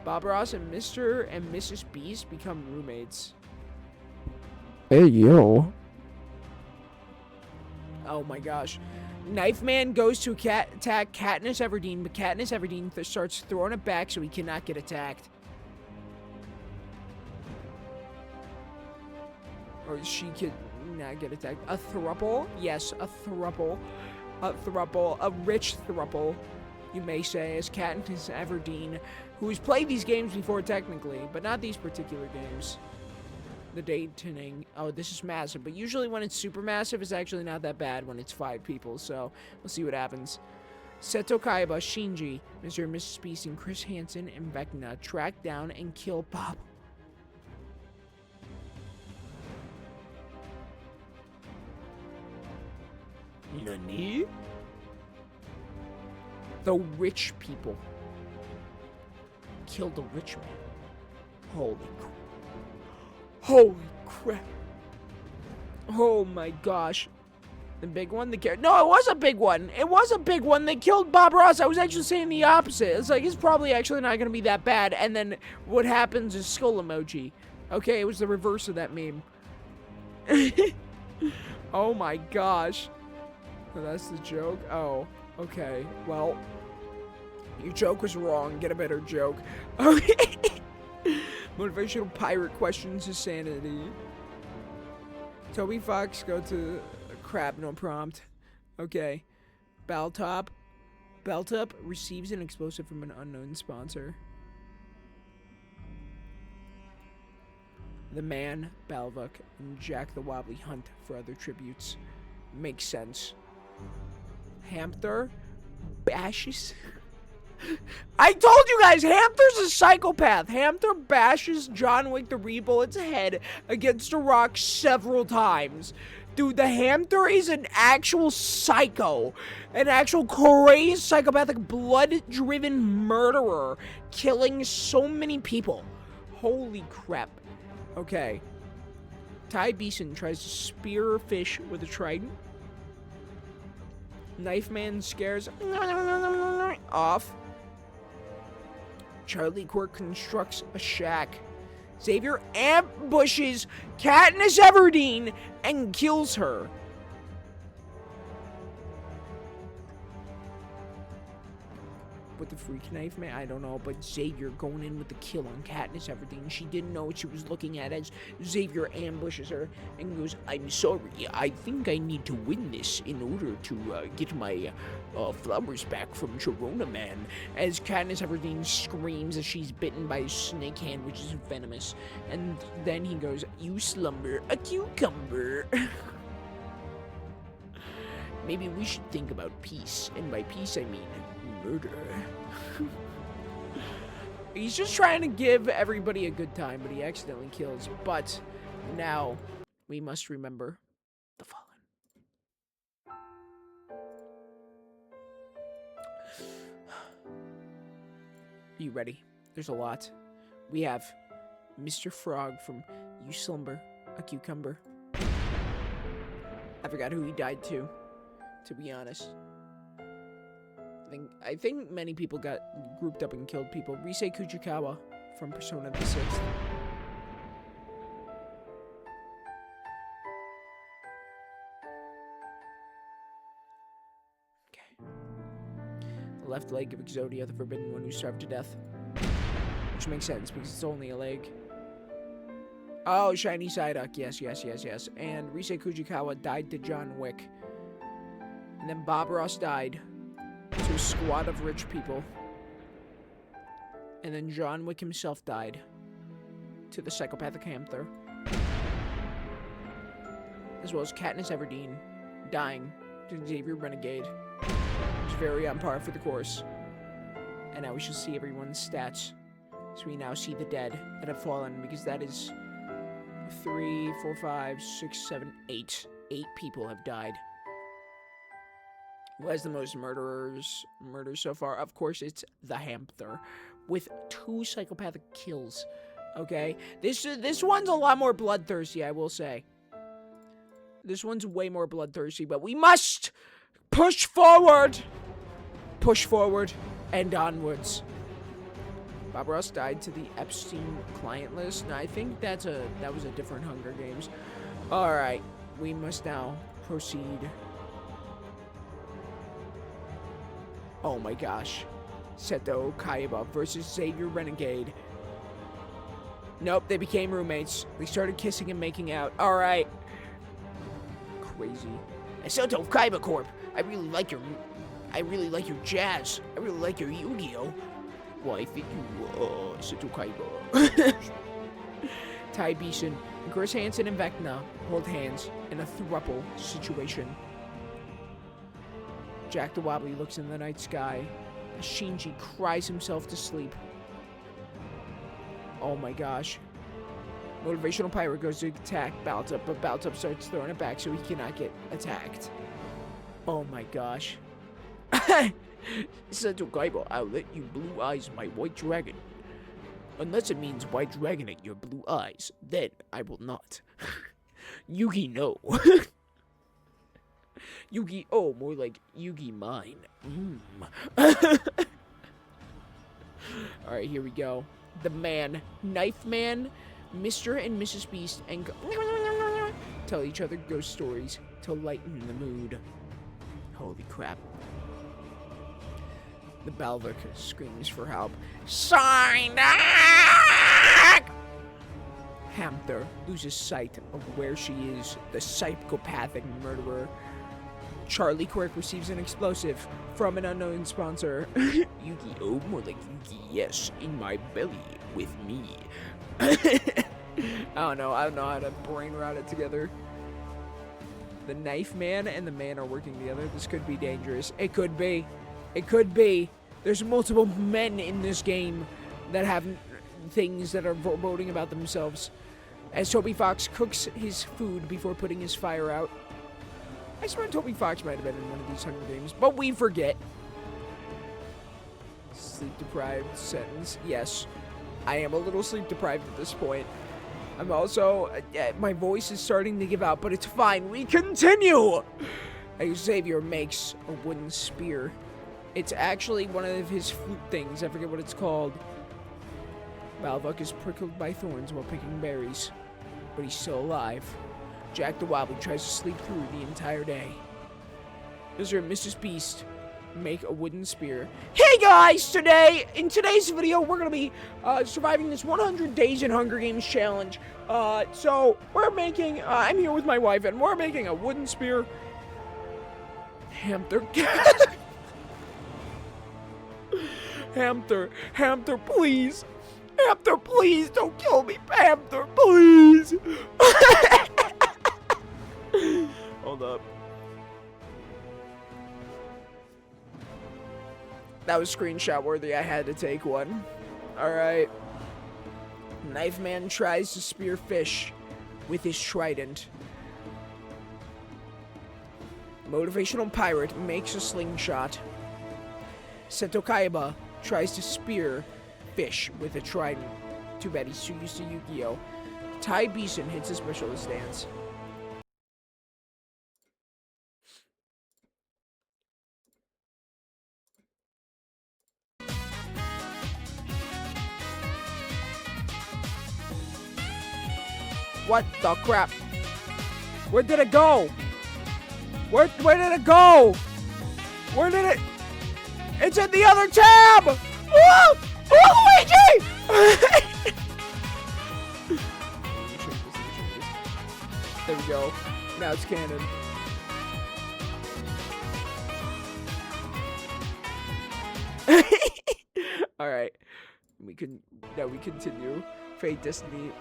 Bob Ross and Mr. and Mrs. Beast become roommates. Hey, yo. Oh my gosh. Knife Man goes to attack Katniss Everdeen, but Katniss Everdeen starts throwing it back so he cannot get attacked. Or she could not get attacked. A throuple? Yes, a throuple. A throuple. A rich throuple, you may say, as Katniss Everdeen, who has played these games before technically, but not these particular games. The dating. Oh, this is massive, but usually when it's super massive, it's actually not that bad when it's 5 people, so we'll see what happens. Seto Kaiba, Shinji, Mr. and Mrs. Beast, and Chris Hansen and Vecna track down and kill Bob. Nani? The rich people killed a rich man. Holy crap. Holy crap. Oh my gosh. The big one? No, it was a big one. It was a big one that killed Bob Ross. I was actually saying the opposite. It's like, it's probably actually not going to be that bad. And then what happens is skull emoji. Okay, it was the reverse of that meme. Oh my gosh. Oh, that's the joke? Oh, okay. Well, your joke was wrong. Get a better joke. Okay. Motivational pirate questions his sanity. Toby Fox, go to crap, no prompt. Okay. Baltop receives an explosive from an unknown sponsor. The Man, Balvuk, and Jack the Wobbly hunt for other tributes. Makes sense. Hamster bashes. I told you guys, Hamster's a psychopath. Hamster bashes John Wick the Rebullet's head against a rock several times. Dude, the Hamster is an actual psycho. An actual crazy, psychopathic, blood-driven murderer. Killing so many people. Holy crap. Okay. Tai Beeson tries to spear fish with a trident. Knife Man scares off. Charlie Quirk constructs a shack. Xavier ambushes Katniss Everdeen and kills her. With the freak knife man, I don't know, but Xavier going in with the kill on Katniss Everdeen. She didn't know what she was looking at as Xavier ambushes her and goes, "I'm sorry, I think I need to win this in order to get my flowers back from Sharona Man." As Katniss Everdeen screams as she's bitten by a snake hand, which is venomous. And then he goes, "You slumber, a cucumber." Maybe we should think about peace, and by peace I mean murder. He's just trying to give everybody a good time, but he accidentally kills. But now we must remember the fallen. you ready? There's a lot. We have Mr. Frog from You Slumber, a Cucumber. I forgot who he died to be honest. I think many people got grouped up and killed people. Rise Kujikawa from Persona the 6th. Okay. The left leg of Exodia, the forbidden one who starved to death. Which makes sense because it's only a leg. Oh, Shiny Psyduck. Yes. And Rise Kujikawa died to John Wick. And then Bob Ross died to a squad of rich people. And then John Wick himself died to the psychopathic hamster. As well as Katniss Everdeen dying to Xavier Renegade. Which is very on par for the course. And now we shall see everyone's stats. So we now see the dead that have fallen, because that is 3, 4, 5, 6, 7, 8. 8 people have died. Who has the most murders so far? Of course, it's the hamster, with 2 psychopathic kills. Okay, this one's a lot more bloodthirsty, I will say. This one's way more bloodthirsty, but we must push forward, and onwards. Bob Ross died to the Epstein client list. Now, I think that was a different Hunger Games. All right, we must now proceed. Oh my gosh. Seto Kaiba versus Xavier Renegade. Nope, they became roommates. They started kissing and making out. Alright. Crazy. Seto Kaiba Corp. I really like your jazz. I really like your Yu-Gi-Oh! Well, I think you, Seto Kaiba. Ty Beeson, Chris Hansen, and Vecna hold hands in a throuple situation. Jack the Wobbly looks in the night sky. Shinji cries himself to sleep. Oh my gosh. Motivational Pirate goes to attack Baltup, but Baltup starts throwing it back so he cannot get attacked. Oh my gosh. Seto Kaiba, I'll let you blue eyes my white dragon. Unless it means white dragon at your blue eyes, then I will not. Yugi, no. Yugi, oh, more like Yugi mine. Alright, here we go. The man, Knife Man, Mr. and Mrs. Beast, and tell each other ghost stories to lighten the mood. Holy crap. The Balvik screams for help. Sign up! Hamther loses sight of where she is, the psychopathic murderer. Charlie Quirk receives an explosive from an unknown sponsor. Yu-Gi-Oh! More like Yugi, yes, in my belly, with me. I don't know how to brain rot it together. The Knife Man and the man are working together. This could be dangerous. It could be. It could be. There's multiple men in this game that have things that are voting about themselves. As Toby Fox cooks his food before putting his fire out. I swear Toby Fox might have been in one of these Hunger Games, but we forget. Sleep-deprived sentence. Yes, I am a little sleep-deprived at this point. I'm also... my voice is starting to give out, but it's fine. We continue! Xavier makes a wooden spear. It's actually one of his flute things. I forget what it's called. Balvok is prickled by thorns while picking berries, but he's still alive. Jack the Wobbly tries to sleep through the entire day. Mr. and Mrs. Beast make a wooden spear. Hey guys! In today's video, we're gonna be surviving this 100 Days in Hunger Games challenge. So we're making, I'm here with my wife, and we're making a wooden spear. Hamster. Hamster, please. Hamster, please, don't kill me. Hamster, please. Hold up. That was screenshot worthy. I had to take one. Alright. Knife Man tries to spear fish with his trident. Motivational Pirate makes a slingshot. Seto Kaiba tries to spear fish with a trident. Too bad he's too used to Yu-Gi-Oh. Tai Bison hits a specialist dance. What the crap? Where did it go? Where did it go? Where did it? It's in the other tab! Oh! Luigi! There we go. Now it's canon. Alright. We continue. Fate, destiny,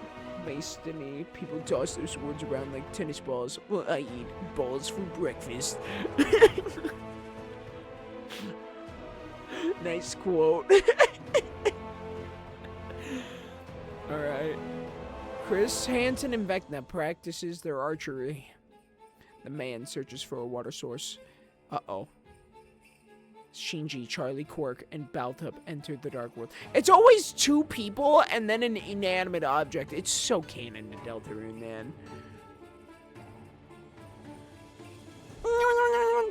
destiny. People toss their swords around like tennis balls. Well, I eat balls for breakfast. Nice quote. Alright. Chris Hansen and Vecna practices their archery. The man searches for a water source. Uh-oh. Shinji, Charlie Quirk, and Baltup entered the Dark World. It's always two people and then an inanimate object. It's so canon to Deltarune, man.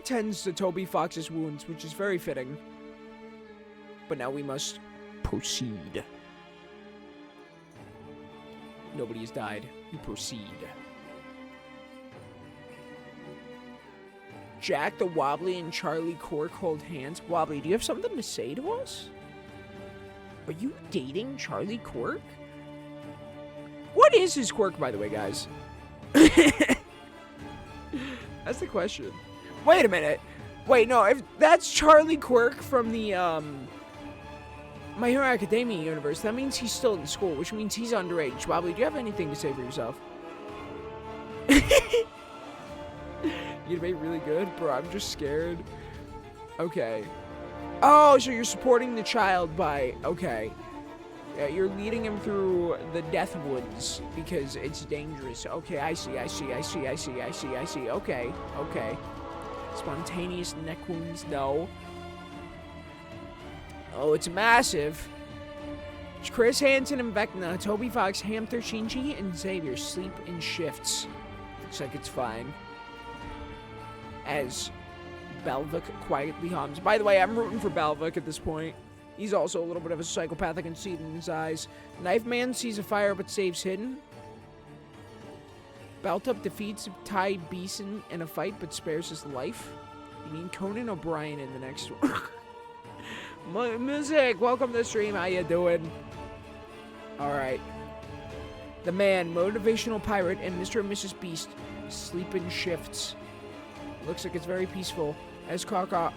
Tends to Toby Fox's wounds, which is very fitting. But now we must proceed. Nobody has died. We proceed. Jack the Wobbly and Charlie Quirk hold hands. Wobbly, do you have something to say to us? Are you dating Charlie Quirk? What is his quirk, by the way, guys? That's the question. Wait a minute. Wait, no, if that's Charlie Quirk from the, My Hero Academia universe, that means he's still in school, which means he's underage. Wobbly, do you have anything to say for yourself? You'd be really good? Bro, I'm just scared. Okay. Oh, so you're supporting the child by... Okay. Yeah, you're leading him through the Death Woods because it's dangerous. Okay, I see. Okay. Spontaneous neck wounds, no. Oh, it's massive. Chris Hansen and Vecna, Toby Fox, Hamther, Shinji, and Xavier sleep in shifts. Looks like it's fine. As Balvik quietly hums. By the way, I'm rooting for Balvik at this point. He's also a little bit of a psychopath. I can see it in his eyes. Knife Man sees a fire but saves hidden. Baltup defeats Tai Bison in a fight but spares his life. You mean Conan O'Brien in the next one? Music, welcome to the stream. How you doing? Alright. The Man, Motivational Pirate, and Mr. and Mrs. Beast sleep in shifts. Looks like it's very peaceful. As Kaka,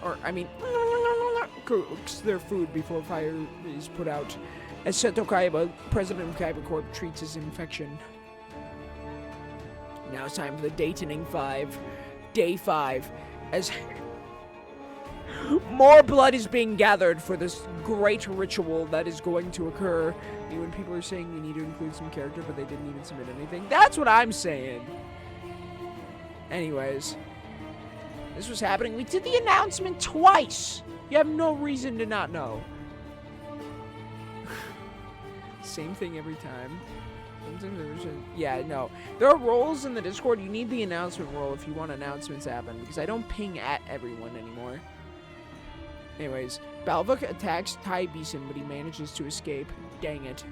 cooks their food before fire is put out. As Seto Kaiba, president of Kaiba Corp, treats his infection. Now it's time for the Daytoning 5. Day 5. As more blood is being gathered for this great ritual that is going to occur. When people are saying we need to include some character, but they didn't even submit anything. That's what I'm saying. Anyways. This was happening. We did the announcement twice. You have no reason to not know. Same thing every time. Yeah, no. There are roles in the Discord. You need the announcement role if you want announcements to happen, because I don't ping at everyone anymore. Anyways, Balvik attacks Tai Bison, but he manages to escape. Dang it.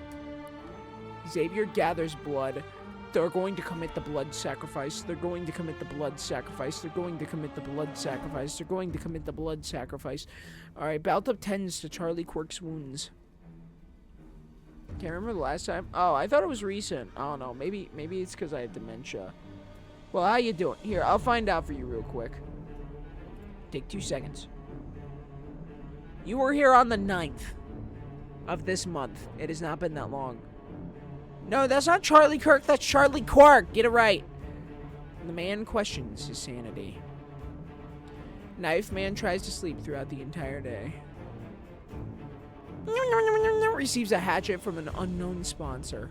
Xavier gathers blood. They're going to commit the blood sacrifice. They're going to commit the blood sacrifice. They're going to commit the blood sacrifice. They're going to commit the blood sacrifice. Alright, Baltup tends to Charlie Quirk's wounds. Can't remember the last time. Oh, I thought it was recent. I don't know. Maybe it's because I have dementia. Well, how you doing? Here, I'll find out for you real quick. Take 2 seconds. You were here on the 9th of this month. It has not been that long. No, that's not Charlie Kirk. That's Charlie Quirk. Get it right. The man questions his sanity. Knife Man tries to sleep throughout the entire day. Receives a hatchet from an unknown sponsor.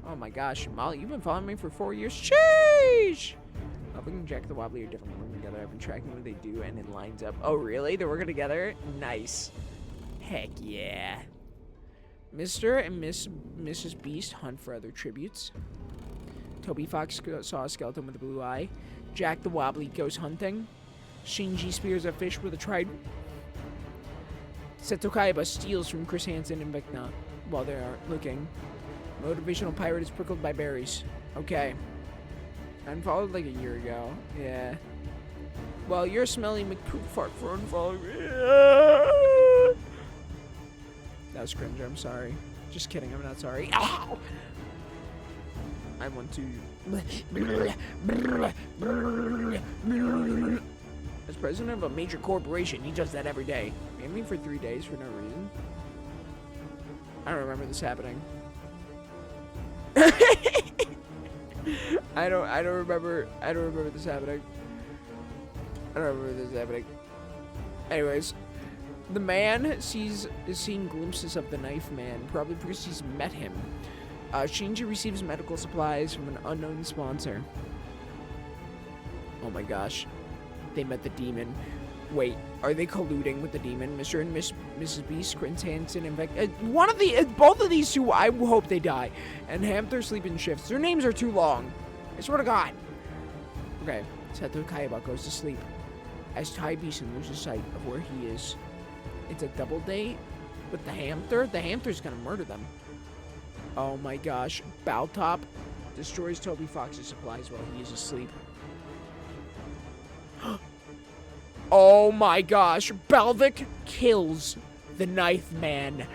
Oh my gosh, Molly, you've been following me for 4 years. Sheesh! Balvik and Jack the Wobbly are definitely working together. I've been tracking what they do, and it lines up. Oh, really? They're working together? Nice. Heck yeah. Mr. and Mrs. Beast hunt for other tributes. Toby Fox saw a skeleton with a blue eye. Jack the Wobbly goes hunting. Shinji spears a fish with a trident. Seto Kaiba steals from Chris Hansen and Vecna while they are looking. Motivational pirate is prickled by berries. Okay. Unfollowed like a year ago. Yeah. Well, you're smelly McPoop fart for unfollowing me. That was cringe. I'm sorry. Just kidding. I'm not sorry. Ow! I want to. As president of a major corporation, he does that every day. Banned me for 3 days for no reason. I don't remember this happening. I don't remember this happening. I don't remember this happening. Anyways, the man is seeing glimpses of the Knife Man, probably because he's met him. Shinji receives medical supplies from an unknown sponsor. Oh my gosh. They met the demon. Wait, are they colluding with the demon? Mr. and Mrs. Beast, Chris Hansen, and both of these two, I hope they die. And Hamster sleep in shifts. Their names are too long. I swear to God. Okay, Seto Kaiba goes to sleep. As Tai Beeson loses sight of where he is. It's a double date with the hamster. The hamster's gonna murder them. Oh my gosh. Baltop destroys Toby Fox's supplies while he is asleep. Oh my gosh. Balvic kills the Knife Man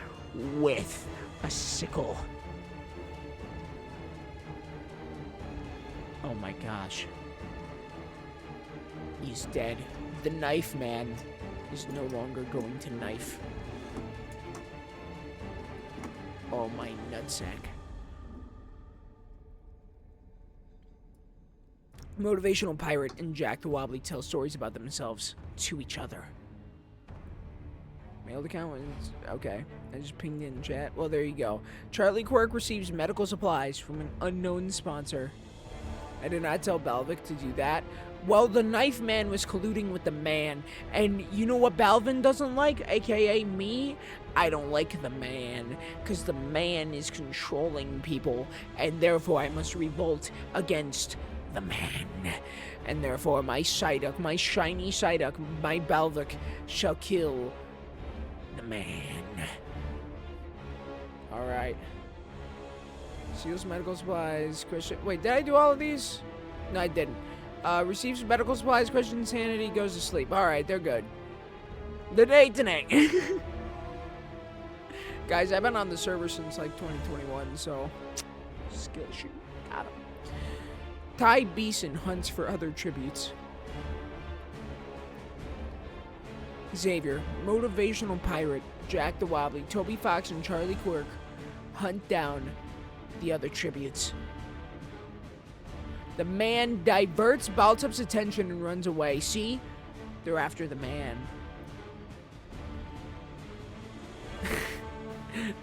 with a sickle. Oh my gosh. He's dead. The Knife Man is no longer going to knife. Oh my nutsack. Motivational Pirate and Jack the Wobbly tell stories about themselves to each other. Mailed account was okay. I just pinged in chat. Well, there you go. Charlie Quirk receives medical supplies from an unknown sponsor. I did not tell Balvic to do that. Well, the Knife Man was colluding with the man. And you know what Balvin doesn't like? AKA me? I don't like the man. Because the man is controlling people. And therefore I must revolt against the man. And therefore my Psyduck, my shiny Psyduck, my Balvic shall kill the man. Alright. Seals medical supplies. Question. Wait, did I do all of these? No, I didn't. Receives medical supplies. Question insanity. Goes to sleep. Alright, they're good. The day tonight. Guys, I've been on the server since like 2021, so skill shoot. Got him. Ty Beeson hunts for other tributes. Xavier, Motivational Pirate, Jack the Wobbly, Toby Fox, and Charlie Quirk hunt down the other tributes. The man diverts Baltup's attention and runs away. See? They're after the man.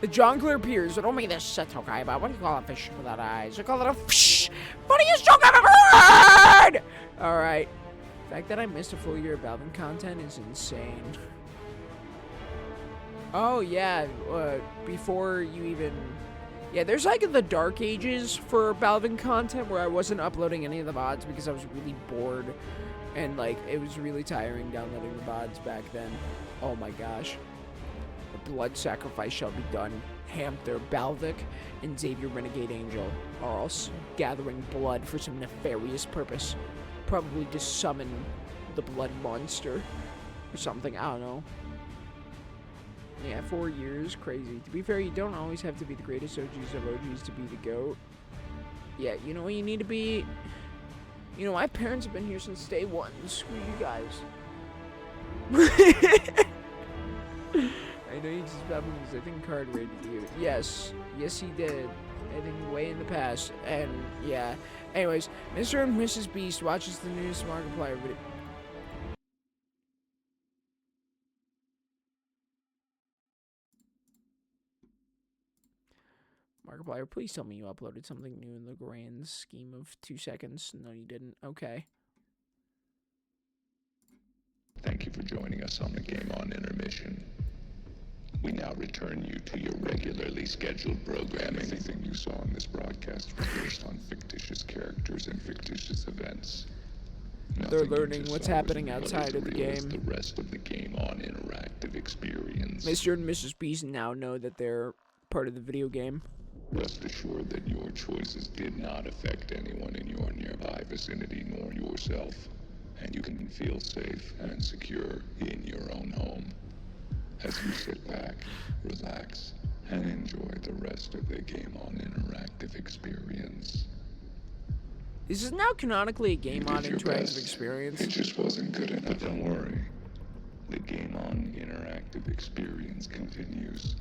The jongleur appears. Don't make this Seto Kaiba. What do you call a fish without eyes? I call it a fish. Funniest joke I've ever heard! Alright. The fact that I missed a full year of Balvin content is insane. Oh, yeah. Before you even... Yeah, there's like the dark ages for Balvin content where I wasn't uploading any of the VODs because I was really bored. And like, it was really tiring downloading the VODs back then. Oh my gosh. The blood sacrifice shall be done. Hamster, Balvic, and Xavier Renegade Angel are all gathering blood for some nefarious purpose. Probably to summon the blood monster or something. I don't know. Yeah, 4 years. Crazy. To be fair, you don't always have to be the greatest OGs of OGs to be the GOAT. Yeah, you know what you need to be? You know, my parents have been here since day one. Screw you guys. I know you just found me because I think Card rated you. Yes. Yes, he did. I think way in the past. And, yeah. Anyways, Mr. and Mrs. Beast watches the newest Markiplier video. Markiplier, please tell me you uploaded something new in the grand scheme of 2 seconds. No, you didn't. Okay. Thank you for joining us on the Game On Intermission. We now return you to your regularly scheduled programming. Everything you saw in this broadcast was based on fictitious characters and fictitious events. They're learning what's happening outside of the game. The rest of the game on interactive experience. Mr. and Mrs. Beast now know that they're part of the video game. Rest assured that your choices did not affect anyone in your nearby vicinity nor yourself, and you can feel safe and secure in your own home as you sit back, relax, and enjoy the rest of the game on interactive experience. This is now canonically a game on your interactive best. experience. It just wasn't good enough. Don't worry. The game on interactive experience continues.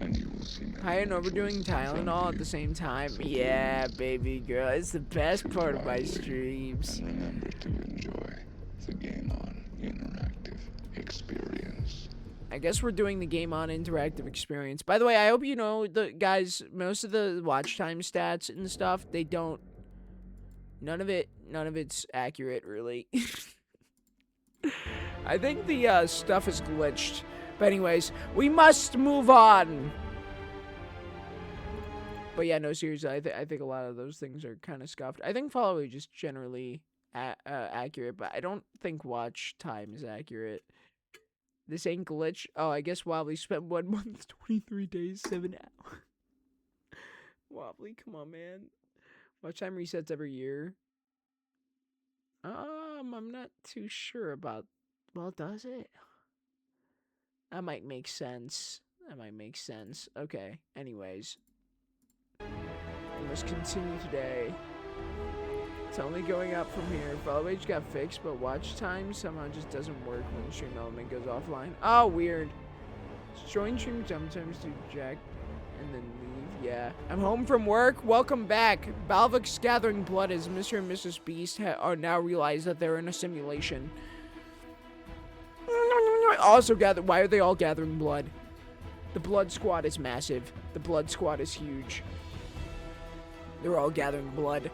And you will see Hi, and overdoing Tylenol at the same time. Yeah, baby girl, it's the best part of my streams. And remember to enjoy the game on interactive experience. I guess we're doing the game on interactive experience. By the way, I hope you know, the guys, most of the watch time stats and stuff, they don't, none of it's accurate, really. I think the stuff is glitched. But anyways, we must move on. But yeah, no, seriously, I think a lot of those things are kind of scuffed. I think follow is just generally accurate, but I don't think watch time is accurate. This ain't glitch. Oh, I guess Wobbly spent 1 month, 23 days, 7 hours. Wobbly, come on, man. Watch time resets every year. I'm not too sure about. Well, does it? That might make sense. Okay. Anyways, we must continue today. It's only going up from here. Follow age got fixed, but watch time somehow just doesn't work when the stream element goes offline. Oh, weird. Join stream sometimes to jack and then leave. Yeah. I'm home from work. Welcome back. Balvik's gathering blood as Mr. and Mrs. Beast are now realized that they're in a simulation. Also why are they all gathering blood? The blood squad is massive. The blood squad is huge. They're all gathering blood.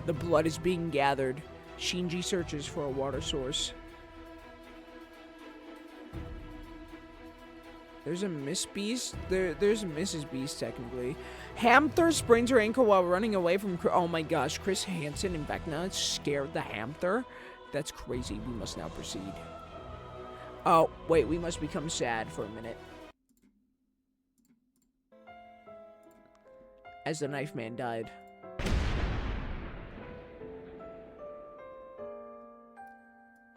The blood is being gathered. Shinji searches for a water source. There's a Miss Beast? There's a Mrs. Beast, technically. Hamster sprains her ankle while running away from... Oh my gosh, Chris Hansen and Vecna scared the hamster? That's crazy. We must now proceed. Oh, wait, we must become sad for a minute. As the knife man died.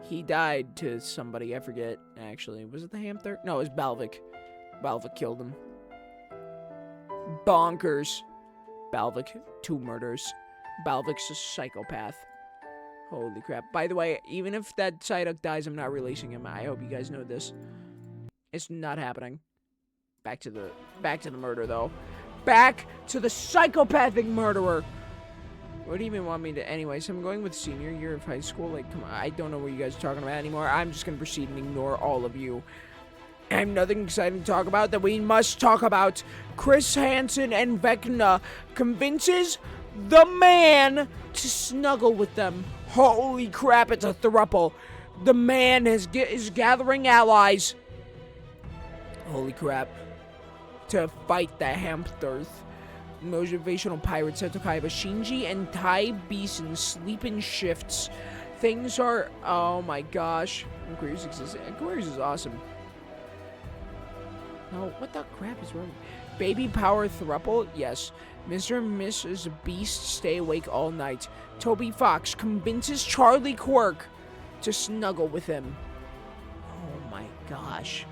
He died to somebody, I forget, actually. Was it the hamster? No, it was Balvik. Balvik killed him. Bonkers. Balvik, 2 murders. Balvik's a psychopath. Holy crap. By the way, even if that Psyduck dies, I'm not releasing him. I hope you guys know this. It's not happening. Back to the murder, though. Back to the psychopathic murderer. What do you even want me to... Anyways, I'm going with senior year of high school. Like, come on. I don't know what you guys are talking about anymore. I'm just going to proceed and ignore all of you. I have nothing exciting to talk about that we must talk about. Chris Hansen and Vecna convinces the man to snuggle with them. Holy crap, it's a throuple. The man is gathering allies. Holy crap. To fight the hamsters. Motivational pirate Seto Kaiba, Shinji and Tai Beeson sleep in shifts. Things are... Oh my gosh. Aquarius exists. Aquarius is awesome. No, what the crap is wrong? Baby power thruple? Yes. Mr. and Mrs. Beast stay awake all night. Toby Fox convinces Charlie Quirk to snuggle with him. Oh my gosh.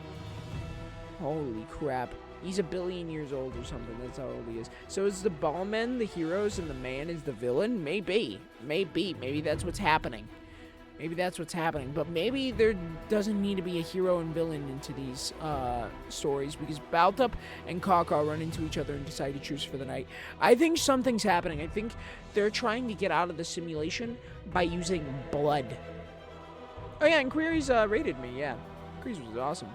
Holy crap. He's 1 billion years old or something. That's how old he is. So is the ballmen the heroes and the man is the villain? Maybe. Maybe that's what's happening. But maybe there doesn't need to be a hero and villain into these stories because Baltup and Kaka run into each other and decide to choose for the night. I think something's happening. I think they're trying to get out of the simulation by using blood. Oh yeah, and Queries rated me. Yeah, Queries was awesome.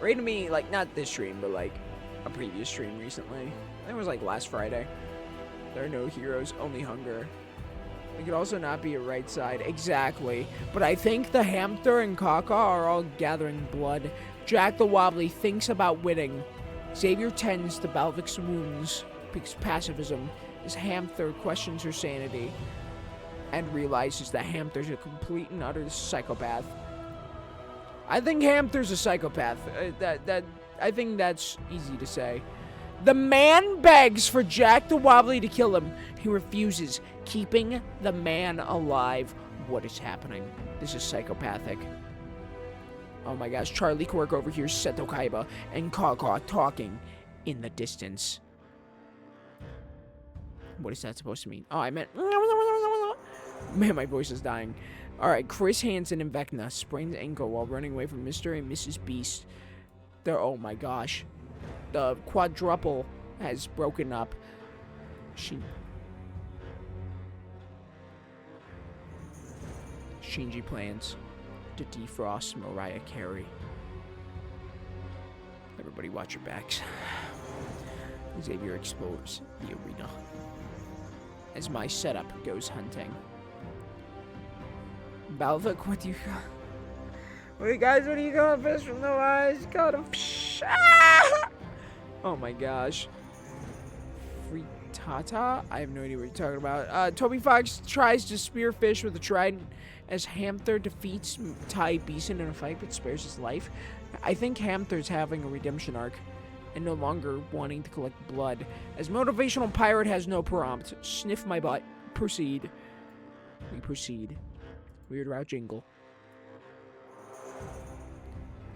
Rated me, like, not this stream, but, like, a previous stream recently. I think it was, like, last Friday. There are no heroes, only hunger. It could also not be a right side. Exactly. But I think the hamster and Kaka are all gathering blood Jack the Wobbly thinks about winning. Xavier tends to Balvik's wounds because pacifism as Hamster questions her sanity and realizes that Hamster's a complete and utter psychopath. I think Hamster's a psychopath. I think that's easy to say. The man begs for Jack the Wobbly to kill him. He refuses, keeping the man alive. What is happening? This is psychopathic. Oh my gosh, Charlie Quirk overhears Seto Kaiba and Kaw talking in the distance. What is that supposed to mean? Oh, I meant... Man, my voice is dying. Alright, Chris Hansen and Vecna sprained ankle while running away from Mr. and Mrs. Beast. Oh my gosh. The quadruple has broken up. Shinji plans to defrost Mariah Carey. Everybody watch your backs. Xavier explores the arena as my setup goes hunting. Balvik, what do you got? Wait, guys, what do you got? Fish from the eyes. Got him. Oh my gosh. Frittata? I have no idea what you're talking about. Toby Fox tries to spearfish with a trident as Hamster defeats Ty Beeson in a fight but spares his life. I think Hamster's having a redemption arc and no longer wanting to collect blood. As motivational pirate has no prompt. Sniff my butt. Proceed. We proceed. Weird route jingle.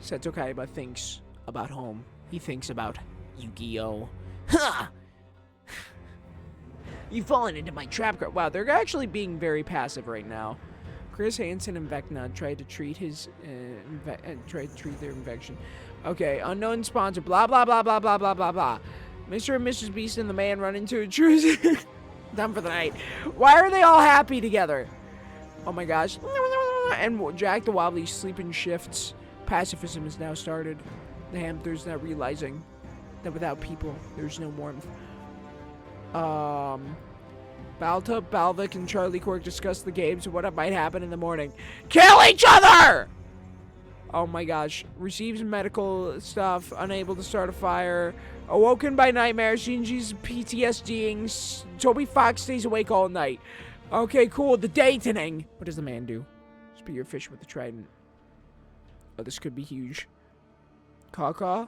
Seto Kaiba thinks about home. He thinks about Yu-Gi-Oh! Ha! You've fallen into my trap card. Wow, they're actually being very passive right now. Chris Hansen and Vecna tried to treat their infection. Okay, unknown sponsor. Blah blah blah blah blah blah blah blah. Mr. and Mrs. Beast and the man run into a truce. Done for the night. Why are they all happy together? Oh my gosh. And Jack the Wobbly sleeping shifts. Pacifism has now started. The Hamster's now realizing that without people, there's no warmth. Balta, Balvik, and Charlie Quirk discuss the games and what might happen in the morning. Kill each other! Oh my gosh. Receives medical stuff. Unable to start a fire. Awoken by nightmares. Shinji's PTSDing. Toby Fox stays awake all night. Okay, cool. The dating. What does the man do? Spear fish with the trident. Oh, this could be huge. Kaw,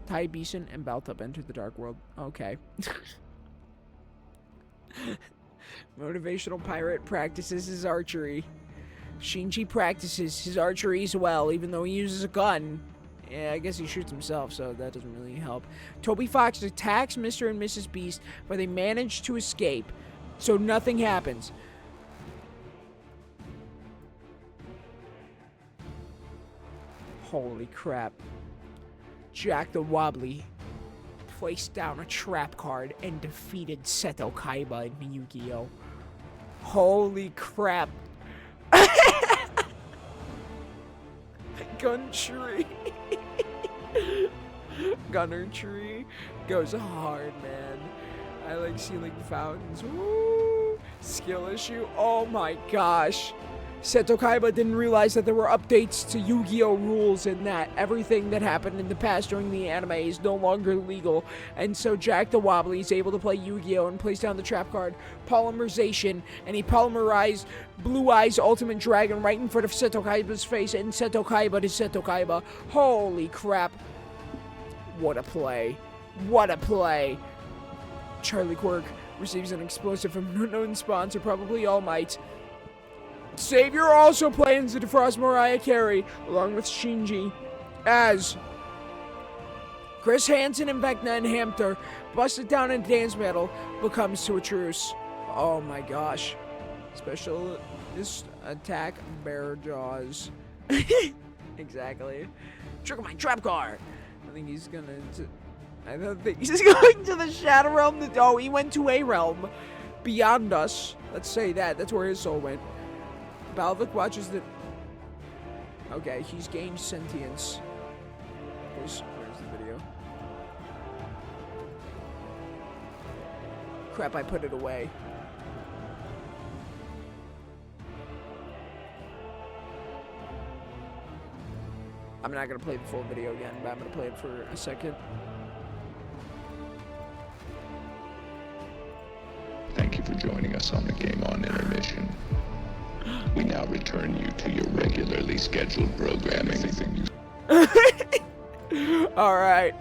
Ty Beeson, and Baltup enter the dark world. Okay. Motivational pirate practices his archery. Shinji practices his archery as well, even though he uses a gun. Yeah, I guess he shoots himself, so that doesn't really help. Toby Fox attacks Mr. and Mrs. Beast, but they manage to escape, so nothing happens. Holy crap. Jack the Wobbly placed down a trap card and defeated Seto Kaiba in Yu-Gi-Oh! Holy crap. Gun tree. Gunner tree goes hard, man. I like ceiling fountains. Woo! Skill issue. Oh my gosh. Seto Kaiba didn't realize that there were updates to Yu-Gi-Oh! Rules and that everything that happened in the past during the anime is no longer legal. And so Jack the Wobbly is able to play Yu-Gi-Oh! And place down the trap card, Polymerization, and he polymerized Blue Eyes Ultimate Dragon right in front of Seto Kaiba's face, and Seto Kaiba to Seto Kaiba. Holy crap. What a play. What a play. Charlie Quirk receives an explosive from an unknown sponsor, probably All Might. Xavier also plans to defrost Mariah Carey, along with Shinji, as Chris Hansen and Vecna and Hamster busted down in a dance battle, but comes to a truce. Oh my gosh. Specialist attack, bear jaws. Exactly. Trigger my trap card. I think he's gonna... I don't think he's going to the Shadow Realm. Oh, he went to a realm beyond us. Let's say that. That's where his soul went. Balvik watches the... Okay, he's gained sentience. Where's the video? Crap, I put it away. I'm not gonna play the full video again, but I'm gonna play it for a second. Thank you for joining us on the Game On Intermission. We now return you to your regularly scheduled programming. Alright.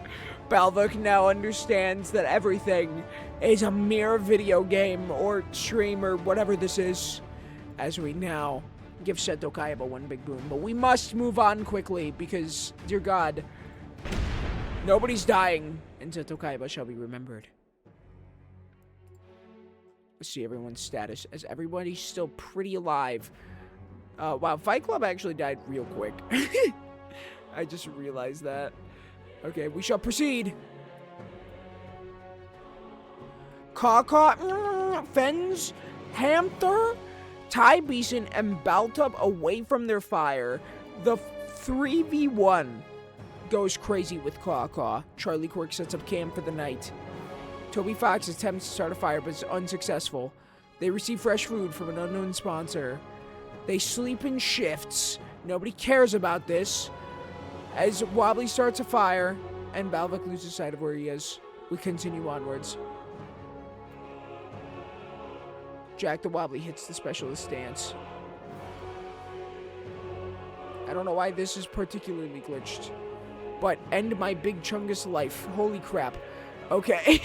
Balvok now understands that everything is a mere video game or stream or whatever this is, as we now give Seto Kaiba one big boom. But we must move on quickly because, dear God, nobody's dying and Seto Kaiba shall be remembered. Let's see everyone's status, as everybody's still pretty alive. Wow, Fight Club actually died real quick. I just realized that. Okay, we shall proceed. Kaka, Fens, Hamther, Tai Bison, and Baltub away from their fire. The 3v1 goes crazy with Kaka. Charlie Quirk sets up camp for the night. Toby Fox attempts to start a fire, but is unsuccessful. They receive fresh food from an unknown sponsor. They sleep in shifts. Nobody cares about this. As Wobbly starts a fire, and Balvok loses sight of where he is, we continue onwards. Jack the Wobbly hits the specialist stance. I don't know why this is particularly glitched, but end my big chungus life. Holy crap. Okay.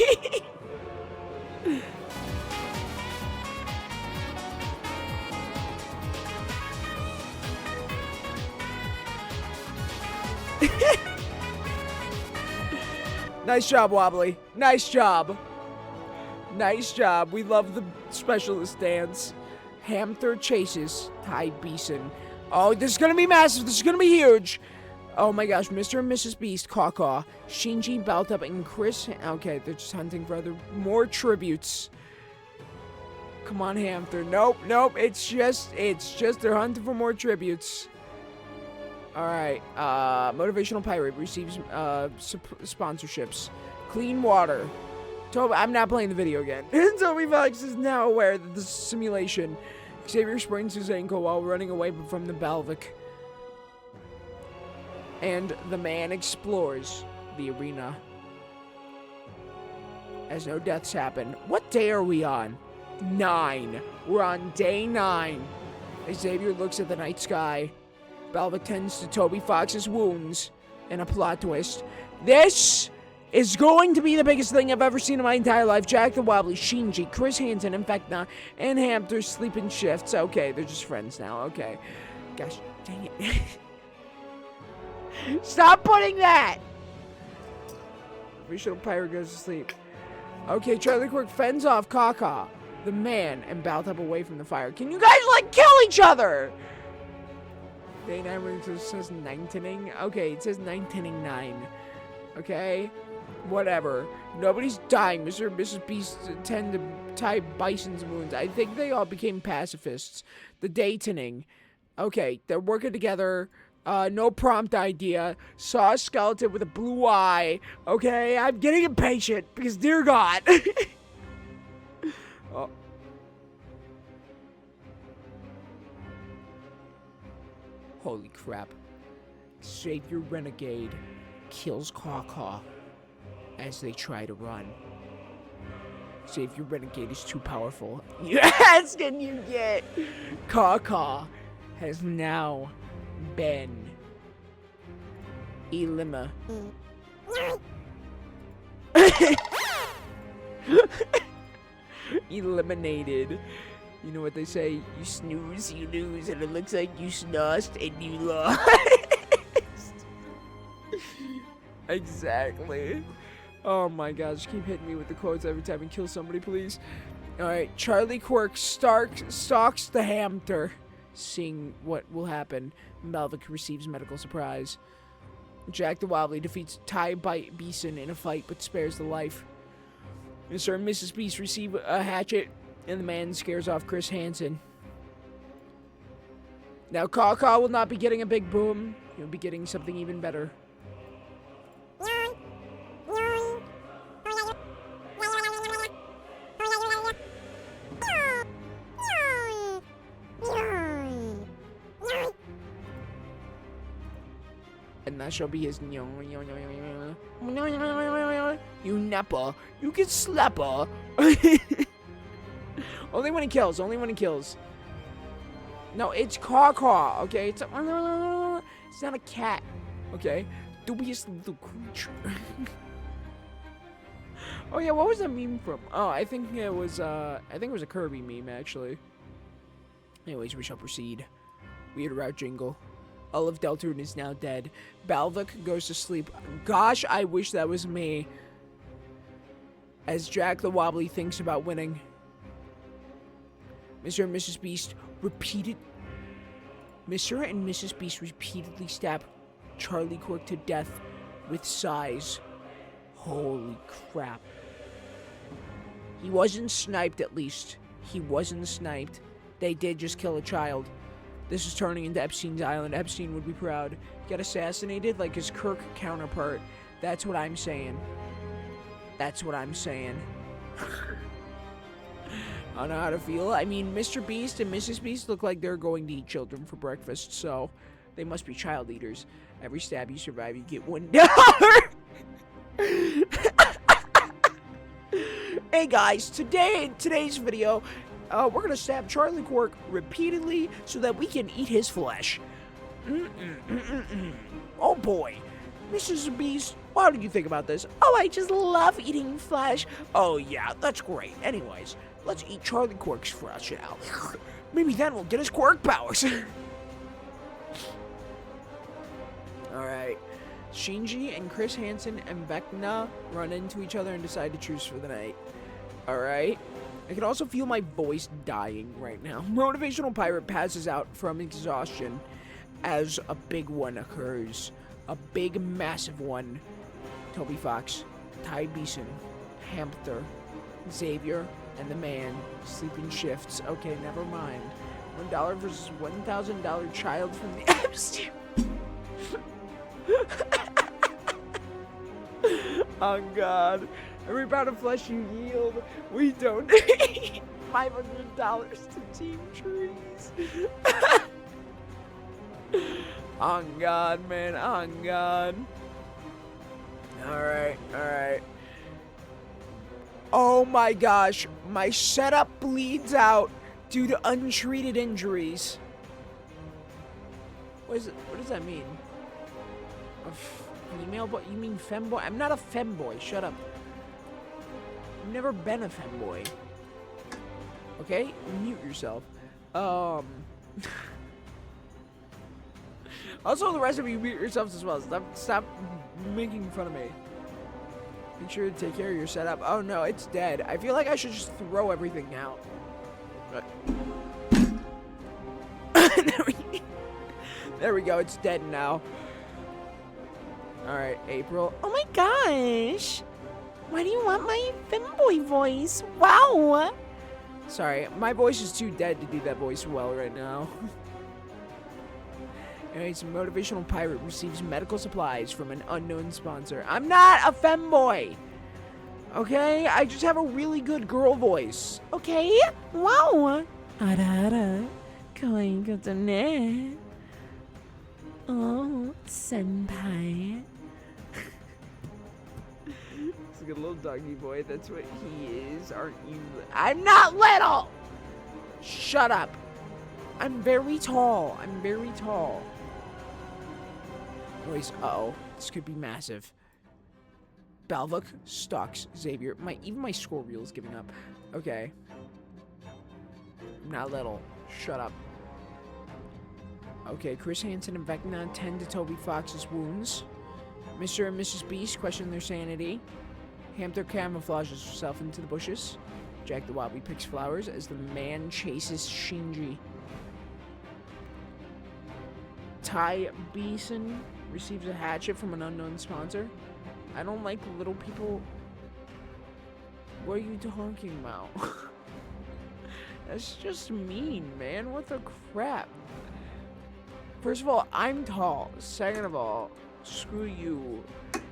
Nice job, Wobbly. Nice job. Nice job. We love the specialist dance. Hamther chases Tai Bison. Oh, this is gonna be massive. This is gonna be huge. Oh my gosh, Mr. and Mrs. Beast, Kaka, Shinji, Baltup, and Chris. Okay, they're just hunting for more tributes. Come on, Hamther. Nope, nope. It's just they're hunting for more tributes. Alright, Motivational Pirate receives sponsorships. Clean water. I'm not playing the video again. Toby Fox is now aware that this is a simulation. Xavier sprains his ankle while running away from the Balvok. And the man explores the arena. As no deaths happen. What day are we on? 9. We're on day 9. Xavier looks at the night sky. Balvok tends to Toby Fox's wounds. And a plot twist. This is going to be the biggest thing I've ever seen in my entire life. Jack the Wobbly, Shinji, Chris Hansen, Infecna, and Hamther sleep in shifts. Okay, they're just friends now. Okay. Gosh, dang it. Stop putting that! Racial Pirate goes to sleep. Okay, Charlie Quirk fends off Kaka, the man, and Baltup away from the fire. Can you guys, like, kill each other? Day 9 it says 9-inning. Okay, it says 9-inning 9. Okay? Whatever. Nobody's dying. Mr. and Mrs. Beast tend to tie Bison's wounds. I think they all became pacifists. The Daytoning. Okay, they're working together. No prompt idea. Saw a skeleton with a blue eye. Okay, I'm getting impatient because, dear God. Oh. Holy crap. Savior Renegade kills Kaka as they try to run. Savior Renegade is too powerful. Yes, can you get? Kaka has now been eliminated. You know what they say? You snooze, you lose, and it looks like you snozzed and you lost. Exactly. Oh my gosh, keep hitting me with the quotes every time you kill somebody, please. Alright, Charlie Quirk stalks the Hamther, seeing what will happen. Balvok receives medical surprise. Jack the Wobbly defeats Tai Bison in a fight, but spares the life. Mr. and Mrs. Beast receive a hatchet, and the man scares off Chris Hansen. Now, Kaka will not be getting a big boom. He'll be getting something even better. And that shall be his. You nepper. You get slapper. Only when he kills. Only when he kills. No, it's caw. Okay, it's not a cat. Okay, dubious little creature. Oh yeah, what was that meme from? Oh, I think it was a Kirby meme actually. Anyways, we shall proceed. Weird route jingle. All of Deltarune is now dead. Balvok goes to sleep. Gosh, I wish that was me. As Jack the Wobbly thinks about winning. Mr. and Mrs. Beast repeatedly stab Charlie Quirk to death with sighs. Holy crap. He wasn't sniped, at least. He wasn't sniped. They did just kill a child. This is turning into Epstein's Island. Epstein would be proud. Get assassinated like his Kirk counterpart. That's what I'm saying. That's what I'm saying. I don't know how to feel. I mean, Mr. Beast and Mrs. Beast look like they're going to eat children for breakfast, so they must be child eaters. Every stab you survive, you get $1. Hey guys, in today's video, we're gonna stab Charlie Quirk repeatedly so that we can eat his flesh. Oh boy. Mrs. Beast, what did you think about this? Oh, I just love eating flesh. Oh yeah, that's great. Anyways, let's eat Charlie Quirk's flesh now. Maybe then we'll get his quirk powers. Alright. Shinji and Chris Hansen and Vecna run into each other and decide to truce for the night. Alright. I can also feel my voice dying right now. Motivational Pirate passes out from exhaustion as a big one occurs. A big, massive one. Toby Fox, Ty Beeson, Hamster, Xavier, and the man sleeping shifts. Okay, never mind. $1 versus $1,000 child from the Epstein. Oh God. Every pound of flesh you yield, we donate $500 to Team Trees. On God, man, on God. Alright. Oh my gosh, my setup bleeds out due to untreated injuries. What does that mean? A female boy? You mean femboy? I'm not a femboy, shut up. I've never been a femboy. Okay? Mute yourself. Also, the rest of you mute yourselves as well. Stop making fun of me. Make sure to take care of your setup. Oh no, it's dead. I feel like I should just throw everything out. There we go, it's dead now. Alright, April. Oh my gosh! Why do you want my femboy voice? Wow! Sorry, my voice is too dead to do that voice well right now. Anyways, Motivational Pirate receives medical supplies from an unknown sponsor. I'm not a femboy! Okay? I just have a really good girl voice. Okay? Wow! Ara, kawaii oh, senpai. He's like a little doggy boy. That's what he is, aren't you? I'm not little! Shut up. I'm very tall. Anyways, uh-oh. This could be massive. Balvok stalks Xavier. Even my score reel is giving up. Okay. I'm not little. Shut up. Okay, Chris Hansen and Vecna tend to Toby Fox's wounds. Mr. and Mrs. Beast question their sanity. Hamster camouflages herself into the bushes. Jack the Wobbly picks flowers as the man chases Shinji. Ty Beeson receives a hatchet from an unknown sponsor. I don't like little people. What are you talking about? That's just mean, man. What the crap? First of all, I'm tall. Second of all, screw you.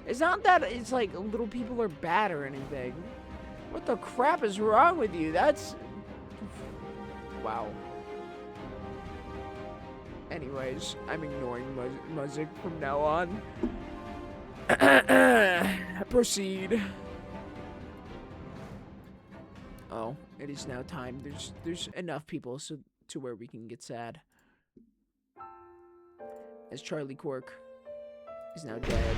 It's not that it's like little people are bad or anything. What the crap is wrong with you? That's... Wow. Anyways, I'm ignoring music from now on. Proceed. Oh, it is now time. There's enough people to where we can get sad. As Charlie Quirk is now dead.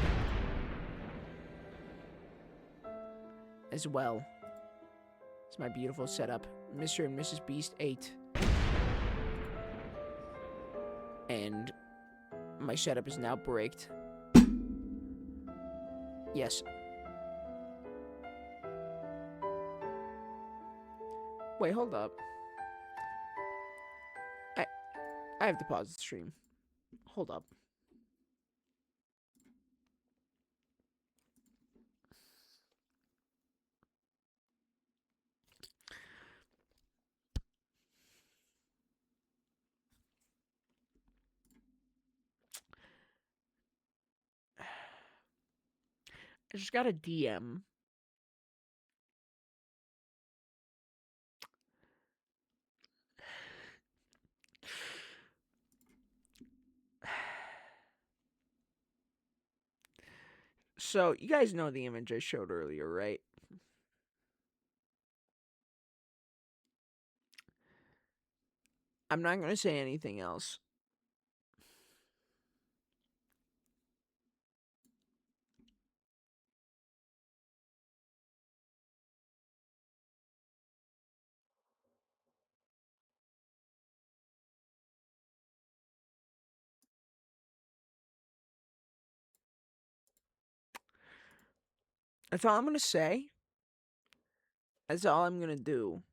As well as my beautiful setup, Mr. and Mrs. Beast 8. And my setup is now bricked. Yes. Wait, hold up. I have to pause the stream. Hold up. I just got a DM. So, you guys know the image I showed earlier, right? I'm not going to say anything else. That's all I'm going to say. That's all I'm going to do.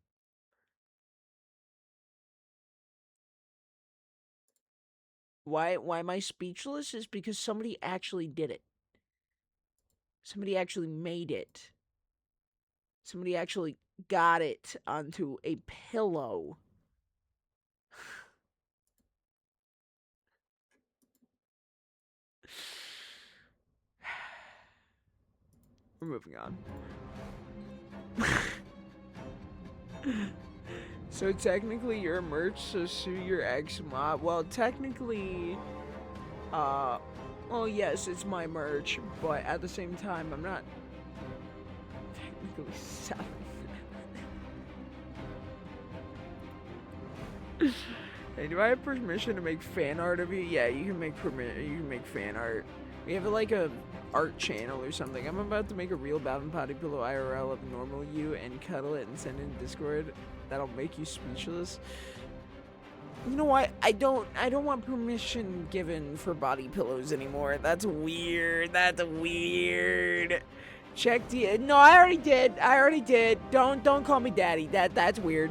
Why am I speechless? Is because somebody actually did it. Somebody actually made it. Somebody actually got it onto a pillow. We're moving on. So technically you're merch, so sue your ex-mob. Well, technically, well, yes, it's my merch, but at the same time, I'm not technically selling it. Hey, do I have permission to make fan art of you? Yeah, you can make fan art. We have like a art channel or something. I'm about to make a real Bath and Potty Pillow IRL of normal you and cuddle it and send it in Discord. That'll make you speechless. You know what? I don't want permission given for body pillows anymore. That's weird. That's weird. Check the No, I already did. Don't call me daddy. That's weird.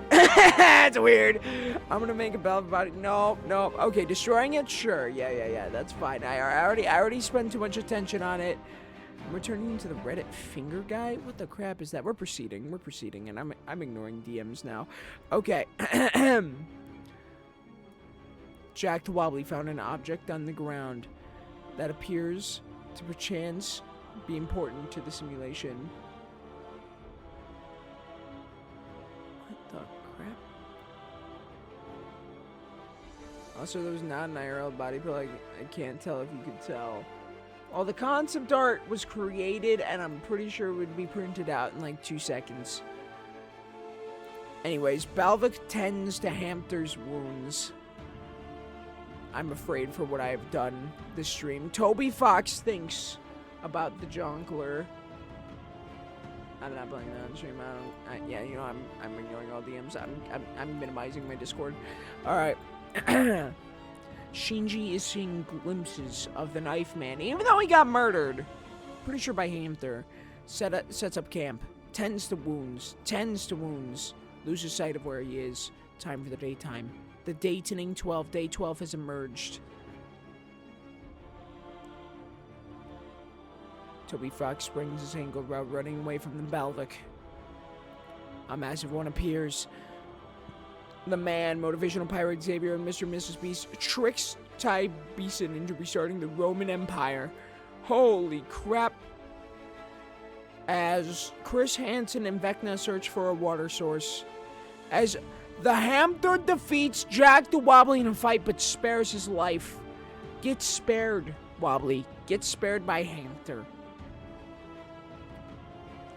That's weird. I'm gonna make a Bath and Body. No. Okay, destroying it. Sure. Yeah. That's fine. I already spent too much attention on it. We're turning into the Reddit finger guy? What the crap is that? We're proceeding, and I'm ignoring DMs now. Okay. Jack the Wobbly found an object on the ground that appears to perchance be important to the simulation. What the crap? Also, there was not an IRL body pillow. I can't tell if you could tell. Well, the concept art was created, and I'm pretty sure it would be printed out in like 2 seconds. Anyways, Balvic tends to Hamster's wounds. I'm afraid for what I have done this stream. Toby Fox thinks about the Jonkler. I'm not playing that on stream. Yeah, you know, I'm ignoring all DMs. I'm minimizing my Discord. All right. Shinji is seeing glimpses of the Knife Man, even though he got murdered. Pretty sure by Hamster. Sets up camp. Tends to wounds. Loses sight of where he is. Time for the daytime. The Daytoning 12. Day 12 has emerged. Toby Fox springs his ankle route, running away from the Balvic. A massive one appears. The man, motivational pirate Xavier, and Mr. and Mrs. Beast tricks Ty Beeson into restarting the Roman Empire. Holy crap. As Chris Hansen and Vecna search for a water source. As The hamster defeats Jack the Wobbly in a fight, but spares his life. Get spared, Wobbly. Get spared by hamster.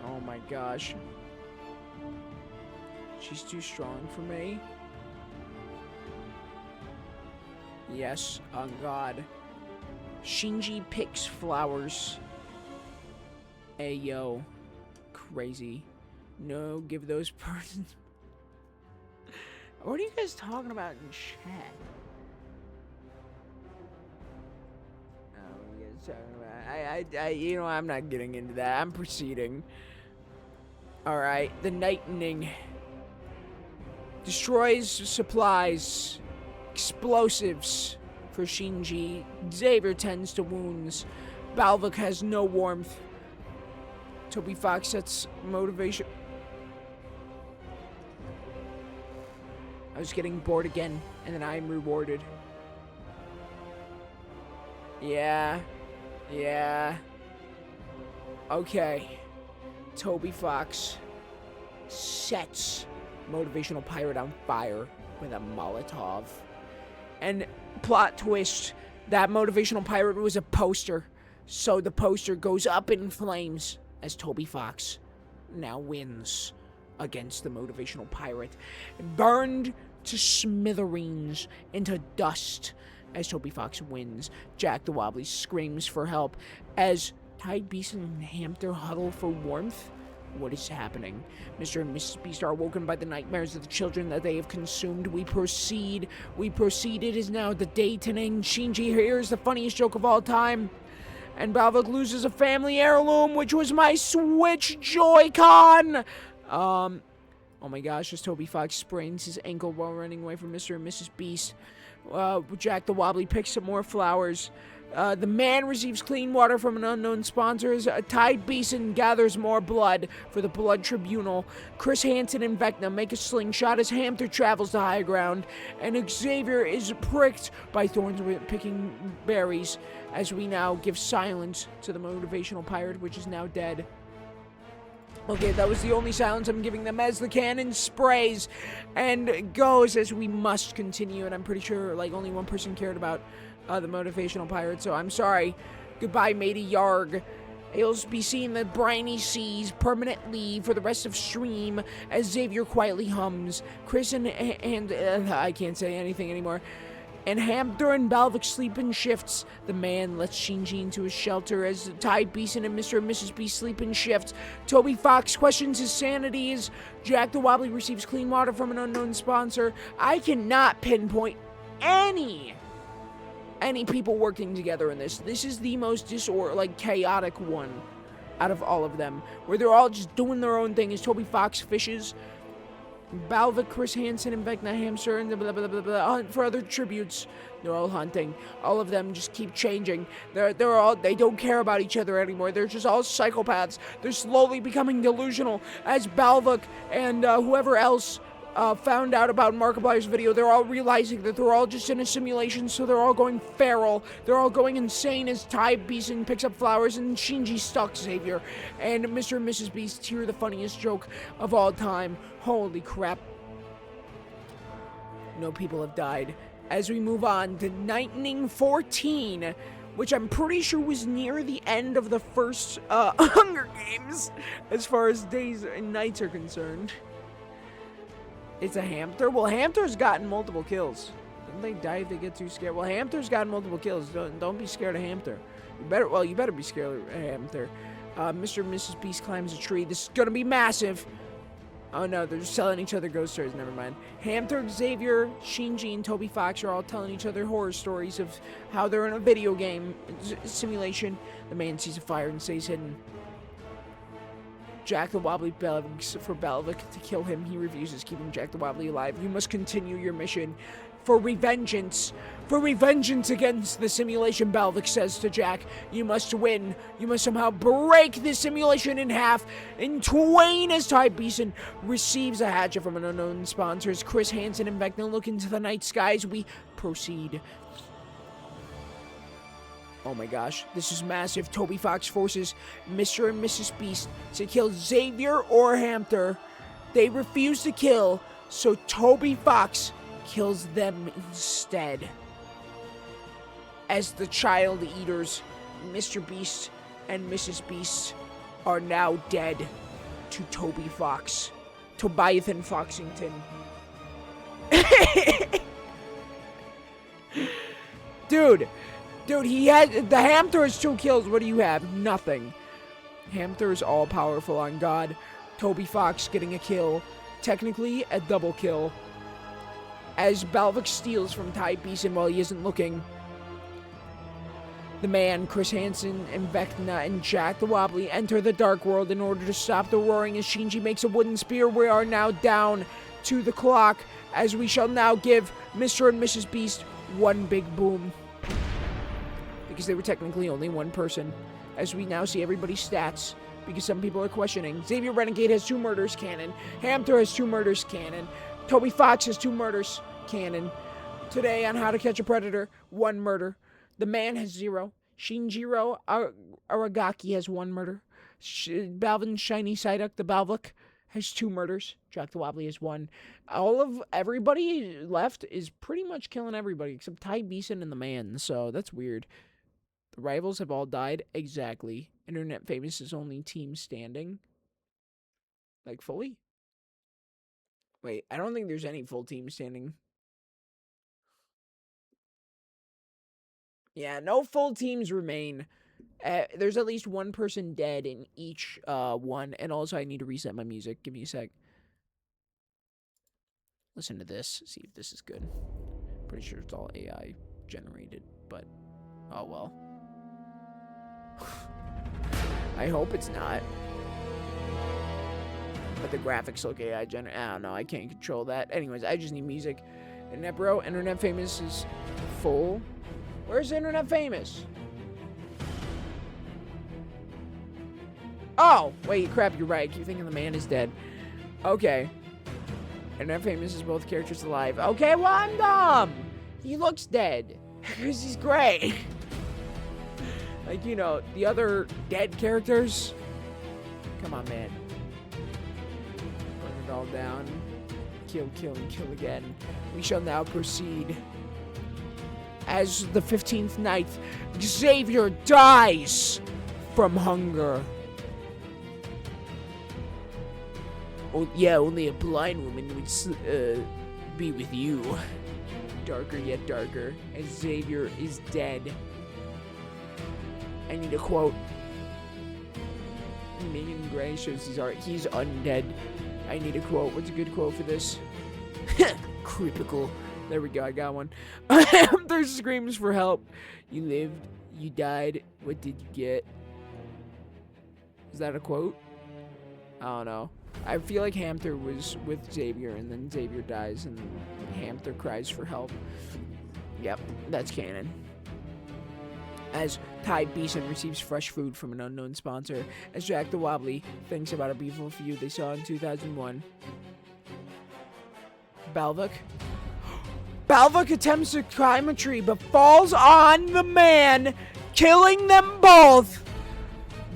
Oh my gosh. She's too strong for me. Yes, on God. Shinji picks flowers. Ayo. Crazy. No, give those persons. What are you guys talking about in chat? Oh, you guys talking about? You know, I'm not getting into that. I'm proceeding. Alright, the Lightning. Destroys supplies. Explosives for Shinji. Xavier tends to wounds. Balvok has no warmth. Toby Fox sets motivation. I was getting bored again, and then I'm rewarded. Yeah. Okay. Toby Fox sets Motivational Pirate on fire with a Molotov. And plot twist, that Motivational Pirate was a poster. So the poster goes up in flames as Toby Fox now wins against the Motivational Pirate. Burned to smithereens, into dust, as Toby Fox wins. Jack the Wobbly screams for help as Tide Beast and Hamster huddle for warmth. What is happening? Mr. and Mrs. Beast are woken by the nightmares of the children that they have consumed. We proceed. It is now the day to end. Shinji hears the funniest joke of all time. And Balvok loses a family heirloom, which was my Switch Joy-Con! Oh my gosh, as Toby Fox sprains his ankle while running away from Mr. and Mrs. Beast. Jack the Wobbly picks some more flowers. The man receives clean water from an unknown sponsor. Tide Beeson gathers more blood for the blood tribunal. Chris Hansen and Vecna make a slingshot as Hamster travels to high ground. And Xavier is pricked by thorns with picking berries, as we now give silence to the Motivational Pirate, which is now dead. Okay, that was the only silence I'm giving them as the cannon sprays and goes, as we must continue. And I'm pretty sure, like, only one person cared about the Motivational Pirate, so I'm sorry. Goodbye, matey Yarg. He'll be seeing the briny seas permanently for the rest of stream as Xavier quietly hums. Chris and I can't say anything anymore. And Hamster and Balvok sleep in shifts. The man lets Shinji into his shelter as Tide Beeson and Mr. and Mrs. Beast sleep in shifts. Toby Fox questions his sanity as Jack the Wobbly receives clean water from an unknown sponsor. I cannot pinpoint any people working together in this. This is the most chaotic one out of all of them, where they're all just doing their own thing as Toby Fox fishes. Balvok, Chris Hansen, and Vecna Hamster, and blah, blah, blah, blah, hunt for other tributes. They're all hunting. All of them just keep changing. They don't care about each other anymore. They're just all psychopaths. They're slowly becoming delusional as Balvok and whoever else found out about Markiplier's video. They're all realizing that they're all just in a simulation, so they're all going feral. They're all going insane as Tide Beeson picks up flowers and Shinji stalks Xavier. And Mr. and Mrs. Beast hear the funniest joke of all time. Holy crap. No people have died. As we move on to Lightning 14, which I'm pretty sure was near the end of the first Hunger Games, as far as days and nights are concerned. It's a Hamster? Well, Hamster's gotten multiple kills. Don't they die if they get too scared? Well, Hamster's gotten multiple kills. Don't be scared of Hamster. You better be scared of Hamster. Mr. and Mrs. Beast climbs a tree. This is gonna be massive. Oh no, they're just telling each other ghost stories. Never mind. Hamster, Xavier, Shinji, and Toby Fox are all telling each other horror stories of how they're in a video game simulation. The man sees a fire and stays hidden. Jack the Wobbly begs for Balvok to kill him. He refuses, keeping Jack the Wobbly alive. You must continue your mission. For revengeance against the simulation, Balvok says to Jack. You must win. You must somehow break this simulation in half, in twain, as Tide Beeson receives a hatchet from an unknown sponsors. Chris Hansen and Vecna look into the night skies. We proceed. Oh my gosh, this is massive. Toby Fox forces Mr. and Mrs. Beast to kill Xavier or Hamster. They refuse to kill, So Toby Fox kills them instead. As the child eaters, Mr. Beast and Mrs. Beast are now dead to Toby Fox. Tobiathan Foxington. Dude, he had, the Hamster has 2 kills. What do you have? Nothing. Hamster is all powerful on God. Toby Fox getting a kill. Technically, a double kill. As Balvik steals from Ty Beeson while he isn't looking. The Man, Chris Hansen, and Vecna, and Jack the Wobbly enter the Dark World in order to stop the roaring as Shinji makes a wooden spear. We are now down to the clock, as we shall now give Mr. and Mrs. Beast one big boom. Because they were technically only one person. As we now see everybody's stats, because some people are questioning. Xavier Renegade has 2 murders, canon. Hamster has 2 murders, canon. Toby Fox has 2 murders, canon. Today on How to Catch a Predator, 1 murder. The Man has 0. Shinjiro Aragaki has 1 murder. Balvin Shiny Psyduck, the Balvik, has 2 murders. Jack the Wobbly has 1. Everybody left is pretty much killing everybody except Ty Beeson and the Man, so that's weird. The rivals have all died. Exactly. Internet Famous is only team standing. Like, fully? Wait, I don't think there's any full team standing. Yeah, no full teams remain. There's at least 1 person dead in each one. And also, I need to reset my music. Give me a sec. Listen to this. See if this is good. Pretty sure it's all AI generated, but oh well. I hope it's not. But the graphics look AI generated. I don't know. I can't control that. Anyways, I just need music. Internet Bro, Internet Famous is full. Where's Internet Famous? Oh, wait, crap, you're right. I keep thinking the Man is dead. Okay. Internet Famous is both characters alive. Okay, well, I'm dumb. He looks dead. Because he's gray. Like, you know, the other dead characters. Come on, man. Burn it all down. Kill, kill, and kill again. We shall now proceed. As the 15th night, Xavier dies from hunger. Oh, yeah, only a blind woman would be with you. Darker yet darker, as Xavier is dead. I need a quote. Megan Gray shows he's undead. I need a quote. What's a good quote for this? Creepical. There we go, I got one. There's screams for help. You lived, you died, what did you get? Is that a quote? I don't know. I feel like Hamster was with Xavier, and then Xavier dies, and Hamster cries for help. Yep, that's canon. As Ty Beeson receives fresh food from an unknown sponsor, as Jack the Wobbly thinks about a beautiful feud they saw in 2001. Balvik attempts to climb a tree, but falls on the Man, killing them both.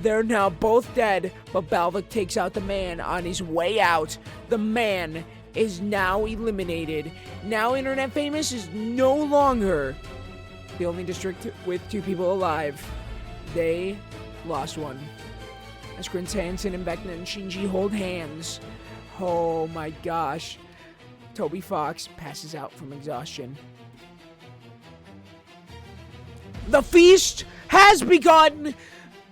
They're now both dead, but Balvik takes out the Man on his way out. The Man is now eliminated. Now Internet Famous is no longer the only district with 2 people alive. They lost one. As Chris Hansen and Vecna and Shinji hold hands. Oh my gosh. Toby Fox passes out from exhaustion. The feast has begun!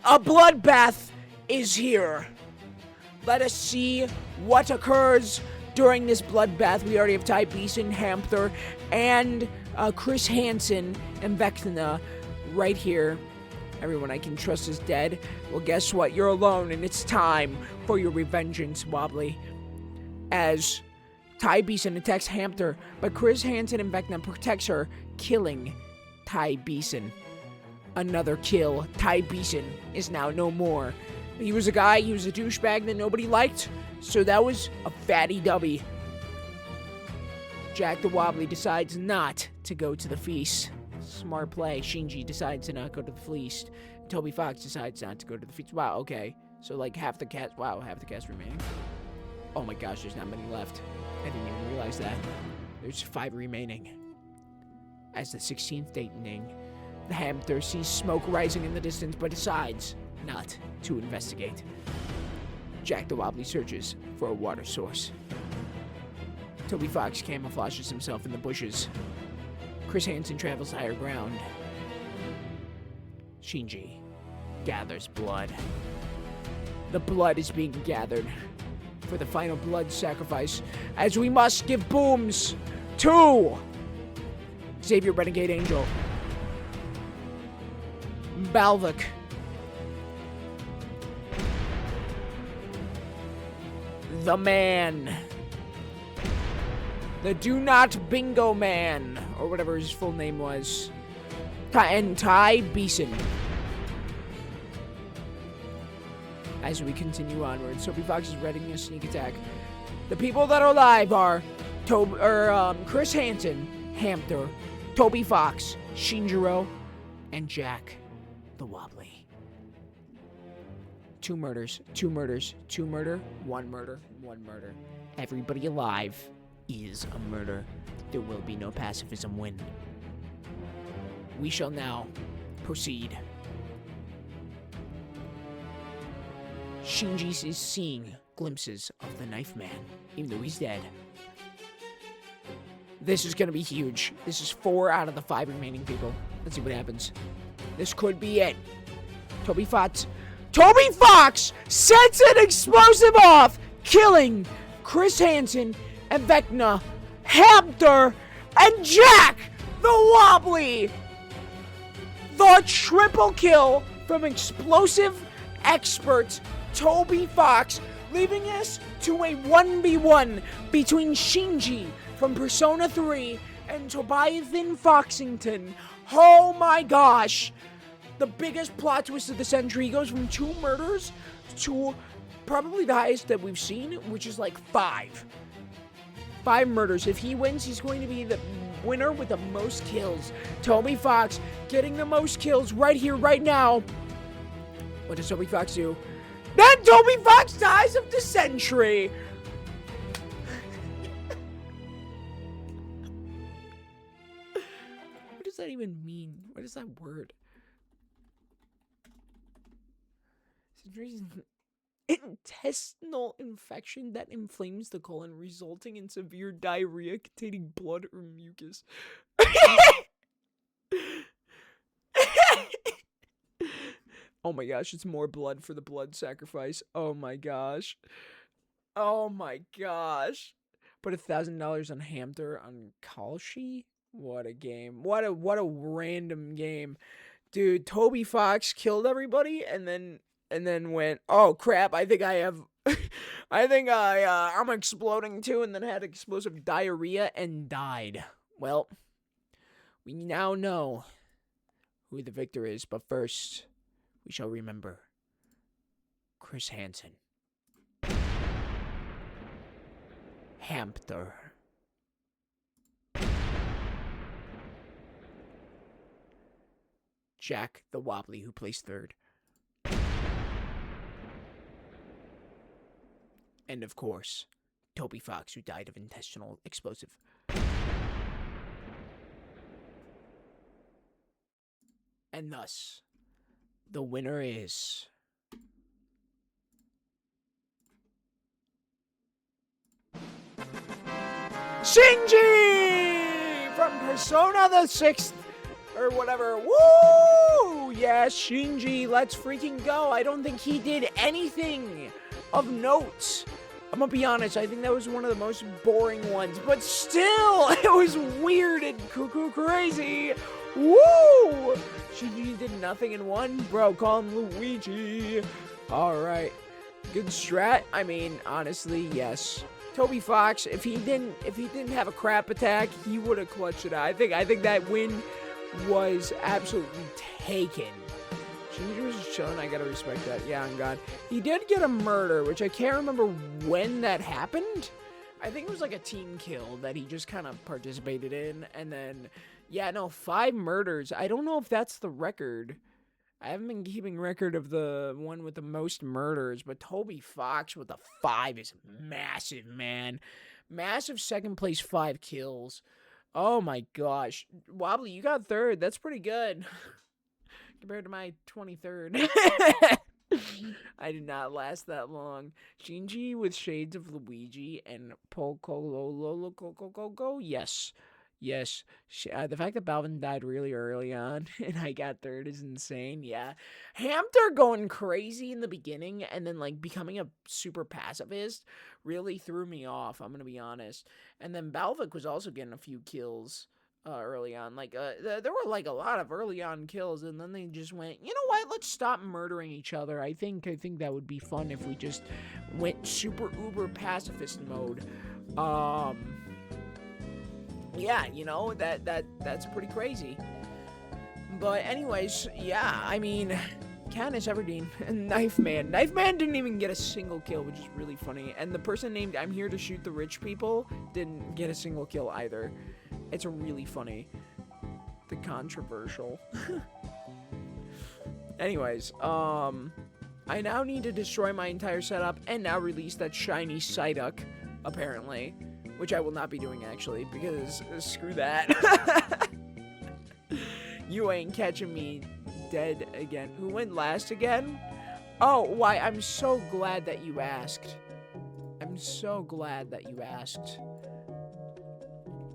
A bloodbath is here. Let us see what occurs during this bloodbath. We already have Ty Beeson, Hamster, and Chris Hansen and Vecna right here. Everyone I can trust is dead. Well, guess what? You're alone, and it's time for your revengeance, Wobbly. As Ty Beeson attacks Hamster, but Chris Hansen and Vecna protects her, killing Ty Beeson. Another kill. Ty Beeson is now no more. He was a guy, he was a douchebag that nobody liked, so that was a fatty dubby. Jack the Wobbly decides not to go to the feast. Smart play. Shinji decides to not go to the feast. Toby Fox decides not to go to the feast. Wow, okay. So like half the cast remaining. Oh my gosh, there's not many left. I didn't even realize that. There's 5 remaining. As the 16th evening, the hamster sees smoke rising in the distance but decides not to investigate. Jack the Wobbly searches for a water source. Toby Fox camouflages himself in the bushes. Chris Hansen travels higher ground. Shinji gathers blood. The blood is being gathered for the final blood sacrifice, as we must give booms to Xavier Renegade Angel, Balvik, the man, the Do Not Bingo Man, or whatever his full name was, and Ty Beeson. As we continue onward, Toby Fox is readying a sneak attack. The people that are alive are Chris Hansen, Hamter, Toby Fox, Shinjiro, and Jack the Wobbly. 2 murders, 2 murders, 2 murder, 1 murder, 1 murder. Everybody alive is a murder. There will be no pacifism win. We shall now proceed. Shinji is seeing glimpses of the Knife Man, even though he's dead. This is gonna be huge. This is 4 out of the 5 remaining people. Let's see what happens. This could be it. Toby Fox sets an explosive off, killing Chris Hansen and Vecna, Hamter, and Jack the Wobbly. The triple kill from explosive expert Toby Fox, leaving us to a 1v1 between Shinji from Persona 3 and Tobiathan Foxington. Oh my gosh! The biggest plot twist of the century. He goes from 2 murders to probably the highest that we've seen, which is like 5. 5 murders. If he wins, he's going to be the winner with the most kills. Toby Fox getting the most kills right here, right now. What does Toby Fox do? Then Toby Fox dies of the century. What does that even mean? What is that word? Century is an intestinal infection that inflames the colon, resulting in severe diarrhea containing blood or mucus. Oh my gosh, it's more blood for the blood sacrifice. Oh my gosh. Oh my gosh. Put $1,000 on Hamter on Kalshi? What a game. What a random game. Dude, Toby Fox killed everybody and then went, oh crap, I think I have I'm exploding too, and then had explosive diarrhea and died. Well, we now know who the victor is, but first we shall remember Chris Hansen, Hamter, Jack the Wobbly, who placed 3rd, and of course, Toby Fox, who died of intestinal explosive. And thus, the winner is Shinji from Persona the 6th or whatever. Woo! Yeah, Shinji, let's freaking go. I don't think he did anything of note. I'm gonna be honest, I think that was one of the most boring ones, but still, it was weird and cuckoo crazy. Woo! Shinji did nothing and won. Bro, call him Luigi. Alright. Good strat. I mean, honestly, yes. Toby Fox, if he didn't have a crap attack, he would have clutched it out. I think that win was absolutely taken. Shinji was just chilling. I gotta respect that. Yeah, I'm God. He did get a murder, which I can't remember when that happened. I think it was like a team kill that he just kind of participated in, and then, yeah, no, 5 murders. I don't know if that's the record. I haven't been keeping record of the one with the most murders, but Toby Fox with the 5 is massive, man. Massive second place, 5 kills. Oh my gosh. Wobbly, you got third. That's pretty good. Compared to my 23rd. I did not last that long. Shinji with shades of Luigi and Poco. Yes. Yes. The fact that Balvin died really early on and I got third is insane. Yeah. Hamter going crazy in the beginning and then like becoming a super pacifist really threw me off, I'm going to be honest. And then Balvik was also getting a few kills early on. Like there were like a lot of early on kills and then they just went, "You know what? Let's stop murdering each other." I think that would be fun if we just went super uber pacifist mode. Yeah, you know, that's pretty crazy. But anyways, yeah, I mean, Katniss Everdeen and Knife Man. Knife Man didn't even get a single kill, which is really funny. And the person named I'm Here to Shoot the Rich People didn't get a single kill either. It's really funny. The controversial. Anyways, I now need to destroy my entire setup and now release that shiny Psyduck, apparently. Which I will not be doing, actually, because screw that. You ain't catching me dead again. Who went last again? Oh, why, I'm so glad that you asked. I'm so glad that you asked.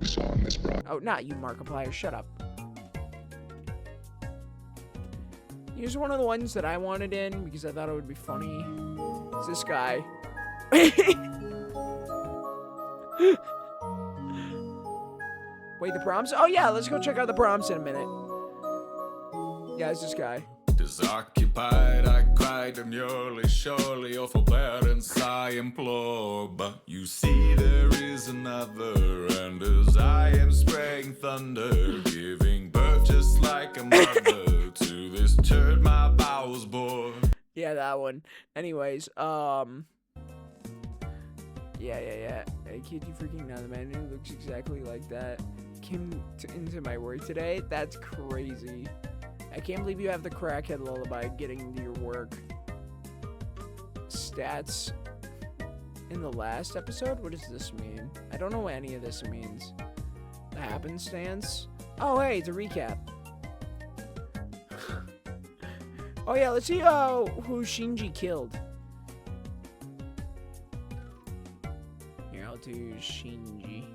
Saw in this Oh, not you, Markiplier. Shut up. Here's one of the ones that I wanted in because I thought it would be funny. It's this guy. Wait, the prompts? Oh, yeah, let's go check out the prompts in a minute. Yeah, it's this guy. Disoccupied, I cried demurely, surely your forbearance I implore. But you see there is another, and as I am spraying thunder, giving birth just like a mother to this turd my bowels bore. Yeah, that one. Anyways, Yeah. I kid you freaking not, the man who looks exactly like that came into my work today. That's crazy. I can't believe you have the crackhead lullaby getting into your work. Stats in the last episode? What does this mean? I don't know what any of this means. The happenstance? Oh, hey, it's a recap. Oh, yeah, let's see who Shinji killed. Here, I'll do Shinji.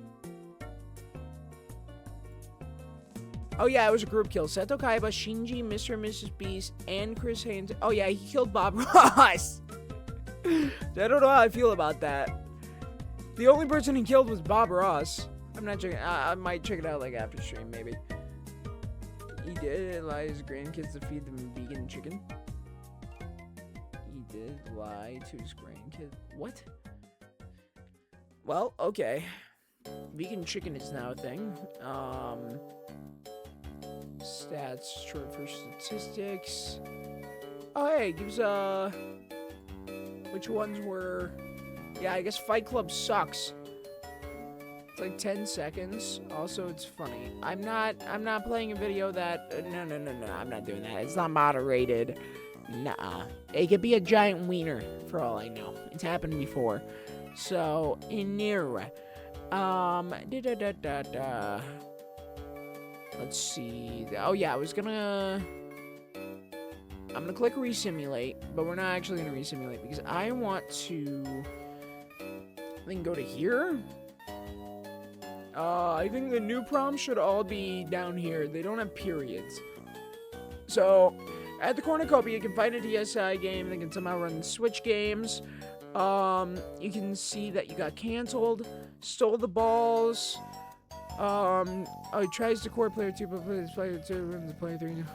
Oh, yeah, it was a group kill. Seto Kaiba, Shinji, Mr. and Mrs. Beast, and Chris Haynes. Oh, yeah, he killed Bob Ross. I don't know how I feel about that. The only person he killed was Bob Ross. I'm not checking. I might check it out like after stream, maybe. He did lie to his grandkids to feed them vegan chicken. He did lie to his grandkids. What? Well, okay. Vegan chicken is now a thing. Stats, short for statistics. Oh, hey, it gives, which ones were... Yeah, I guess Fight Club sucks. It's like 10 seconds. Also, it's funny. I'm not playing a video that... No, I'm not doing that. It's not moderated. Nuh-uh. It could be a giant wiener, for all I know. It's happened before. So, let's see. Oh, yeah, I'm gonna click resimulate, but we're not actually gonna resimulate because I want to then go to here. I think the new prompts should all be down here. They don't have periods. So, at the cornucopia, you can find a DSi game that can somehow run Switch games. You can see that you got canceled, stole the balls. He tries to core player 2, but player 2 runs player 3.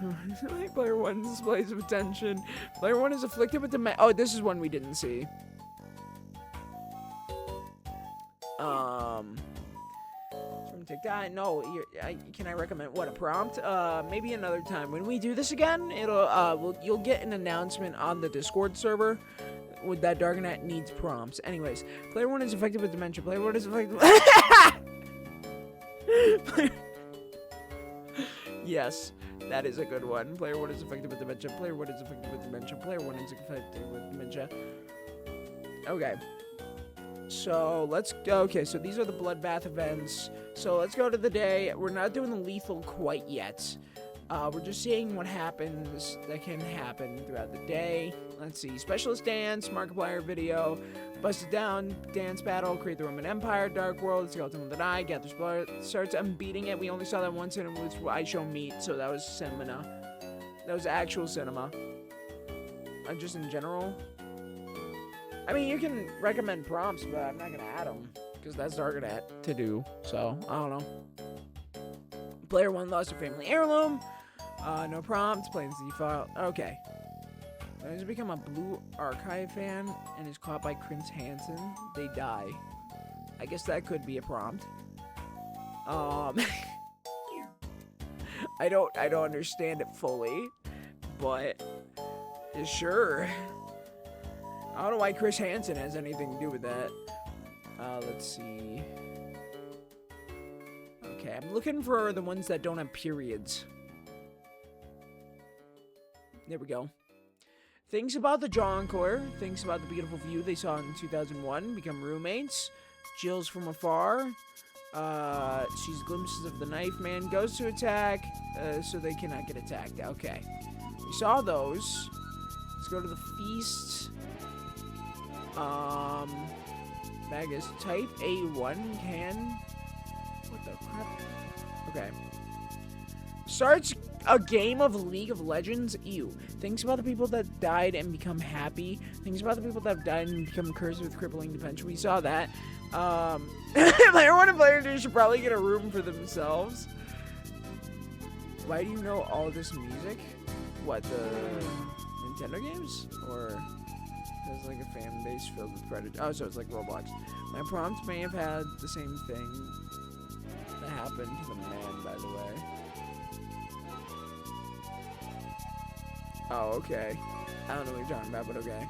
Player 1 displays of attention. Player 1 is afflicted with the oh, this is one we didn't see. From TikTok. No, can I recommend what a prompt? Maybe another time when we do this again. You'll get an announcement on the Discord server with that Darknet needs prompts. Anyways, player 1 is affected with dementia. Player 1 is affected. Yes, that is a good one. Player 1 is affected with dementia. Player 1 is affected with dementia. Player 1 is affected with dementia. Okay. So let's go. Okay, so these are the bloodbath events. So let's go to the day. We're not doing the lethal quite yet. We're just seeing what happens that can happen throughout the day. Let's see. Specialist dance, Markiplier video, busted down, dance battle, create the Roman Empire, Dark World, Skeleton with an Eye, gathers blood, starts unbeating it. We only saw that once and it was I Show Meat, so that was cinema. That was actual cinema. Just in general. I mean, you can recommend prompts, but I'm not going to add them. Because that's Darganet to do. So, I don't know. Player 1 lost a family heirloom. No prompts. Plain default. Okay. He's become a Blue Archive fan and is caught by Chris Hansen. They die. I guess that could be a prompt. I don't understand it fully. But, yeah, sure. I don't know why Chris Hansen has anything to do with that. Let's see. Okay, I'm looking for the ones that don't have periods. There we go. Thinks about the jaw encore. Thinks about the beautiful view they saw in 2001. Become roommates. Jill's from afar. Sees glimpses of the knife man. Goes to attack. So they cannot get attacked. Okay. We saw those. Let's go to the feast. Magus type A1 can. What the crap? Okay. Starts a game of League of Legends. Ew. Thinks about the people that died and become happy. Thinks about the people that have died and become cursed with crippling dementia. We saw that. Player 1 and Player 2 should probably get a room for themselves. Why do you know all this music? What, the Nintendo games? Or there's like a fan base filled with Predator. Oh, so it's like Roblox. My prompt may have had the same thing that happened to the man, by the way. Oh, okay. I don't know what you're talking about, but okay.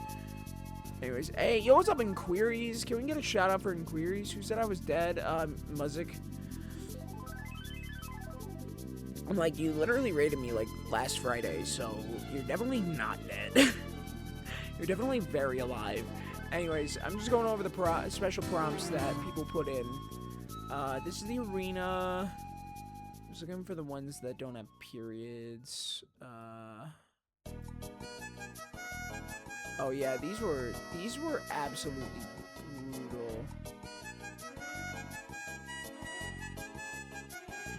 Anyways, hey, yo, what's up, Inquiries? Can we get a shout out for Inquiries? Who said I was dead? Muzik. I'm like, you literally rated me like last Friday, so you're definitely not dead. You're definitely very alive. Anyways, I'm just going over the special prompts that people put in. This is the arena. I'm just looking for the ones that don't have periods. Oh yeah, these were absolutely brutal.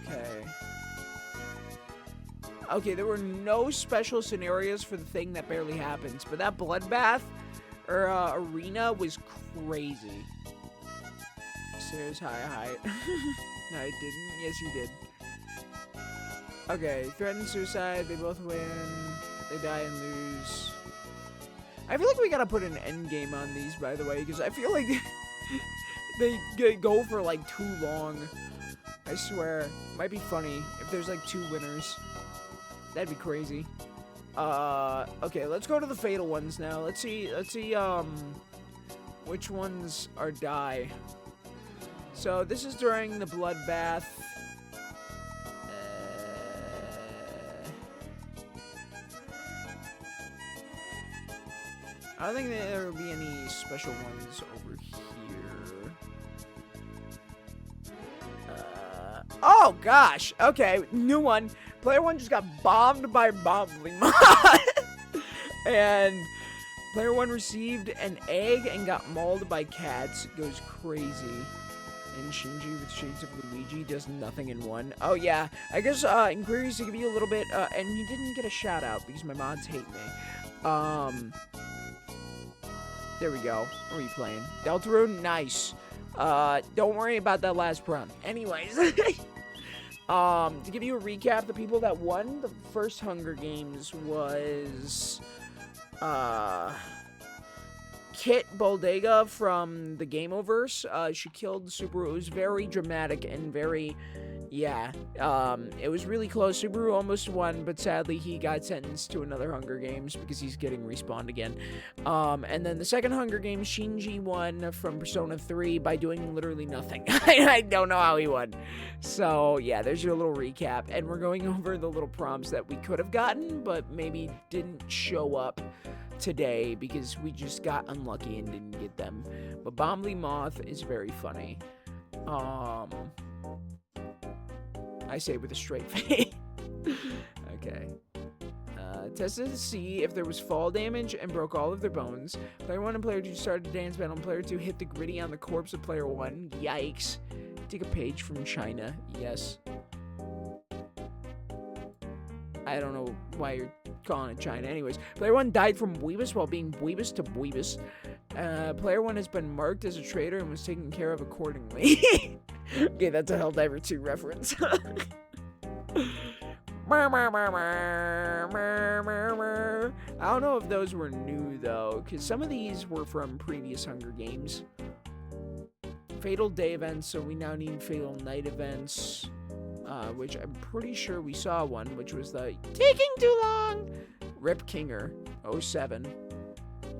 Okay. Okay, there were no special scenarios for the thing that barely happens, but that bloodbath or arena was crazy. Stairs high. No, I didn't. Yes, you did. Okay, threatened suicide. They both win. They die and lose. I feel like we gotta put an end game on these, by the way, because I feel like they go for like too long. I swear, might be funny if there's like 2 winners. That'd be crazy. Okay, let's go to the fatal ones now. Let's see, which ones are die. So this is during the bloodbath. I don't think there will be any special ones over here. Oh gosh. Okay, new one. Player 1 just got bombed by Bombling Mod. And Player 1 received an egg and got mauled by cats. Goes crazy. And Shinji with Shades of Luigi does nothing in one. Oh yeah, I guess inquiries to give you a little bit, and you didn't get a shout out because my mods hate me. There we go. What are you playing? Deltarune? Nice. Don't worry about that last prompt. Anyways. To give you a recap, the people that won the first Hunger Games was, Kit Boldega from the Gameoverse. She killed Subaru. It was very dramatic and very, yeah, it was really close. Subaru almost won, but sadly he got sentenced to another Hunger Games because he's getting respawned again. And then the second Hunger Games, Shinji won from Persona 3 by doing literally nothing. I don't know how he won. So, yeah, there's your little recap. And we're going over the little prompts that we could have gotten, but maybe didn't show up today because we just got unlucky and didn't get them. But Bombly Moth is very funny. I say with a straight face. Okay. Tested to see if there was fall damage and broke all of their bones. Player 1 and Player 2 started a dance battle, and Player 2 hit the gritty on the corpse of Player 1. Yikes. Take a page from China. Yes. I don't know why you're calling it China. Anyways, Player 1 died from Weebus while being Weebus to Weebus. Player 1 has been marked as a traitor and was taken care of accordingly. Okay, that's a Helldiver 2 reference. I don't know if those were new, though, because some of these were from previous Hunger Games. Fatal Day events, so we now need Fatal Night events, which I'm pretty sure we saw one, which was the Taking Too Long! Rip Kinger, 07.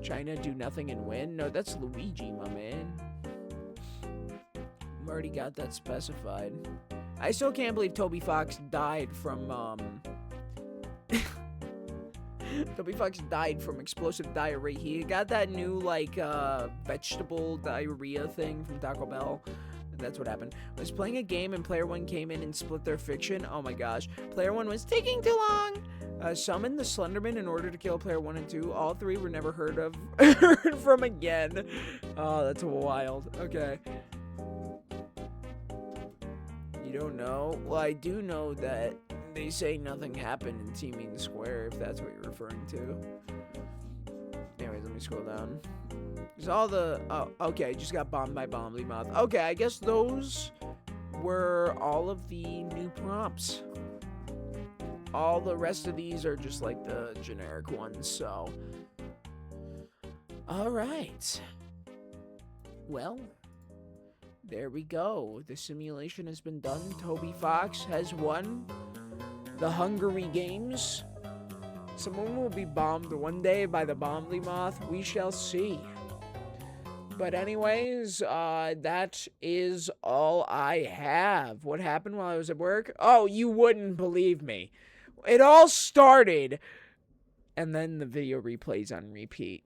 China do nothing and win? No, that's Luigi, my man. Already got that specified. I still can't believe Toby Fox died from, Toby Fox died from explosive diarrhea. He got that new, like, vegetable diarrhea thing from Taco Bell. That's what happened. I was playing a game and Player 1 came in and split their fiction. Oh my gosh. Player 1 was taking too long. Summoned the Slenderman in order to kill Player 1 and 2. All three were never heard from again. Oh, that's wild. Okay. You don't know? Well, I do know that they say nothing happened in Teaming Square, if that's what you're referring to. Anyways, let me scroll down. Because all the... Oh, okay, just got bombed by Bombly Moth. Okay, I guess those were all of the new prompts. All the rest of these are just like the generic ones, so... Alright. Well... There we go. The simulation has been done. Toby Fox has won the Hungary Games. Someone will be bombed one day by the Bombly Moth. We shall see. But anyways, that is all I have. What happened while I was at work? Oh, you wouldn't believe me. It all started, and then the video replays on repeat.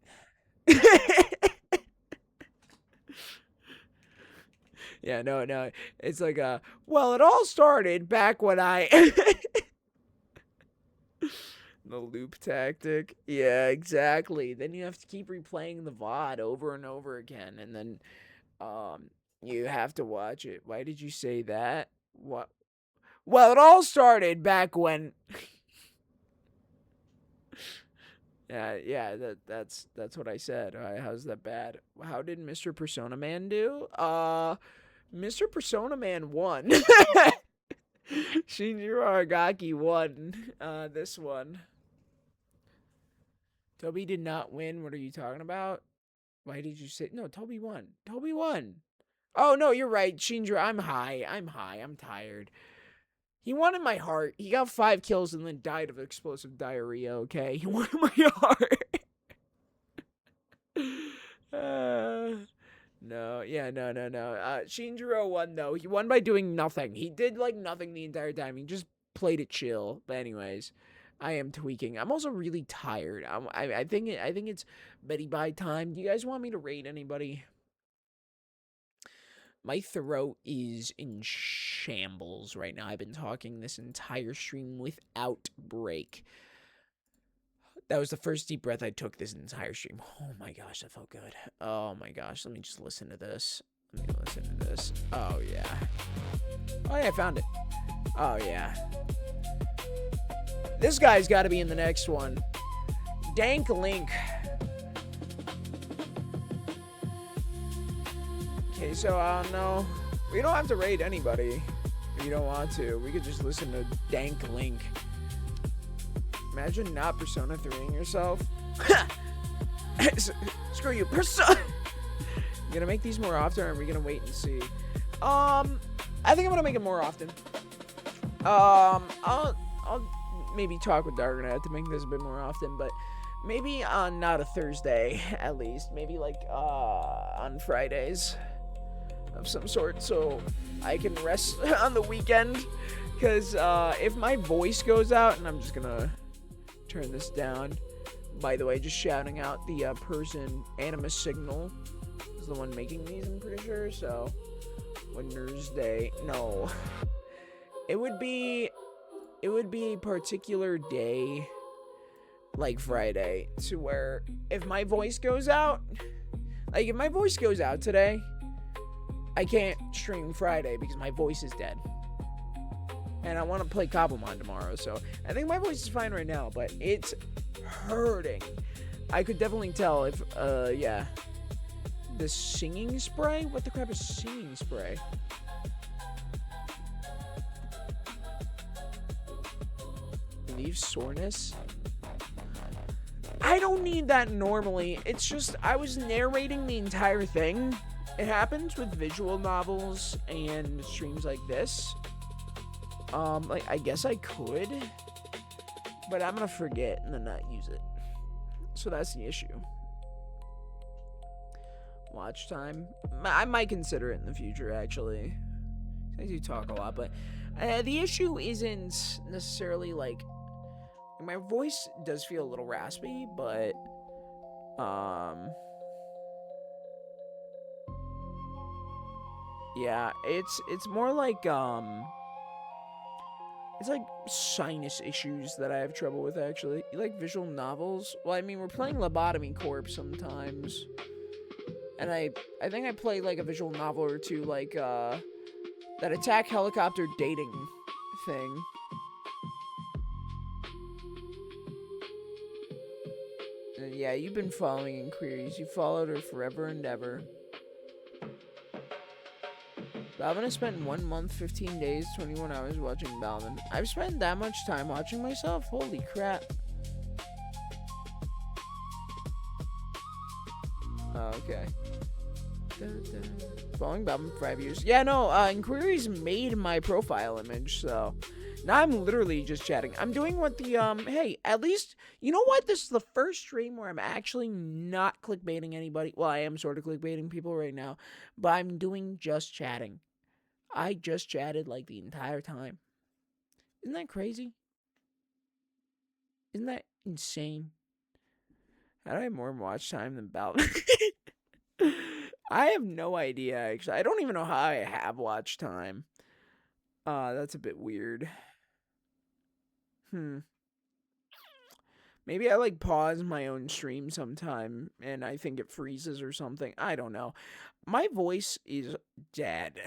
Yeah, no. It's like well, it all started back when I... The loop tactic. Yeah, exactly. Then you have to keep replaying the VOD over and over again, and then you have to watch it. Why did you say that? What? Well, it all started back when... Yeah, that's what I said. All right, how's that bad? How did Mr. Persona Man do? Mr. Persona Man won. Shinjiro Aragaki won this one. Toby did not win. What are you talking about? Why did you say... No, Toby won. Toby won. Oh, no, you're right. Shinjiro, I'm high. I'm tired. He won in my heart. He got 5 kills and then died of explosive diarrhea, okay? He won in my heart. No. Shinjiro won, though. He won by doing nothing. He did, like, nothing the entire time. He just played it chill. But anyways, I am tweaking. I'm also really tired. I think it's Betty Bye time. Do you guys want me to rate anybody? My throat is in shambles right now. I've been talking this entire stream without break. That was the first deep breath I took this entire stream. Oh my gosh, that felt good. Oh my gosh, let me just listen to this. Oh yeah. Oh yeah, I found it. Oh yeah. This guy's got to be in the next one. Dank Link. Okay, so I don't know. We don't have to rate anybody if you don't want to. We could just listen to Dank Link. Imagine not Persona 3ing yourself. Screw you, Persona. You gonna make these more often, or are we gonna wait and see? I think I'm gonna make it more often. I'll maybe talk with Darknet to make this a bit more often, but maybe on not a Thursday at least. Maybe like on Fridays of some sort, so I can rest on the weekend. Because if my voice goes out, and I'm just gonna turn this down. by the way, just shouting out the person, Animus Signal, is the one making these, I'm pretty sure. So, Winter's Day, no. It would be a particular day, like Friday, to where if my voice goes out, like if my voice goes out today, I can't stream Friday because my voice is dead. And I want to play Cobblemon tomorrow, so I think my voice is fine right now, but it's hurting. I could definitely tell if, yeah. The singing spray? What the crap is singing spray? Relieve soreness? I don't need that normally. It's just, I was narrating the entire thing. It happens with visual novels and streams like this. Like, I guess I could, but I'm gonna forget and then not use it. So that's the issue. Watch time. I might consider it in the future, actually. I do talk a lot, but the issue isn't necessarily like my voice does feel a little raspy, but yeah, it's more like it's like sinus issues that I have trouble with, actually. You like visual novels? Well, I mean, we're playing Lobotomy Corp sometimes. And I think I played, like, a visual novel or two, like, that attack helicopter dating thing. And yeah, you've been following Inquiries. You followed her forever and ever. Balvin has spent 1 month, 15 days, 21 hours watching Balvin. I've spent that much time watching myself? Holy crap. Oh, okay. Following Balvin for 5 years. Yeah, no, Inquiries made my profile image, so now I'm literally just chatting. I'm doing what the, hey, at least, you know what? This is the first stream where I'm actually not clickbaiting anybody. Well, I am sort of clickbaiting people right now, but I'm doing just chatting. I just chatted, like, the entire time. Isn't that crazy? Isn't that insane? How do I have more watch time than Balvin? I have no idea, actually. I don't even know how I have watch time. That's a bit weird. Maybe I, like, pause my own stream sometime, and I think it freezes or something. I don't know. My voice is dead.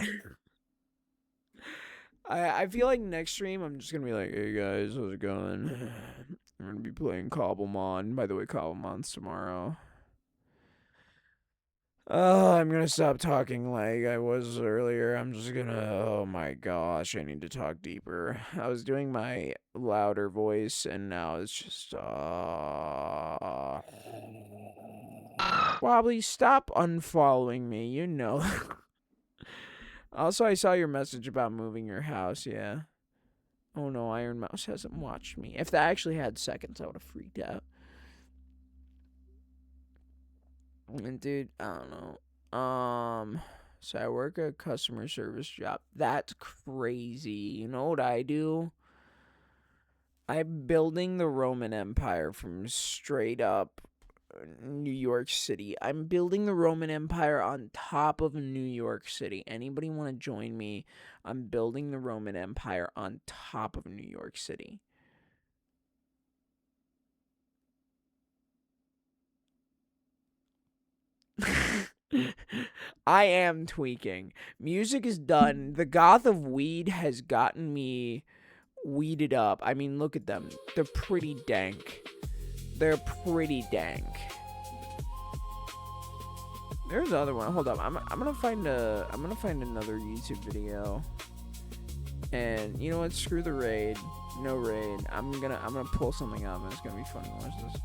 I feel like next stream, I'm just gonna be like, hey, guys, how's it going? I'm gonna be playing Cobblemon. By the way, Cobblemon's tomorrow. I'm gonna stop talking like I was earlier. I'm just gonna, oh my gosh, I need to talk deeper. I was doing my louder voice, and now it's just, Wobbly, stop unfollowing me, you know. Also, I saw your message about moving your house, yeah. Oh no, Iron Mouse hasn't watched me. If that actually had seconds, I would have freaked out. And dude, I don't know. So I work a customer service job. That's crazy. You know what I do? I'm building the Roman Empire from straight up New York City. I'm building the Roman Empire on top of New York City. Anybody want to join me? I'm building the Roman Empire on top of New York City. I am tweaking. Music is done. The goth of weed has gotten me weeded up. I mean, look at them. They're pretty dank. They're pretty dank. There's another one. Hold up. I'm gonna find another YouTube video. And you know what? Screw the raid. No raid. I'm gonna pull something up and it's gonna be funny. Watch this.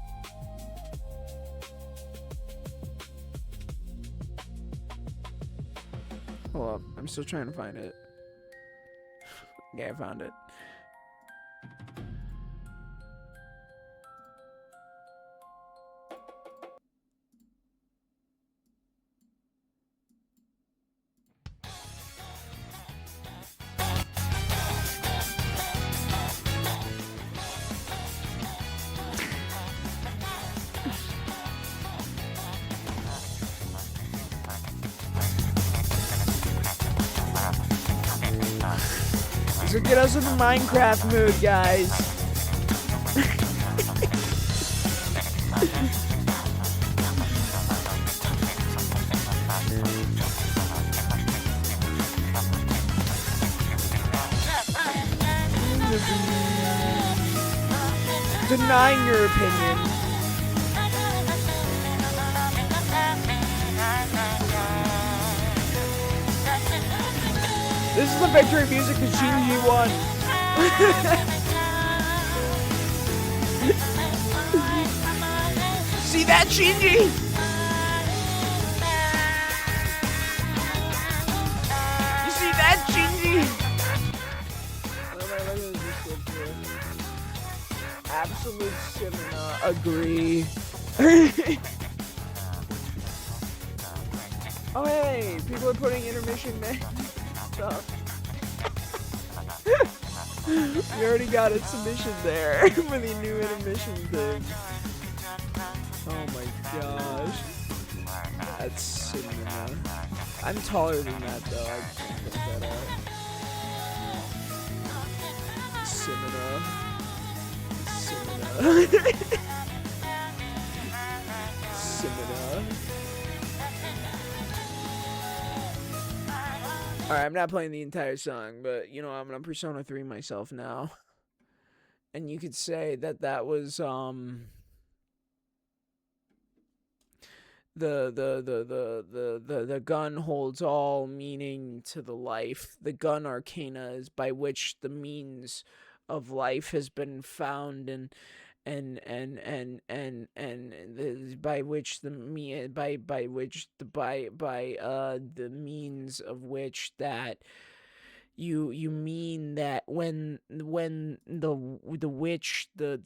Hold up. I'm still trying to find it. Okay, I found it. So get us in the Minecraft mood, guys. Denying your opinion. This is the victory music that Shinji won. See that, Shinji? You see that, Shinji? Absolute cinema. Agree. Oh hey, people are putting intermission stuff. We already got a submission there for the new intermission thing. Oh my gosh. That's cinema. I'm taller than that though. I can't put that out. Cinema. Alright, I'm not playing the entire song, but you know, I'm gonna Persona 3 myself now. And you could say that that was the gun holds all meaning to the life. The gun arcana is by which the means of life has been found, and by which the means of which that you mean that when the witch the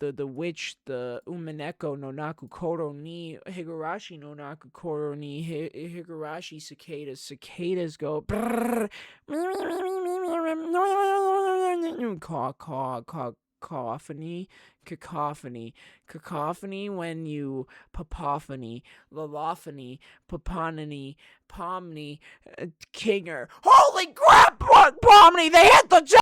umaneko no naku koro ni higurashi no naku koro ni higurashi cicadas go brrr, cacophony when you papophony, lolophony, paponony, pomny, kinger. Holy crap! Pomny, they hit the